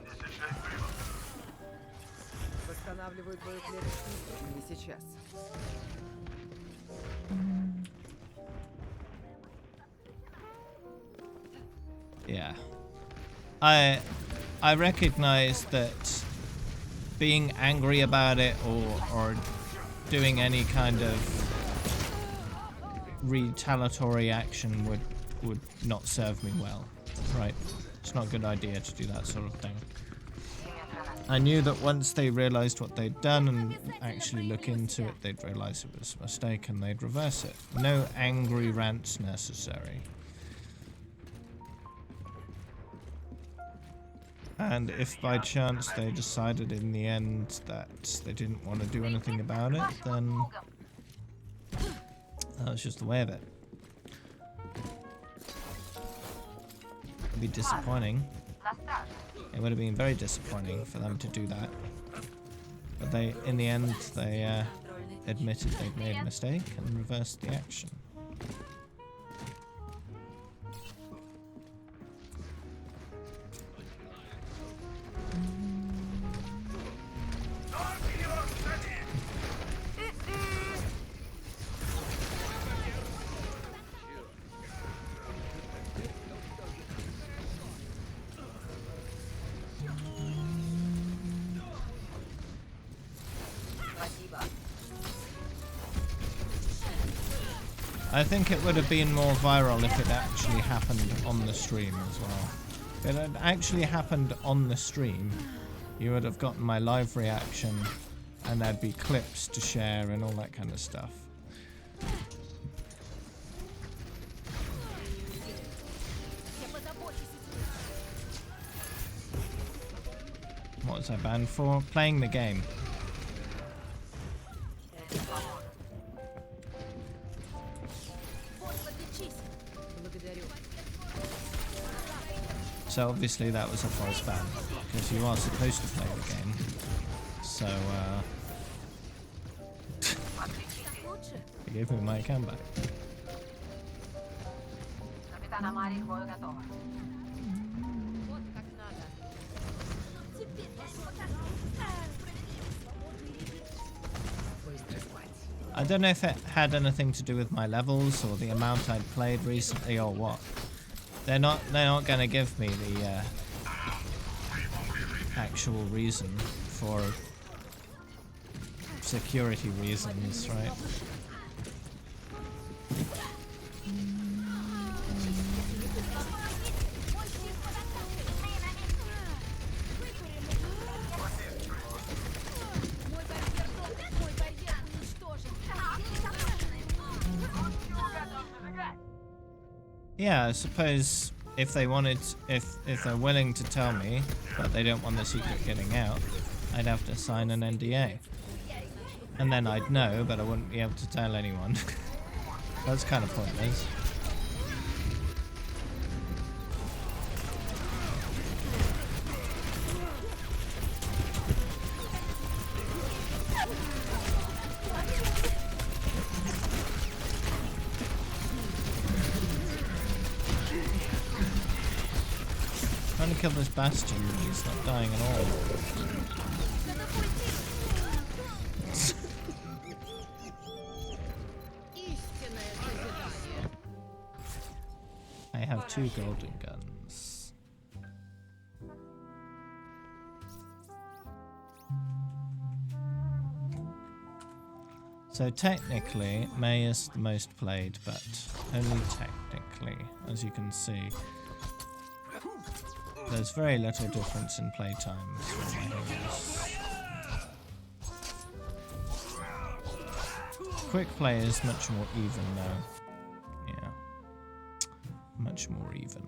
Восстанавливаю твою клеточку. Не сейчас. Yeah. I recognize that being angry about it or doing any kind of retaliatory action would not serve me well, right? It's not a good idea to do that sort of thing. I knew that once they realized what they'd done and actually look into it, they'd realize it was a mistake and they'd reverse it. No angry rants necessary. And if by chance they decided in the end that they didn't want to do anything about it, then that was just the way of it. It'd be disappointing. It would have been very disappointing for them to do that. But they, in the end, they admitted they'd made a mistake and reversed the action. I think it would have been more viral if it actually happened on the stream as well. If it had actually happened on the stream, you would have gotten my live reaction and there'd be clips to share and all that kind of stuff. What was I banned for? Playing the game. So obviously that was a false ban, because you are supposed to play the game. So, they gave me my account back. I don't know if it had anything to do with my levels or the amount I'd played recently or what. They're not going to give me the actual reason for security reasons, right? Yeah, I suppose if they wanted, if they're willing to tell me that they don't want the secret getting out, I'd have to sign an NDA. And then I'd know, but I wouldn't be able to tell anyone. That's kind of pointless. Trying to kill this Bastion, he's not dying at all. I have 2 golden guns. So technically, May is the most played, but only technically, as you can see. There's very little difference in play times for my heroes. Quick play is much more even though. Yeah. Much more even.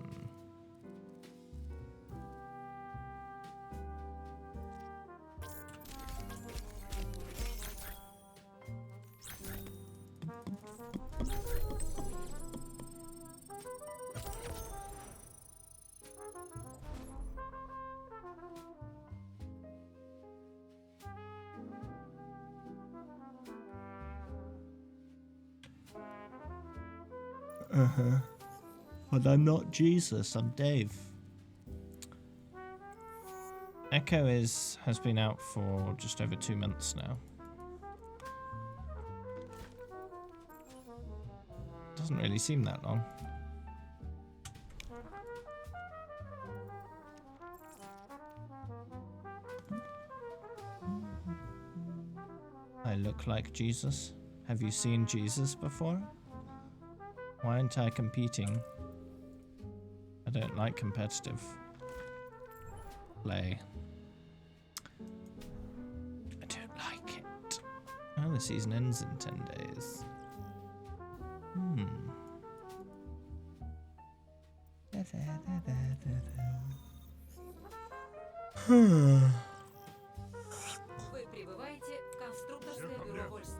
But I'm not Jesus, I'm Dave. Echo has been out for just over 2 months now. Doesn't really seem that long. I look like Jesus. Have you seen Jesus before? Why aren't I competing? I don't like competitive play. Oh, the season ends in 10 days. Вы прибываете в конструкторское бюро Вольск.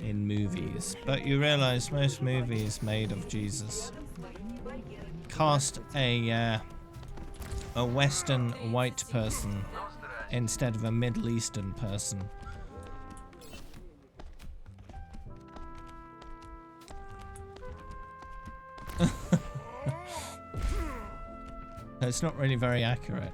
In movies, but you realize most movies made of Jesus cast a Western white person instead of a Middle Eastern person. It's not really very accurate.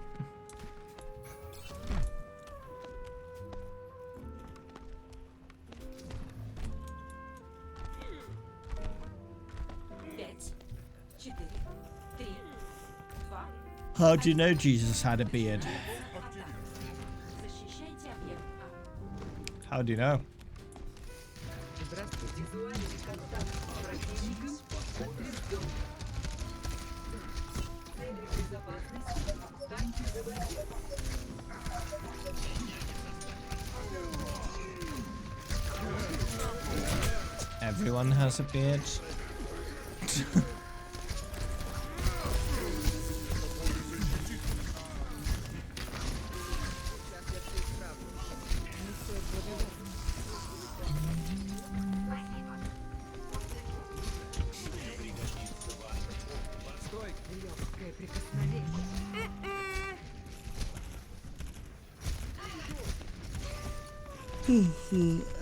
How do you know Jesus had a beard? How do you know? Everyone has a beard.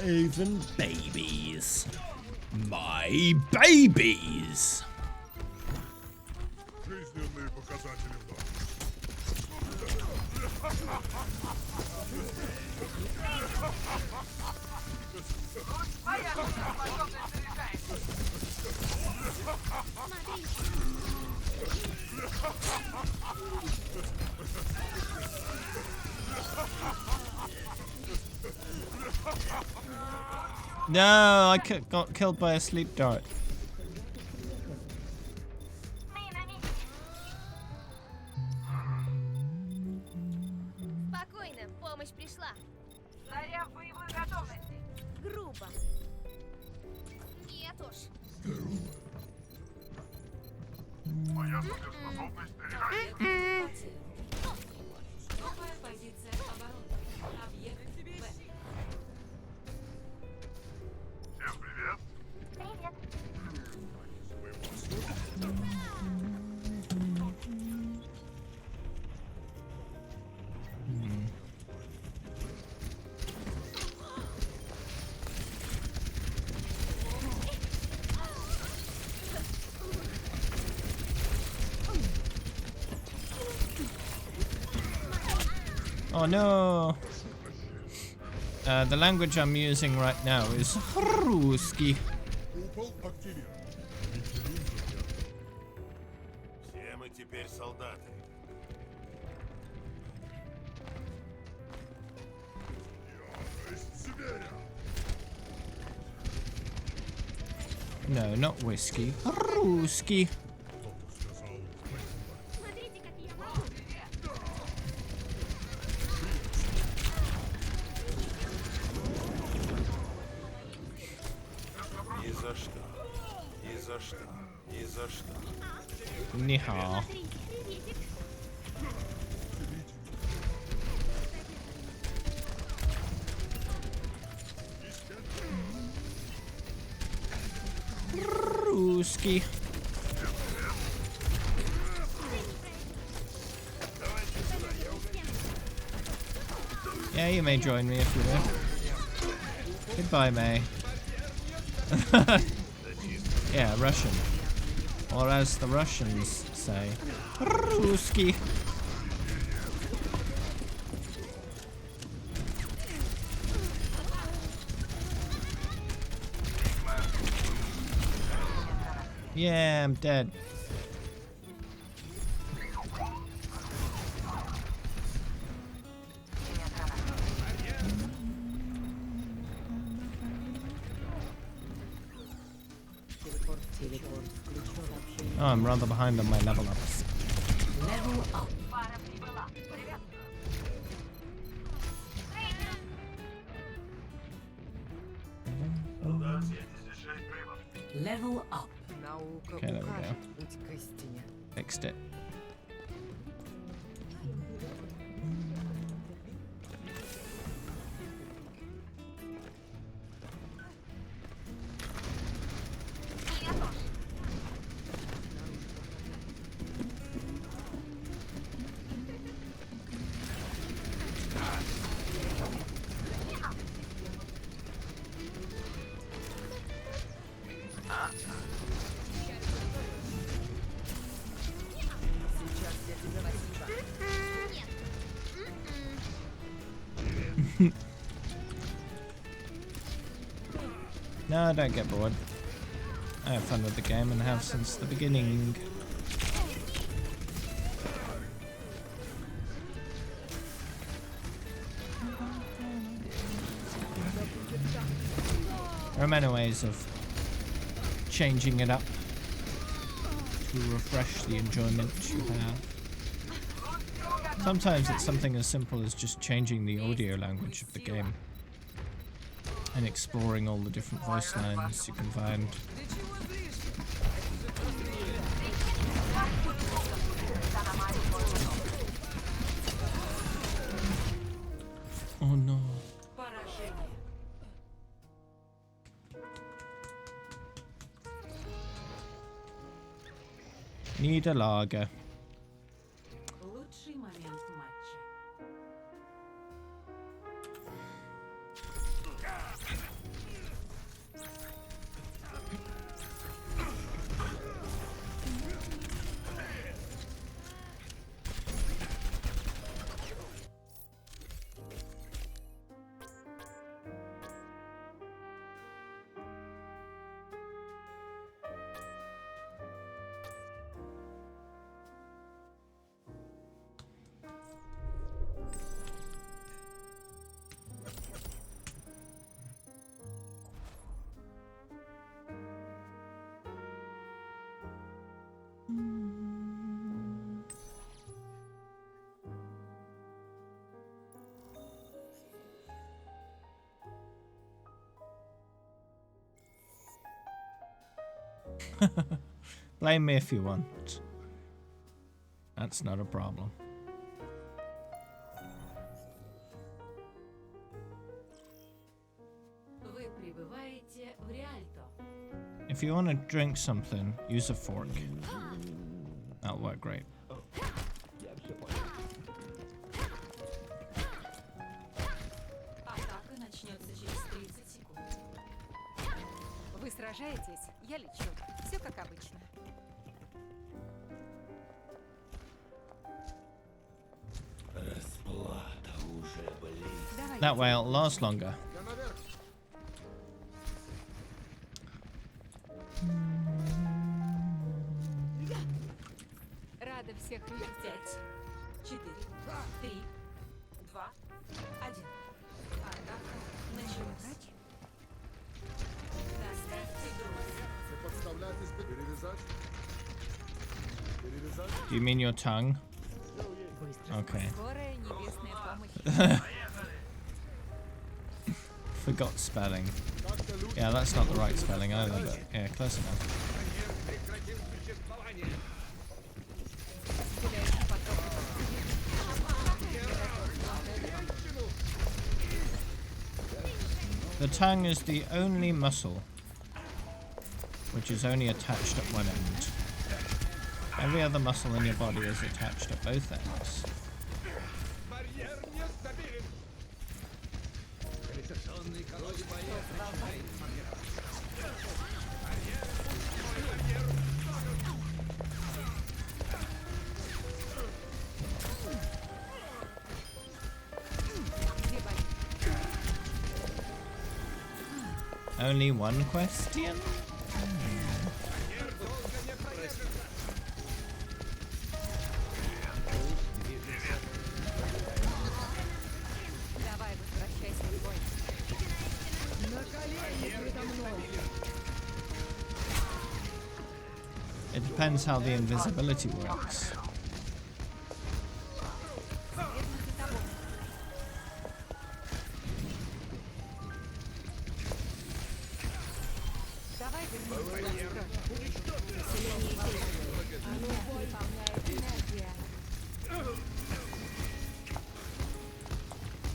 Even babies. My babies. Жизненные показатели No, I got killed by a sleep dart. Спокойно, помощь пришла. Заря в боевой готовности. Грубо. Нет уж. Моя суперспособность Новая позиция обороны. Объект Б. Всем привет. Привет. Oh no! The language I'm using right now is Ruski. Купол активирован. Все мы теперь солдаты. Ярость зверя. No, not whiskey. Ruski. Смотрите, как я могу. Ни за что. Ни за что. Ни за что. Ni hao. Приветик. Ruski. Yeah, you may join me if you will. Goodbye, May. Yeah, Russian. Or as the Russians say, Ruski. Yeah, I'm dead. Oh, I'm rather behind on my level ups. Level up. Пара прибыла. Приветствую. Level up. Наука Okay, there we укажет go. путь к истине. Fixed it. Сейчас я тебя No, don't get bored. I have fun with the game and have since the beginning. There are many ways of changing it up to refresh the enjoyment you have. Sometimes it's something as simple as just changing the audio language of the game and exploring all the different voice lines you can find. Oh no. Need a lager. Лучший момент матча. Blame me if you want. That's not a problem. Вы прибываете в Риальто. If you want to drink something, use a fork. That'll work great. Атака начнется через 30 секунд. Вы сражаетесь, я лечу. Все как обычно. Расплата уже близко. That way it'll last longer. Рада всех видеть. 5, 4, 3, 2, 1. Атака началась. Доставьте груз. Подставляйтесь, перевязать. Перевязать. Do you mean your tongue? Okay. Скорая небесная помощь. Forgot spelling. Yeah, that's not the right spelling either, but yeah, close enough. The tongue is the only muscle which is only attached at one end. Every other muscle in your body is attached at both ends. Only one question? Давай, возвращайся в бой. It depends how the invisibility works.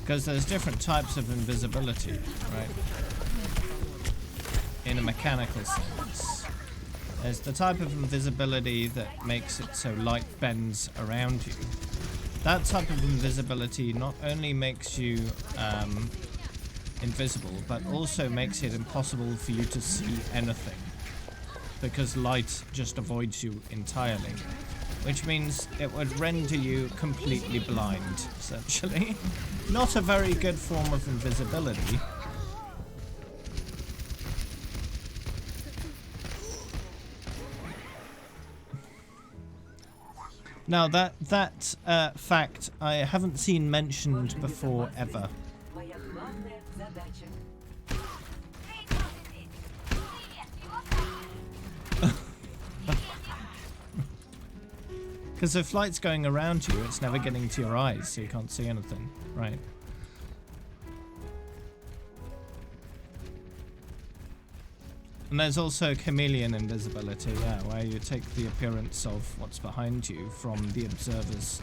Because there's different types of invisibility, right? In a mechanical sense. There's the type of invisibility that makes it so light bends around you. That type of invisibility not only makes you invisible, but also makes it impossible for you to see anything. Because light just avoids you entirely. Which means it would render you completely blind, essentially. Not a very good form of invisibility. Now that fact I haven't seen mentioned before ever. Because if light's going around you, it's never getting to your eyes, so you can't see anything, right? And there's also chameleon invisibility, yeah, where you take the appearance of what's behind you from the observer's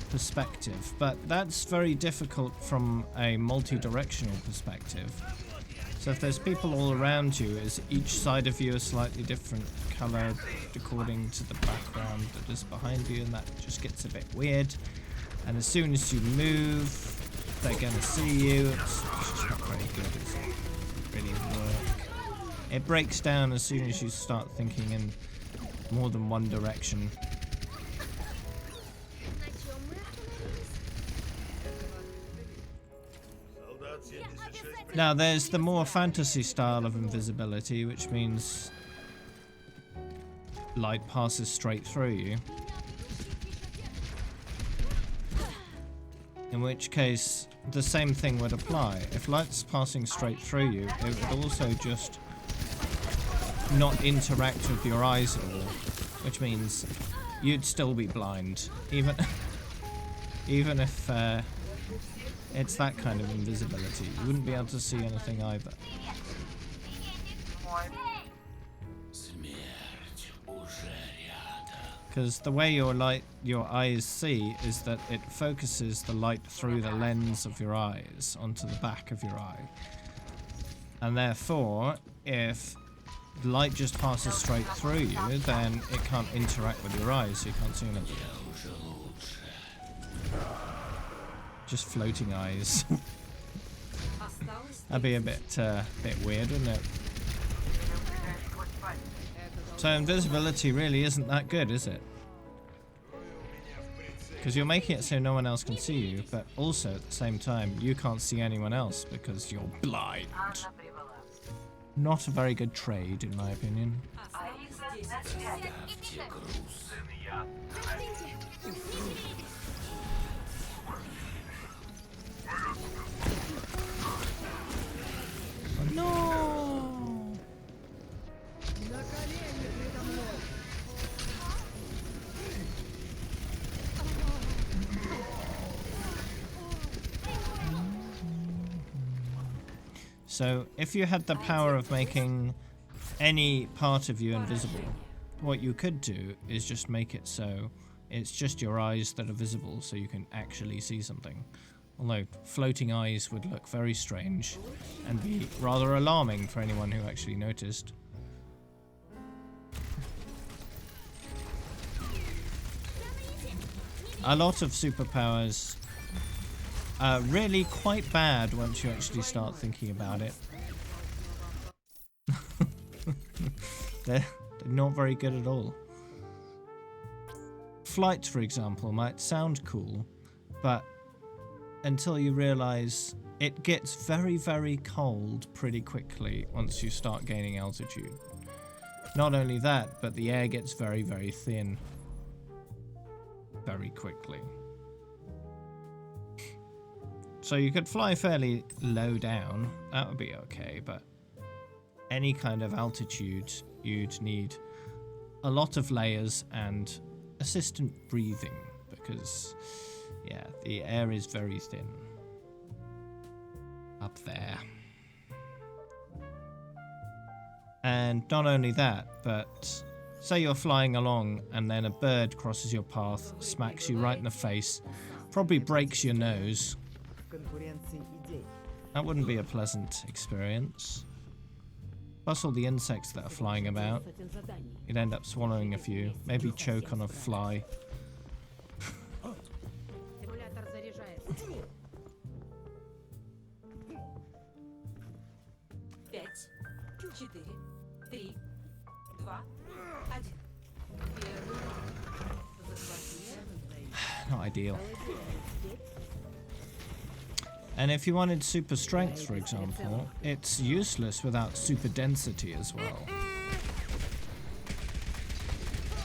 perspective. But that's very difficult from a multi-directional perspective. So if there's people all around you, is each side of you a slightly different colour according to the background that is behind you, and that just gets a bit weird. And as soon as you move, they're going to see you. It's just not very good, is it? Really work. It breaks down as soon as you start thinking in more than one direction. Now there's the more fantasy style of invisibility, which means light passes straight through you. In which case, the same thing would apply. If light's passing straight through you, it would also just not interact with your eyes at all. Which means you'd still be blind. Even if it's that kind of invisibility. You wouldn't be able to see anything either. Because the way your eyes see is that it focuses the light through the lens of your eyes onto the back of your eye. And therefore, if the light just passes straight through you, then it can't interact with your eyes, so you can't see anything. Just floating eyes. That'd be a bit weird, wouldn't it? So invisibility really isn't that good, is it? Because you're making it so no one else can see you, but also at the same time you can't see anyone else because you're blind. Not a very good trade, in my opinion. No! So, if you had the power of making any part of you invisible, what you could do is just make it so it's just your eyes that are visible, so you can actually see something. Although floating eyes would look very strange and be rather alarming for anyone who actually noticed. A lot of superpowers are really quite bad once you actually start thinking about it. They're not very good at all. Flight, for example, might sound cool, but until you realize it gets very, very cold pretty quickly once you start gaining altitude. Not only that, but the air gets very, very thin very quickly. So you could fly fairly low down, that would be okay, but any kind of altitude you'd need a lot of layers and assistant breathing, because yeah, the air is very thin up there. And not only that, but say you're flying along and then a bird crosses your path, smacks you right in the face, probably breaks your nose. That wouldn't be a pleasant experience. Plus all the insects that are flying about. You'd end up swallowing a few, maybe choke on a fly. Симулятор заряжается. 5, 4, 3, 2, 1. Первый захватили. Not ideal. And if you wanted super strength, for example, it's useless without super density as well.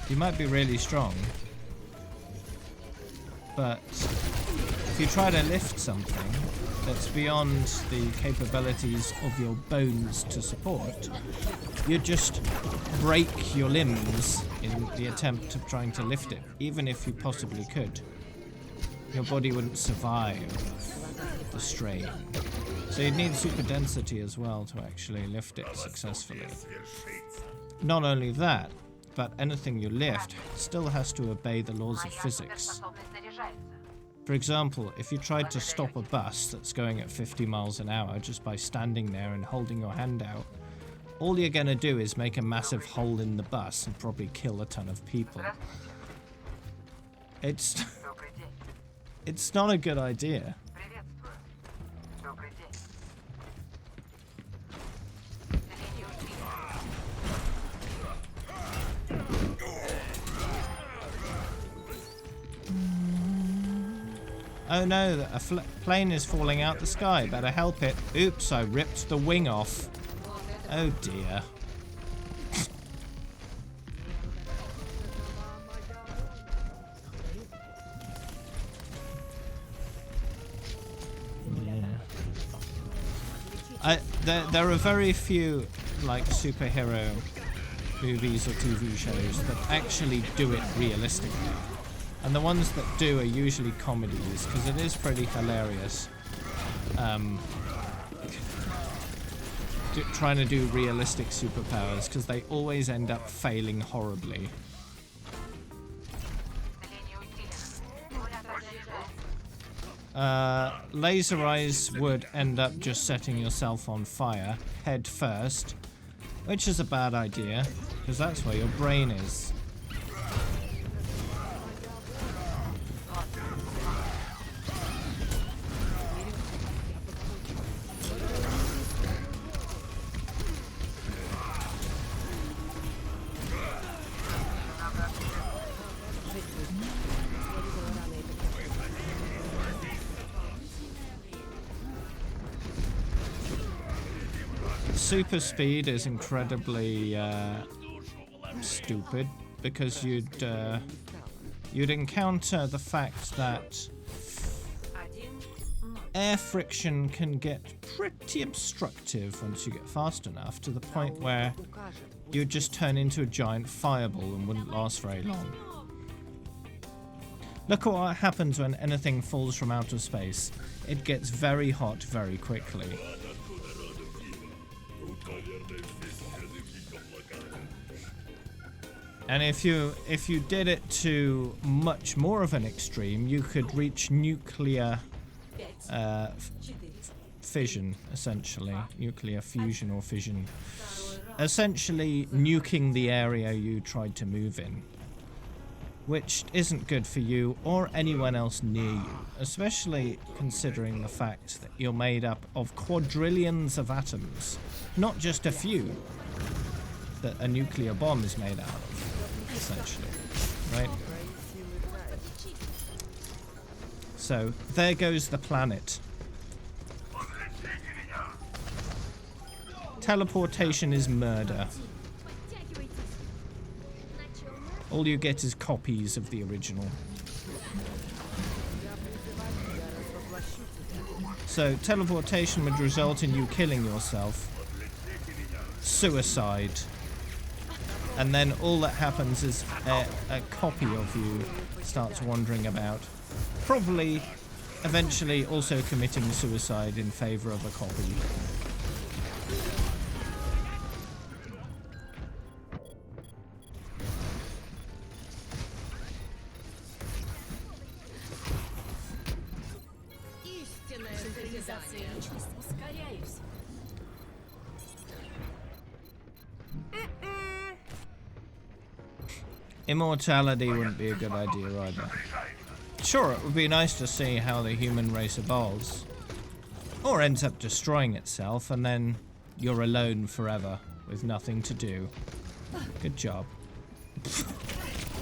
You might be really strong, but if you try to lift something that's beyond the capabilities of your bones to support, you'd just break your limbs in the attempt of trying to lift it, even if you possibly could. Your body wouldn't survive the strain. So you'd need super density as well to actually lift it successfully. Not only that, but anything you lift still has to obey the laws of physics. For example, if you tried to stop a bus that's going at 50 miles an hour just by standing there and holding your hand out, all you're going to do is make a massive hole in the bus and probably kill a ton of people. It's not a good idea. Oh no, a plane is falling out the sky. Better help it. Oops, I ripped the wing off. Oh dear. There are very few like superhero movies or TV shows that actually do it realistically. And the ones that do are usually comedies, because it is pretty hilarious. Trying to do realistic superpowers, because they always end up failing horribly. Laser eyes would end up just setting yourself on fire, head first, which is a bad idea, because that's where your brain is. Super speed is incredibly stupid, because you'd encounter the fact that air friction can get pretty obstructive once you get fast enough, to the point where you'd just turn into a giant fireball and wouldn't last very long. Look at what happens when anything falls from outer space. It gets very hot very quickly. And if you did it to much more of an extreme, you could reach nuclear fission, essentially. Nuclear fusion or fission. Essentially nuking the area you tried to move in. Which isn't good for you or anyone else near you, especially considering the fact that you're made up of quadrillions of atoms, not just a few that a nuclear bomb is made out of, essentially, right? So, there goes the planet. Teleportation is murder. All you get is copies of the original. So, teleportation would result in you killing yourself. Suicide. And then all that happens is a copy of you starts wandering about. Probably, eventually also committing suicide in favor of a copy. Реализация личности. Ускоряюсь. Immortality wouldn't be a good idea either. Sure, it would be nice to see how the human race evolves. Or ends up destroying itself and then you're alone forever with nothing to do. Good job.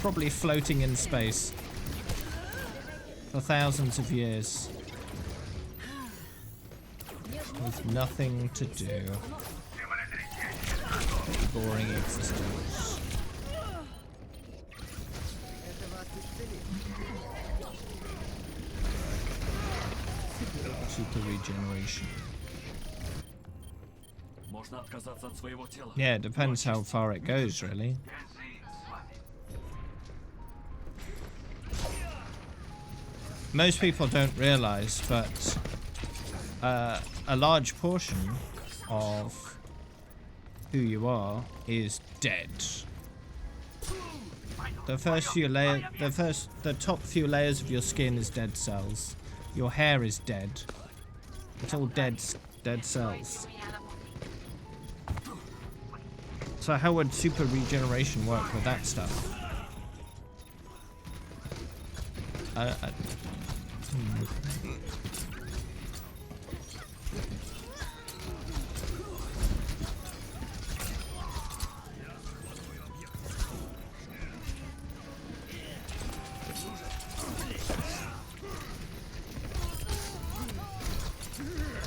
Probably floating in space for thousands of years with nothing to do. Boring existence. Super regeneration. Yeah, it depends how far it goes, really. Most people don't realize, but a large portion of who you are is dead. The first few layers, the top few layers of your skin is dead cells. Your hair is dead. It's all dead cells. So how would super regeneration work with that stuff?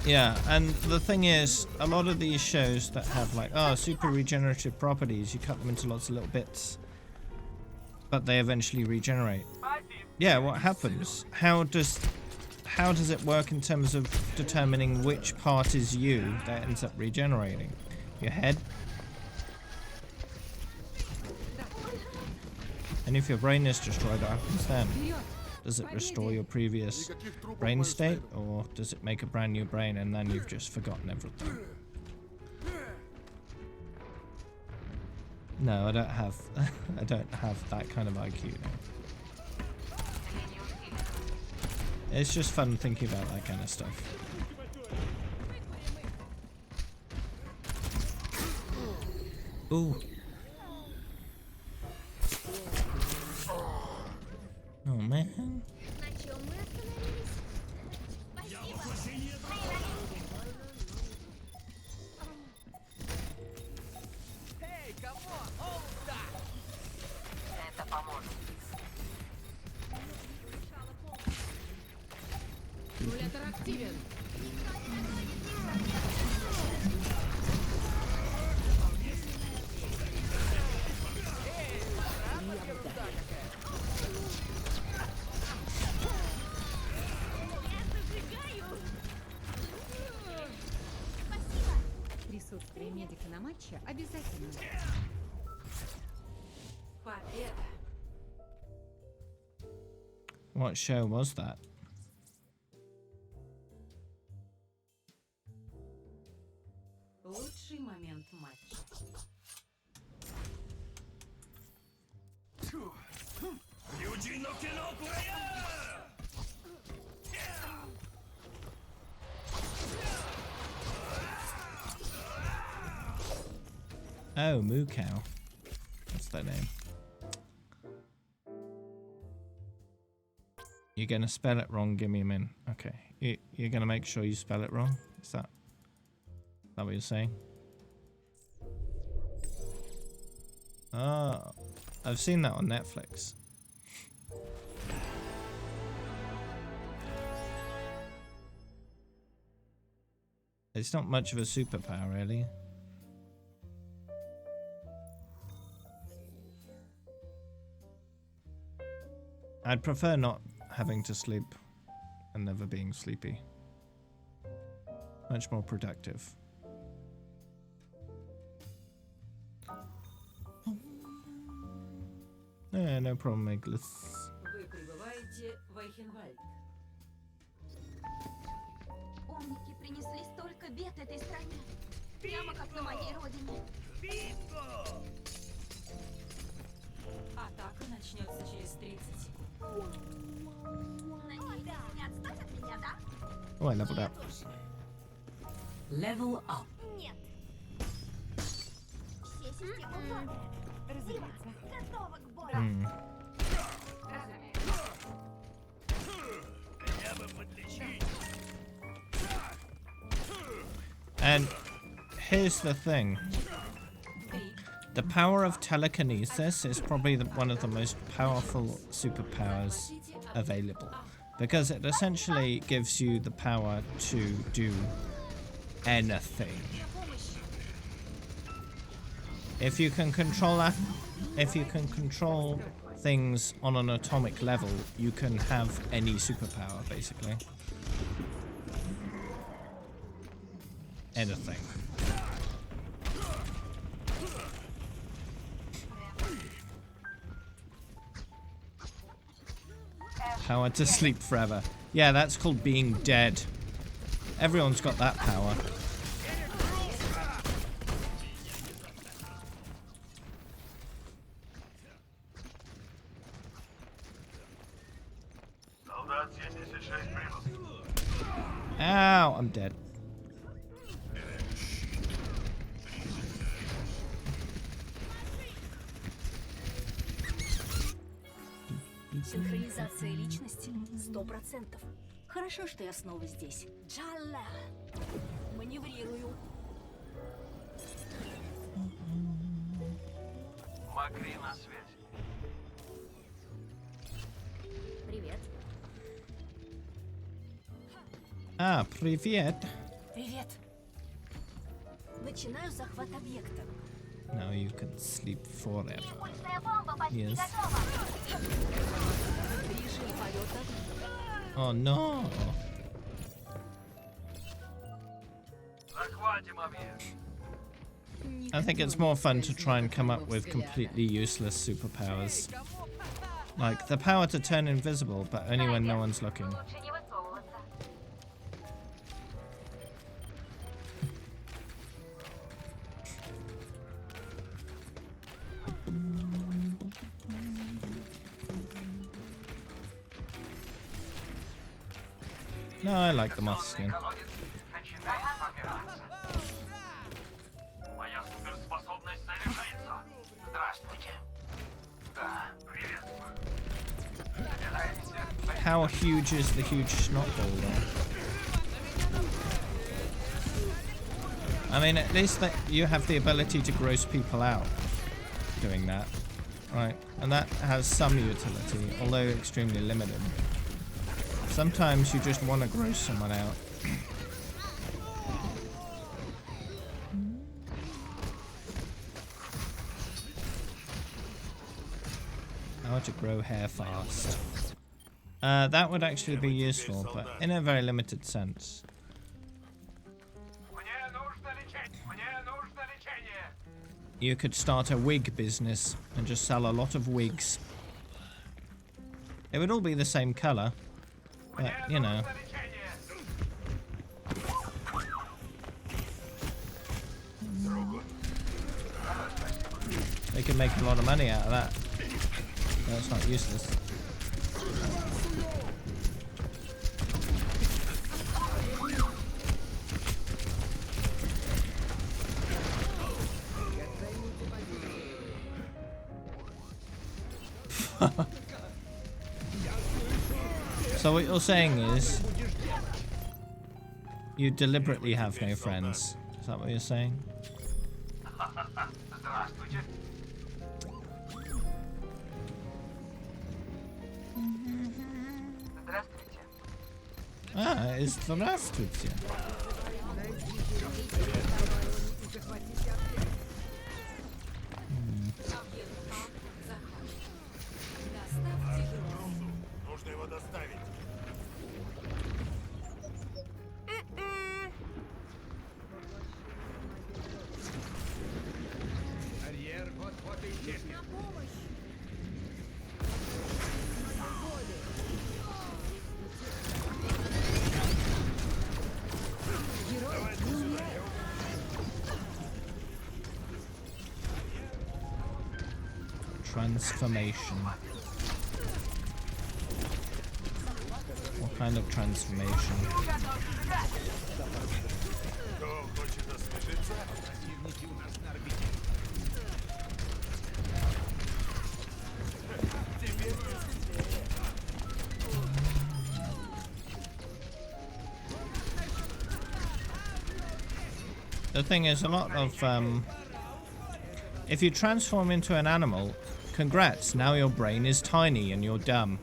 Yeah, and the thing is, a lot of these shows that have like, oh, super regenerative properties, you cut them into lots of little bits, but they eventually regenerate. Yeah, what happens? How does it work in terms of determining which part is you that ends up regenerating? Your head? And if your brain is destroyed, what happens then? Does it restore your previous brain state, or does it make a brand new brain and then you've just forgotten everything? No, I don't have that kind of IQ. It's just fun thinking about that kind of stuff. Ooh. Oh man. Это поможет. Симулятор активен. Присутствие медика на матче обязательно. Победа. What show was that? Лучший момент матча. Oh, Moo Cow. What's that name? You're gonna spell it wrong, give me a min. Okay. You're gonna make sure you spell it wrong? Is that what you're saying? Oh, I've seen that on Netflix. It's not much of a superpower, really. I'd prefer not having to sleep and never being sleepy. Much more productive. Yeah, no problem, Eglis. Вы прибываете в Айхенвальд. Умники принесли столько бед этой стране. Прямо как на моей родине. Атака начнется через 30 секунд. Надеюсь, не отстать от меня, да? Oh, I leveled up. Level up. Нет. Все системы ввода. Разумеется. Готовы к бою. Hmm. And here's the thing. The power of telekinesis is probably one of the most powerful superpowers available, because it essentially gives you the power to do anything. If you can control things on an atomic level, you can have any superpower, basically. Anything. Power to sleep forever. Yeah, that's called being dead. Everyone's got that power. Ow, I'm dead. Синхронизация личности 100%. Хорошо, что я снова здесь. Джалла. Маневрирую. Макри на связи. Привет. Ah, привет. Привет. Начинаю захват объекта. Now you can sleep forever. Yes. Режим полета. Oh no. Захватим объект. I think it's more fun to try and come up with completely useless superpowers. Like the power to turn invisible, but only when no one's looking. Лучше не высовываться. No, I like the moth skin. Начинает формироваться. Моя суперспособность совершается. Здравствуйте. Да, приветствую. Собираемся. How huge is the huge snot ball though? I mean, at least that you have the ability to gross people out doing that. Right, and that has some utility, although extremely limited. Sometimes you just want to gross someone out. How to grow hair fast. That would actually be useful, but in a very limited sense. Мне нужно лечение. Мне нужно лечение. You could start a wig business and just sell a lot of wigs. It would all be the same color, but you know. They can make a lot of money out of that. That's not useless. So what you're saying is you deliberately have no friends. Is that what you're saying? Здравствуйте. Здравствуйте. Ah, it's здравствуйте. Нужно его доставить. Карьер, вот и здесь. Transformation. What kind of transformation. Кто хочет освежиться? Противники у нас на орбите. The thing is, a lot of if you transform into an animal, congrats, now your brain is tiny and you're dumb.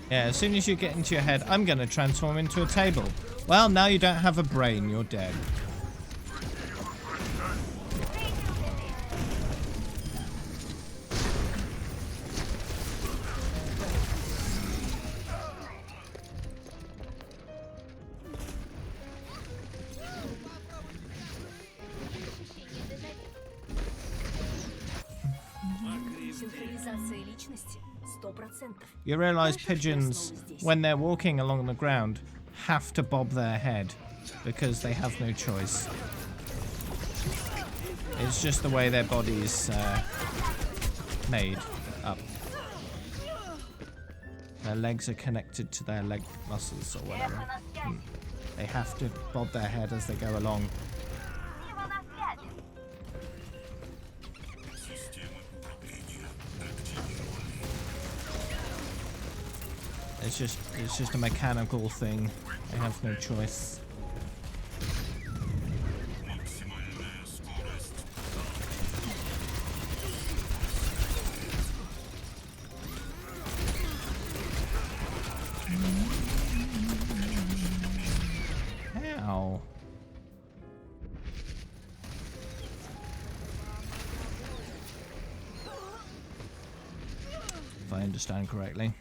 Yeah, as soon as you get into your head, I'm gonna transform into a table. Well, now you don't have a brain, you're dead. Синхронизация личности 100%. You realize pigeons, when they're walking along the ground, have to bob their head because they have no choice. It's just the way their body's made up. Their legs are connected to their leg muscles or whatever. They have to bob their head as they go along. It's just a mechanical thing. They have no choice. How? If I understand correctly.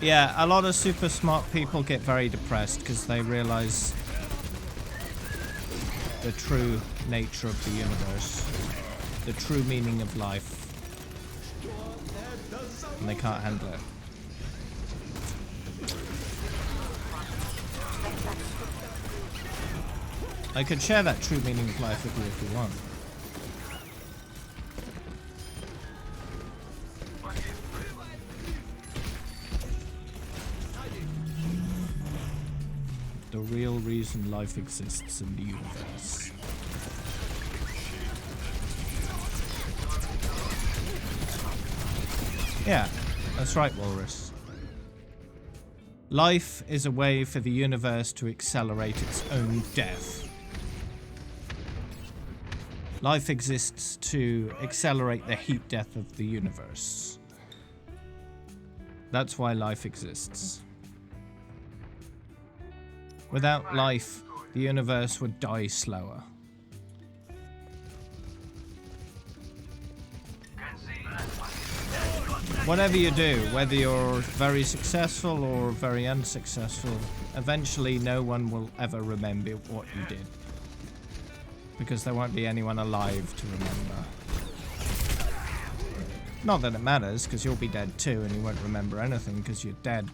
Yeah, a lot of super smart people get very depressed because they realize the true nature of the universe, the true meaning of life, and they can't handle it. I could share that true meaning of life with you if you want. The real reason life exists in the universe. Yeah, that's right, Walrus. Life is a way for the universe to accelerate its own death. Life exists to accelerate the heat death of the universe. That's why life exists. Without life, the universe would die slower. Whatever you do, whether you're very successful or very unsuccessful, eventually no one will ever remember what you did. Because there won't be anyone alive to remember. Not that it matters, because you'll be dead too and you won't remember anything because you're dead.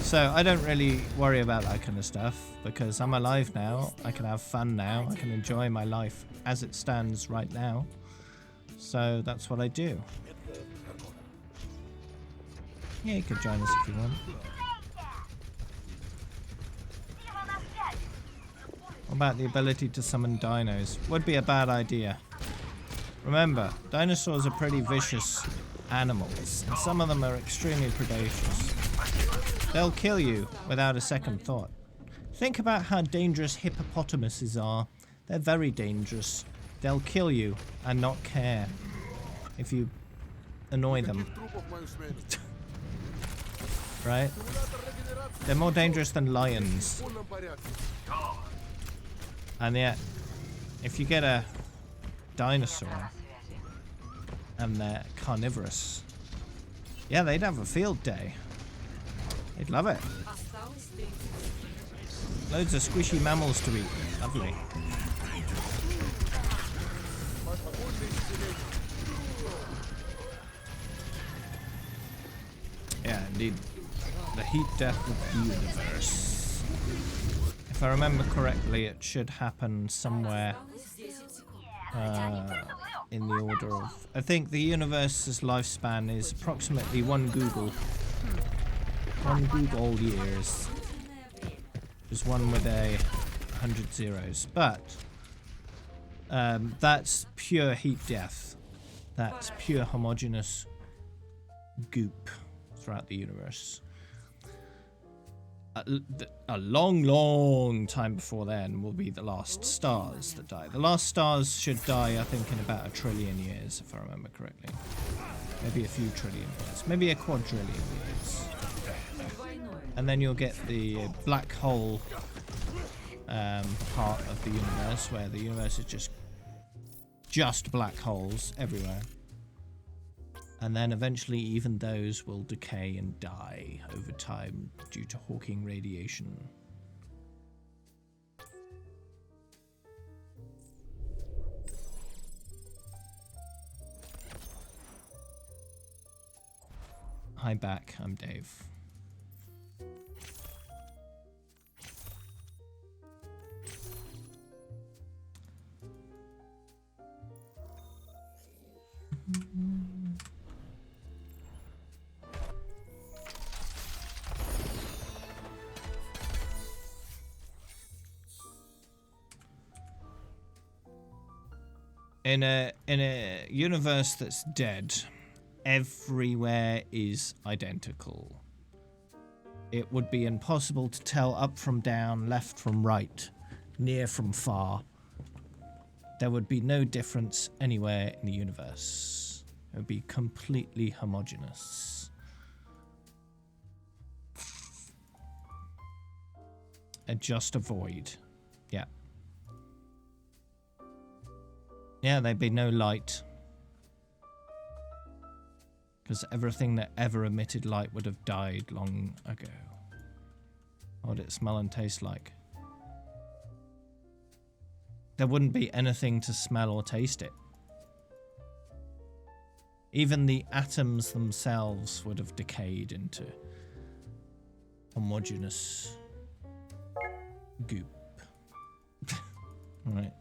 So I don't really worry about that kind of stuff because I'm alive now, I can have fun now, I can enjoy my life as it stands right now. So that's what I do. Yeah, you could join us if you want. What about the ability to summon dinos? Would be a bad idea. Remember, dinosaurs are pretty vicious animals, and some of them are extremely predacious. They'll kill you without a second thought. Think about how dangerous hippopotamuses are. They're very dangerous. They'll kill you and not care if you annoy them. Right? They're more dangerous than lions. And yet, if you get a dinosaur and they're carnivorous, yeah, they'd have a field day. They'd love it. Loads of squishy mammals to eat. Lovely. Yeah, indeed. The heat death of the universe. If I remember correctly, it should happen somewhere in the order of... I think the universe's lifespan is approximately 1 Google. 1 Google years. There's one with 100 zeros. But that's pure heat death. That's pure homogeneous goop throughout the universe. A long, long time before then will be the last stars that die. The last stars should die, I think, in about 1 trillion years, if I remember correctly. Maybe a few trillion years. Maybe a quadrillion years. And then you'll get the black hole part of the universe, where the universe is just black holes everywhere. And then eventually even those will decay and die over time due to Hawking radiation. Hi back, I'm Dave. In a universe that's dead, everywhere is identical. It would be impossible to tell up from down, left from right, near from far. There would be no difference anywhere in the universe. It would be completely homogeneous. And just a void. Yeah. Yeah, there'd be no light. Because everything that ever emitted light would have died long ago. What would it smell and taste like? There wouldn't be anything to smell or taste it. Even the atoms themselves would have decayed into homogeneous goop. Right.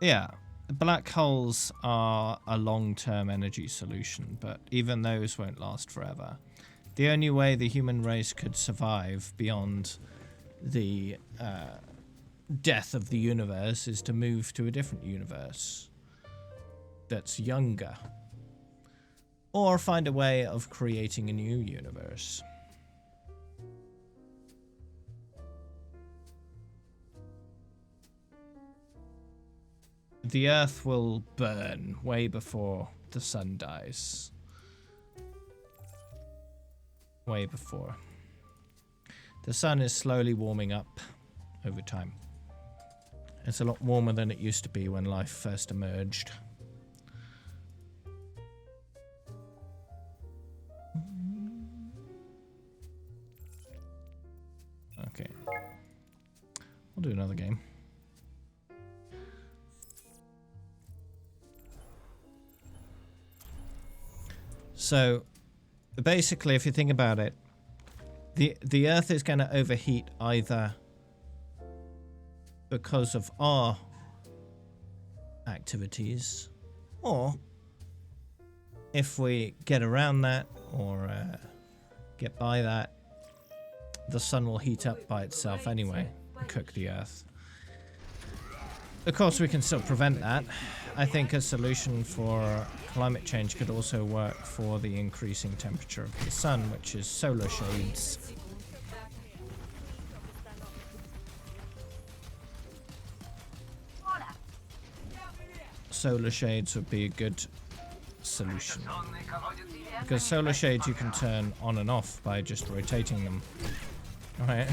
Yeah, black holes are a long-term energy solution, but even those won't last forever. The only way the human race could survive beyond the death of the universe is to move to a different universe that's younger. Or find a way of creating a new universe. The Earth will burn way before the sun dies. Way before. The sun is slowly warming up over time. It's a lot warmer than it used to be when life first emerged. Okay. We'll do another game. So, basically, if you think about it, the Earth is going to overheat either because of our activities, or if we get around that or get by that, the sun will heat up by itself anyway and cook the Earth. Of course, we can still prevent that. I think a solution for climate change could also work for the increasing temperature of the sun, which is solar shades. Solar shades would be a good solution. Because solar shades you can turn on and off by just rotating them. Alright.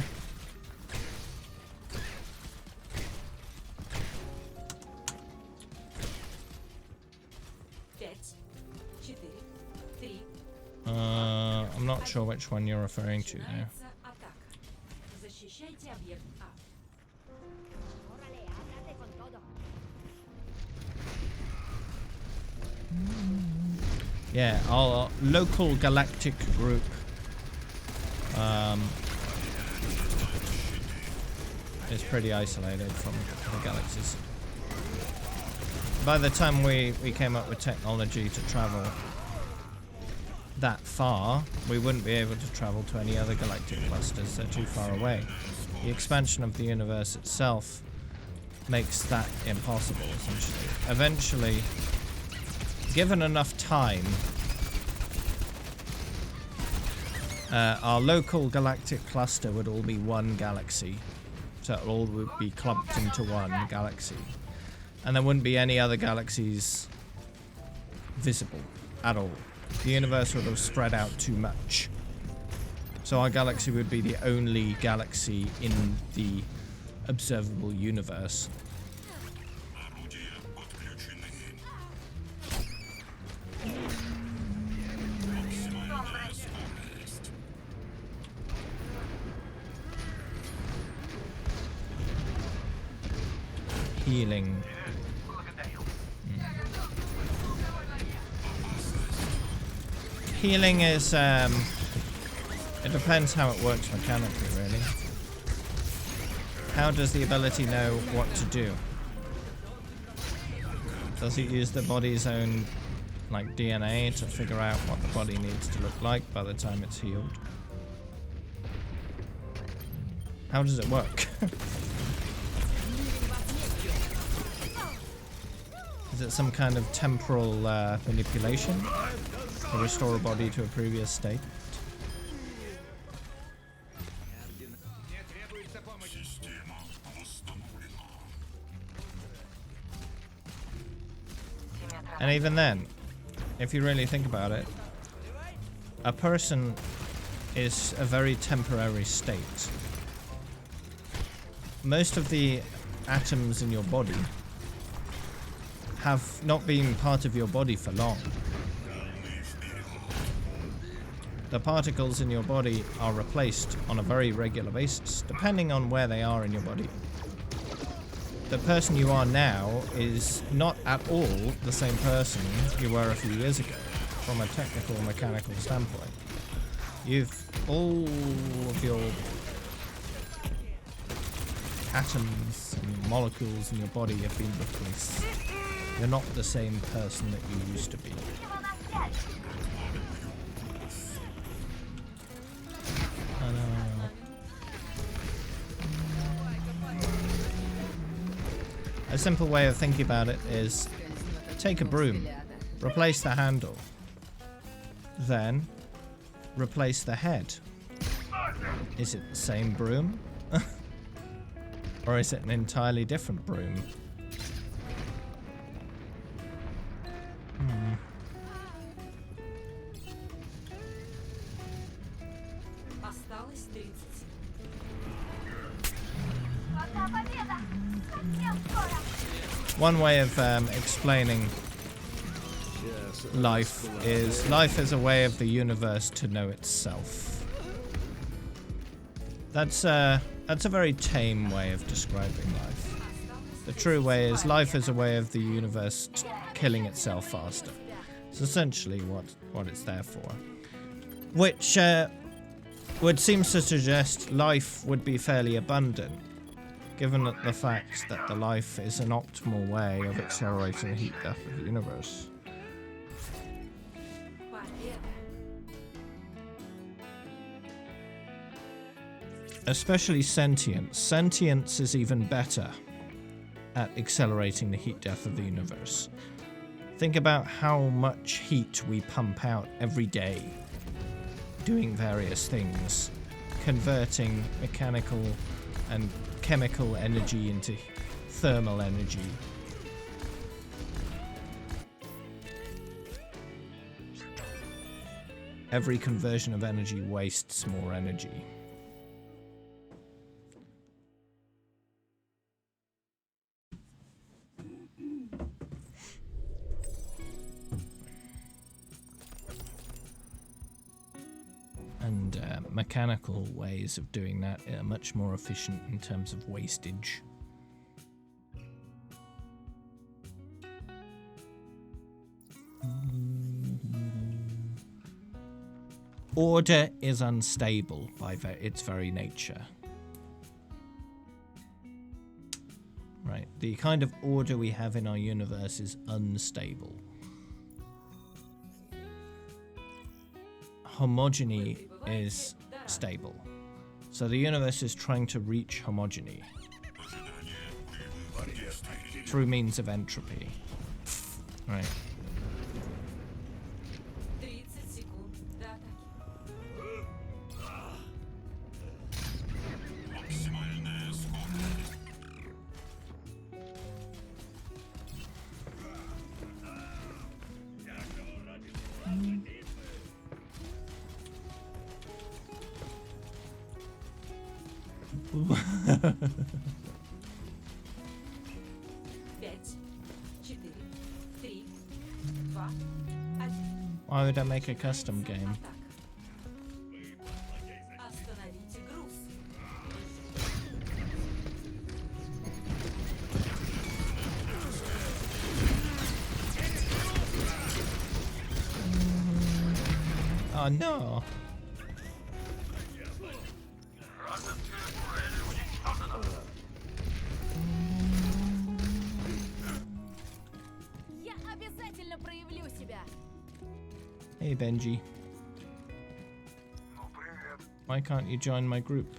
I'm not sure which one you're referring to now. Защищайте объект А. Yeah, our local galactic group is pretty isolated from the galaxies. By the time we came up with technology to travel that far, we wouldn't be able to travel to any other galactic clusters. They're too far away. The expansion of the universe itself makes that impossible, essentially. Eventually, given enough time, our local galactic cluster would all be one galaxy. So it all would be clumped into one galaxy. And there wouldn't be any other galaxies visible at all. The universe would have spread out too much. So our galaxy would be the only galaxy in the observable universe. Healing. Healing is, it depends how it works mechanically, really. How does the ability know what to do? Does it use the body's own, like, DNA to figure out what the body needs to look like by the time it's healed? How does it work? Is it some kind of temporal manipulation to restore a body to a previous state? And even then, if you really think about it, a person is a very temporary state. Most of the atoms in your body have not been part of your body for long. The particles in your body are replaced on a very regular basis, depending on where they are in your body. The person you are now is not at all the same person you were a few years ago, from a technical mechanical standpoint. All of your atoms and molecules in your body have been replaced. You're not the same person that you used to be. A simple way of thinking about it is take a broom, replace the handle, then replace the head. Is it the same broom? Or is it an entirely different broom? Осталось 30. One way of explaining life is a way of the universe to know itself. That's a very tame way of describing life. The true way is life is a way of the universe killing itself faster. It's essentially what it's there for. Which would seem to suggest life would be fairly abundant, given the fact that the life is an optimal way of accelerating the heat death of the universe. Especially sentience. Sentience is even better at accelerating the heat death of the universe. Think about how much heat we pump out every day, doing various things, converting mechanical and chemical energy into thermal energy. Every conversion of energy wastes more energy. mechanical ways of doing that are much more efficient in terms of wastage. Order is unstable by its very nature. Right, the kind of order we have in our universe is unstable. Homogeny is stable. So the universe is trying to reach homogeny through means of entropy. Right. Why would I make a custom game? Oh no! Я обязательно проявлю себя. Hey Benji. Why can't you join my group?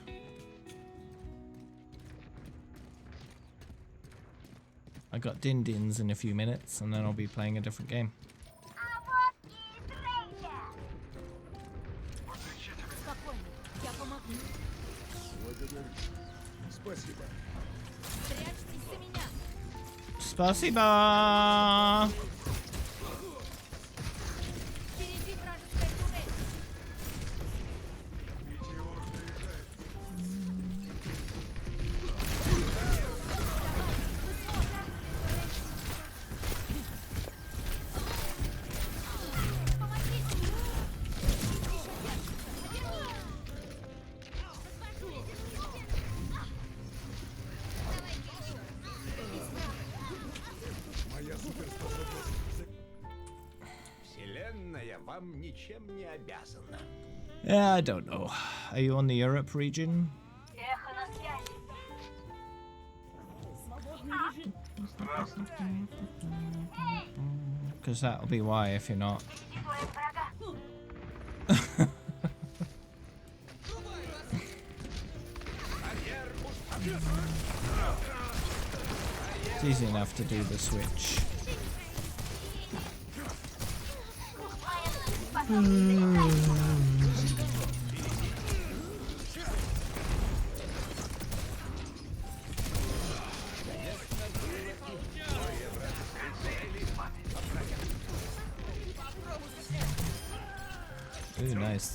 I got din-dins in a few minutes and then I'll be playing a different game. Спокойно, я помогу. Спасибо. Прячьтесь за меня. Спасибо! Впереди вражеская турель. Моя суперспособность. Вселенная вам ничем не обязана. Yeah, I don't know. Are you on the Europe region? Эхо на связи. Because that'll be why if you're not. It's easy enough to do the switch. Ooh, nice.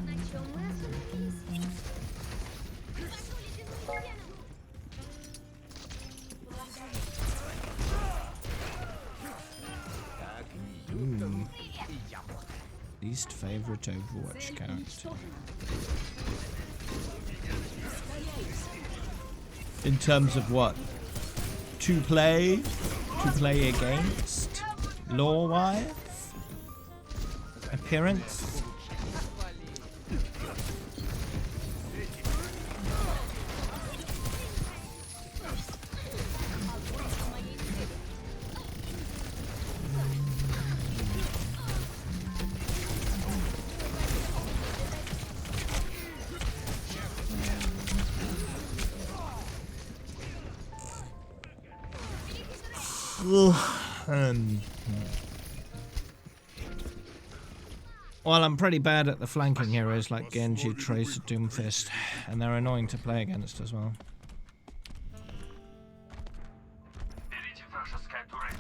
На чем мы остановились? Least favorite Overwatch character. In terms of what? To play against? Lore-wise? Appearance? Well, I'm pretty bad at the flanking heroes like Genji, Tracer, Doomfist, and they're annoying to play against as well. Берите вражеская турель.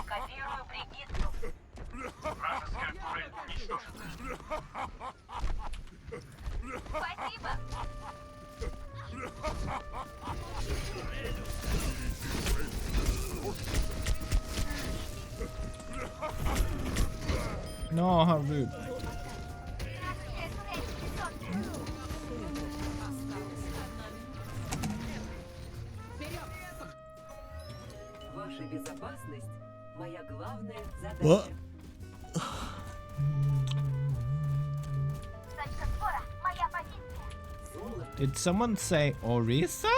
Копирую прикидку. Вражеская турель уничтожена. Спасибо. No, how rude. Ваша безопасность – моя главная задача. What? Did someone say Orisa?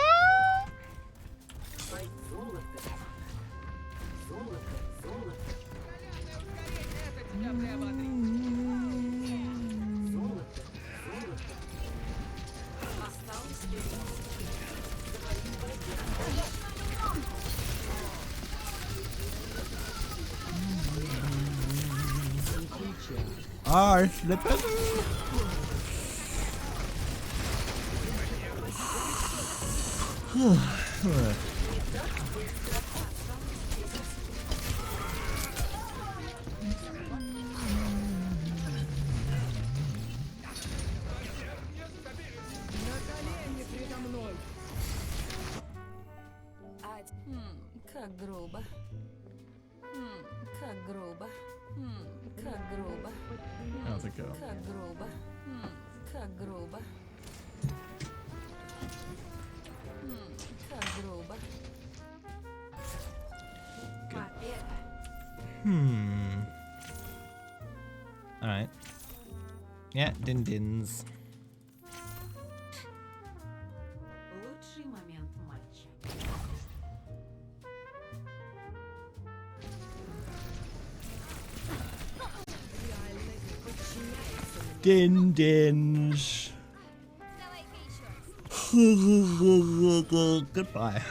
Ah, slipping. Как грубо. Как грубо. Как грубо. How's it go? Как грубо. Как грубо. Как грубо. Alright. Yeah, din-dins. Лучший момент матча. Din-dins. Goodbye.